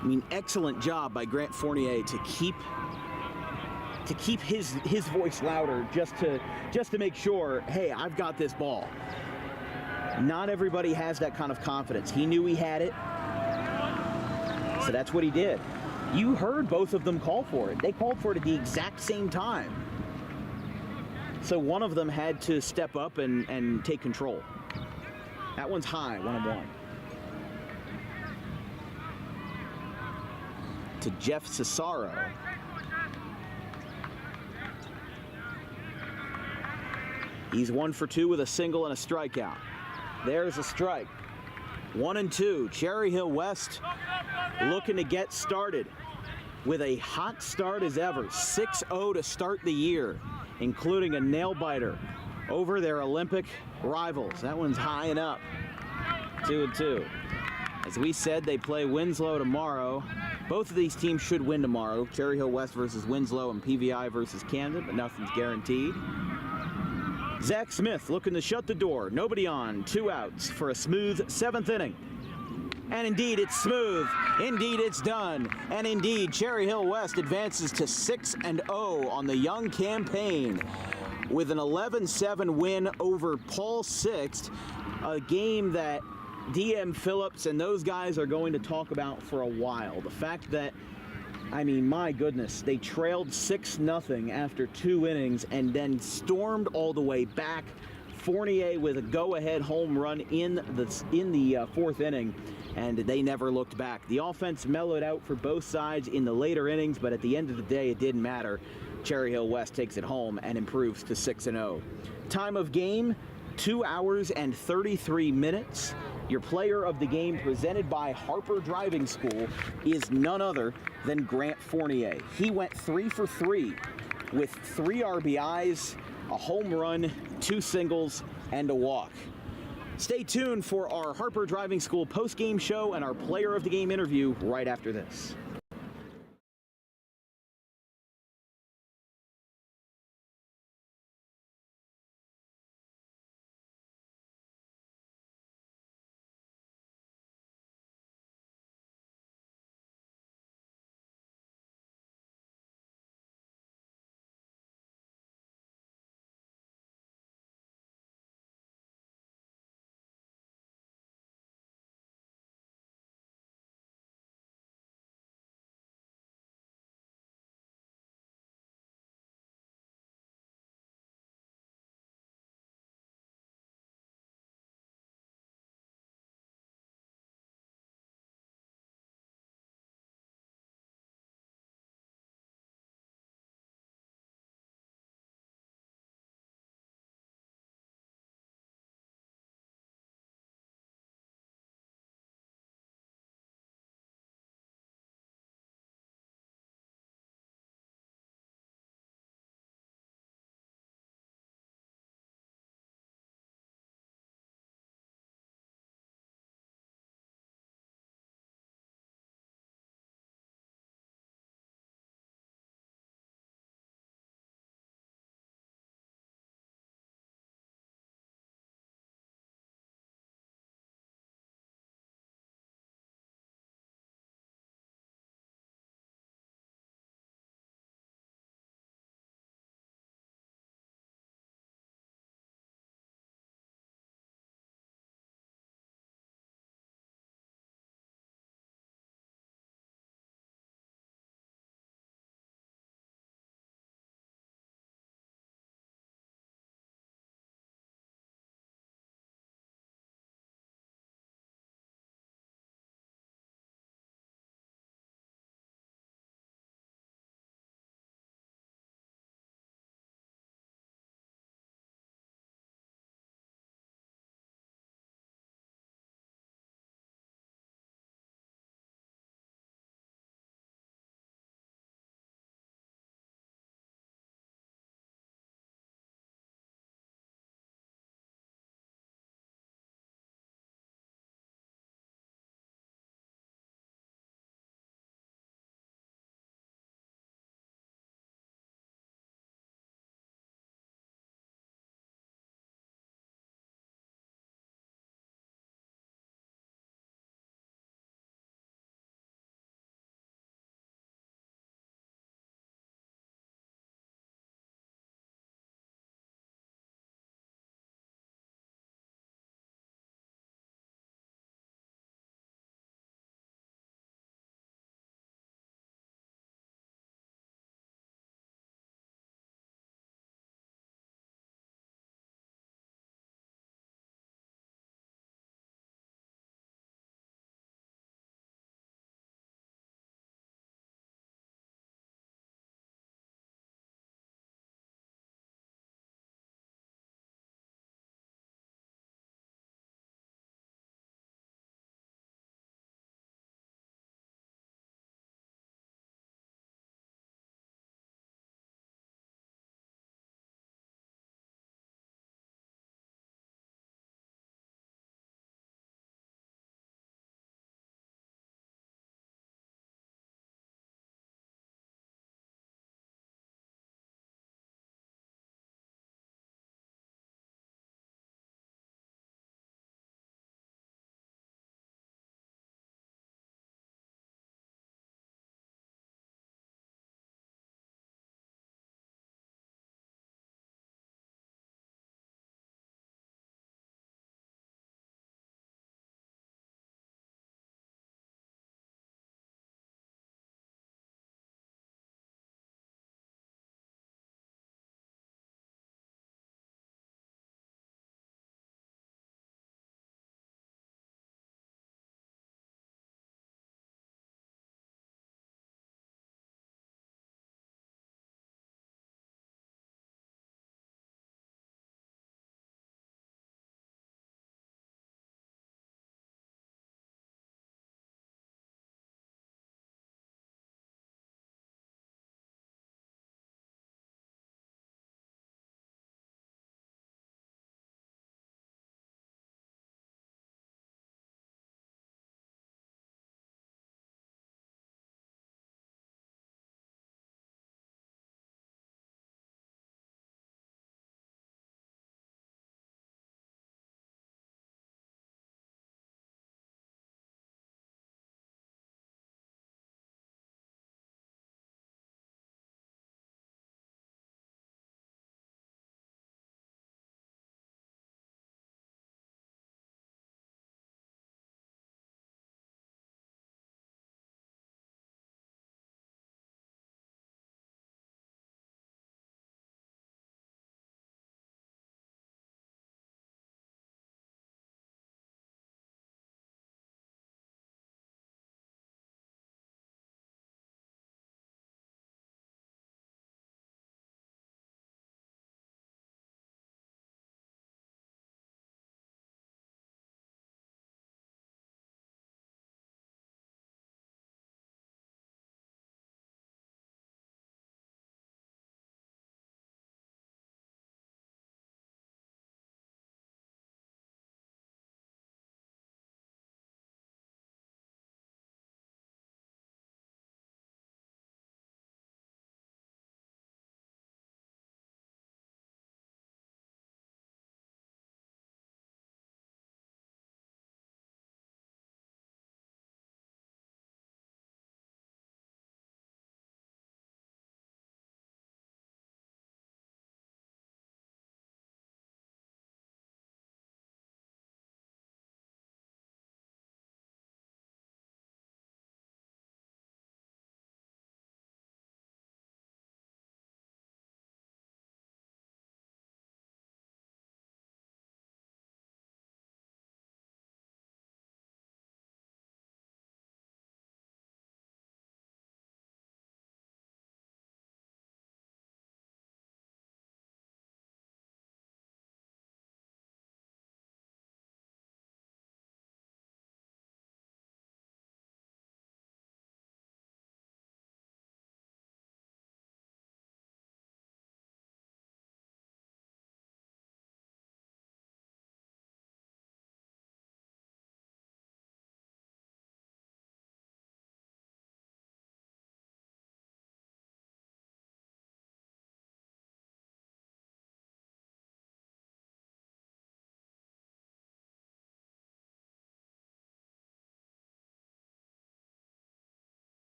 I mean, excellent job by Grant Fournier to keep his voice louder, just to make sure, hey, I've got this ball. Not everybody has that kind of confidence. He knew he had it, so that's what he did. You heard both of them call for it. They called for it at the exact same time. So one of them had to step up and take control. That one's high, 1-1. To Jeff Cesaro. He's 1 for 2 with a single and a strikeout. There's a strike. 1-2. Cherry Hill West looking to get started with a hot start as ever. 6-0 to start the year, including a nail-biter over their Olympic rivals. That one's high and up. 2-2. As we said, they play Winslow tomorrow. Both of these teams should win tomorrow. Cherry Hill West versus Winslow and PVI versus Camden, but nothing's guaranteed. Zach Smith looking to shut the door. Nobody on. 2 outs for a smooth 7th inning. And indeed, it's smooth. Indeed, it's done. And indeed, Cherry Hill West advances to 6-0 on the young campaign with an 11-7 win over Paul Sixth, a game that DM Phillips and those guys are going to talk about for a while. The fact that, I mean, my goodness, they trailed 6-0 after 2 innings and then stormed all the way back. Fournier with a go-ahead home run in the 4th inning, and they never looked back. The offense mellowed out for both sides in the later innings, but at the end of the day, it didn't matter. Cherry Hill West takes it home and improves to 6-0. Time of game, 2 hours and 33 minutes. Your player of the game, presented by Harper Driving School, is none other than Grant Fournier. He went 3 for 3 with 3 RBIs, a home run, 2 singles, and a walk. Stay tuned for our Harper Driving School post-game show and our player of the game interview right after this.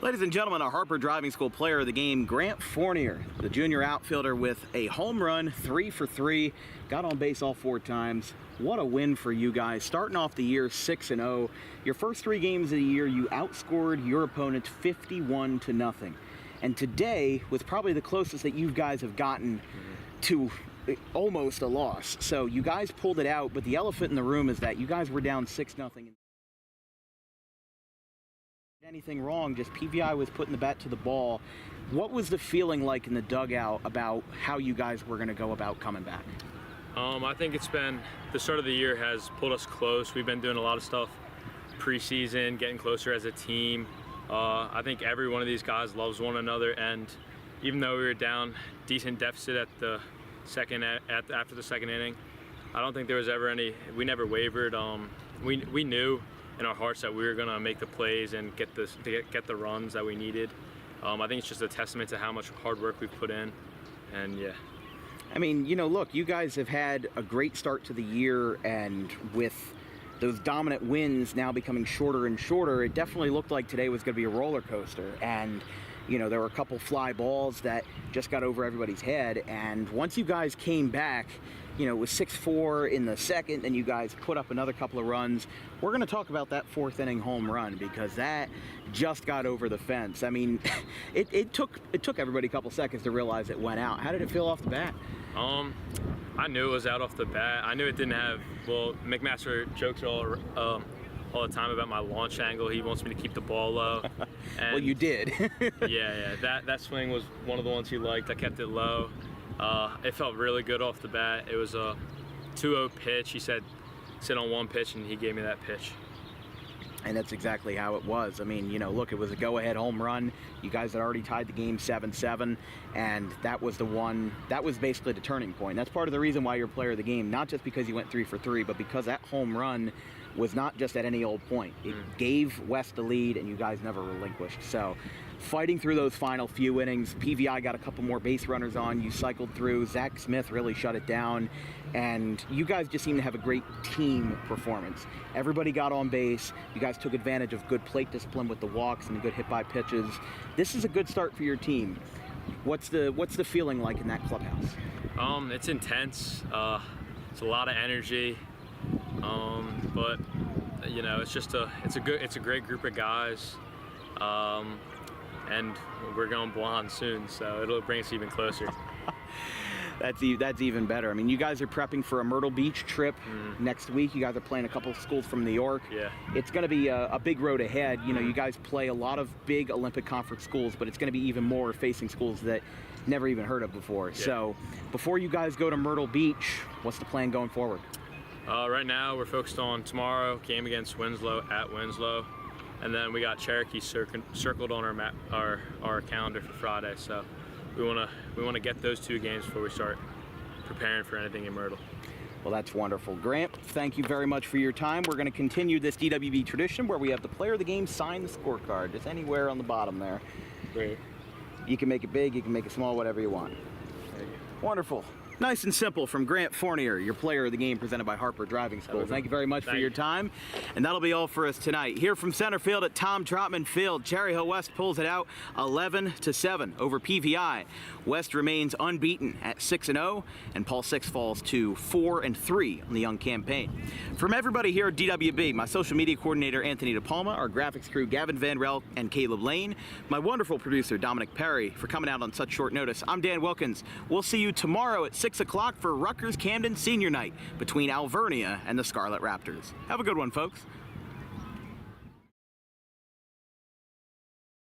Ladies and gentlemen, our Harper Driving School player of the game, Grant Fournier, the junior outfielder with a home run, 3 for 3, got on base all 4 times. What a win for you guys. Starting off the year 6-0. Your first 3 games of the year, you outscored your opponent 51-0. And today was probably the closest that you guys have gotten to almost a loss. So you guys pulled it out, but the elephant in the room is that you guys were down 6-0. Anything wrong, just PVI was putting the bat to the ball. What was the feeling like in the dugout about how you guys were going to go about coming back? I think it's been, the start of the year has pulled us close. We've been doing a lot of stuff preseason, getting closer as a team. I think every one of these guys loves one another, and even though we were down decent deficit at the after the second inning, I don't think there was ever any, we never wavered. We knew in our hearts that we were going to make the plays and get the runs that we needed. I think it's just a testament to how much hard work we've put in, and yeah. I mean, you know, look, you guys have had a great start to the year, and with those dominant wins now becoming shorter and shorter, it definitely looked like today was going to be a roller coaster. And you know, there were a couple fly balls that just got over everybody's head, and once you guys came back, you know, it was 6-4 in the second, and you guys put up another couple of runs. We're going to talk about that 4th inning home run, because that just got over the fence. I mean, it took everybody a couple seconds to realize it went out. How did it feel off the bat? I knew it was out off the bat. I knew it didn't have, well, McMaster jokes all the time about my launch angle. He wants me to keep the ball low. And well, you did. yeah, that swing was one of the ones he liked. I kept it low. It felt really good off the bat. It was a 2-0 pitch. He said, sit on one pitch, and he gave me that pitch. And that's exactly how it was. I mean, you know, look, it was a go-ahead home run. You guys had already tied the game 7-7, and that was the one, that was basically the turning point. That's part of the reason why you're player of the game, not just because you went 3 for 3, but because that home run was not just at any old point. It gave West the lead, and you guys never relinquished. So fighting through those final few innings, PVI got a couple more base runners on. You cycled through. Zach Smith really shut it down. And you guys just seem to have a great team performance. Everybody got on base. You guys took advantage of good plate discipline with the walks and the good hit-by pitches. This is a good start for your team. What's the feeling like in that clubhouse? It's intense. It's a lot of energy. But you know, it's a great group of guys. And we're going blonde soon, so it'll bring us even closer. That's even better. I mean, you guys are prepping for a Myrtle Beach trip next week. You guys are playing a couple of schools from New York. Yeah. It's going to be a big road ahead. You know, you guys play a lot of big Olympic Conference schools, but it's going to be even more facing schools that never even heard of before. Yeah. So before you guys go to Myrtle Beach, what's the plan going forward? Right now, we're focused on tomorrow, game against Winslow at Winslow. And then we got Cherokee circled on our map, our calendar for Friday. So we wanna get those 2 games before we start preparing for anything in Myrtle. Well, that's wonderful. Grant, thank you very much for your time. We're going to continue this DWB tradition where we have the player of the game sign the scorecard, just anywhere on the bottom there. Great. You can make it big, you can make it small, whatever you want. Wonderful. Nice and simple from Grant Fournier, your player of the game, presented by Harper Driving School. Thank you very much for your time. And that'll be all for us tonight. Here from center field at Tom Trotman Field, Cherry Hill West pulls it out 11-7 over PVI. West remains unbeaten at 6-0, and Paul Six falls to 4-3 on the young campaign. From everybody here at DWB, my social media coordinator Anthony DePalma, our graphics crew Gavin Van Rel and Caleb Lane, my wonderful producer Dominic Perry for coming out on such short notice. I'm Dan Wilkins. We'll see you tomorrow at 6 o'clock for Rutgers Camden Senior Night between Alvernia and the Scarlet Raptors. Have a good one, folks.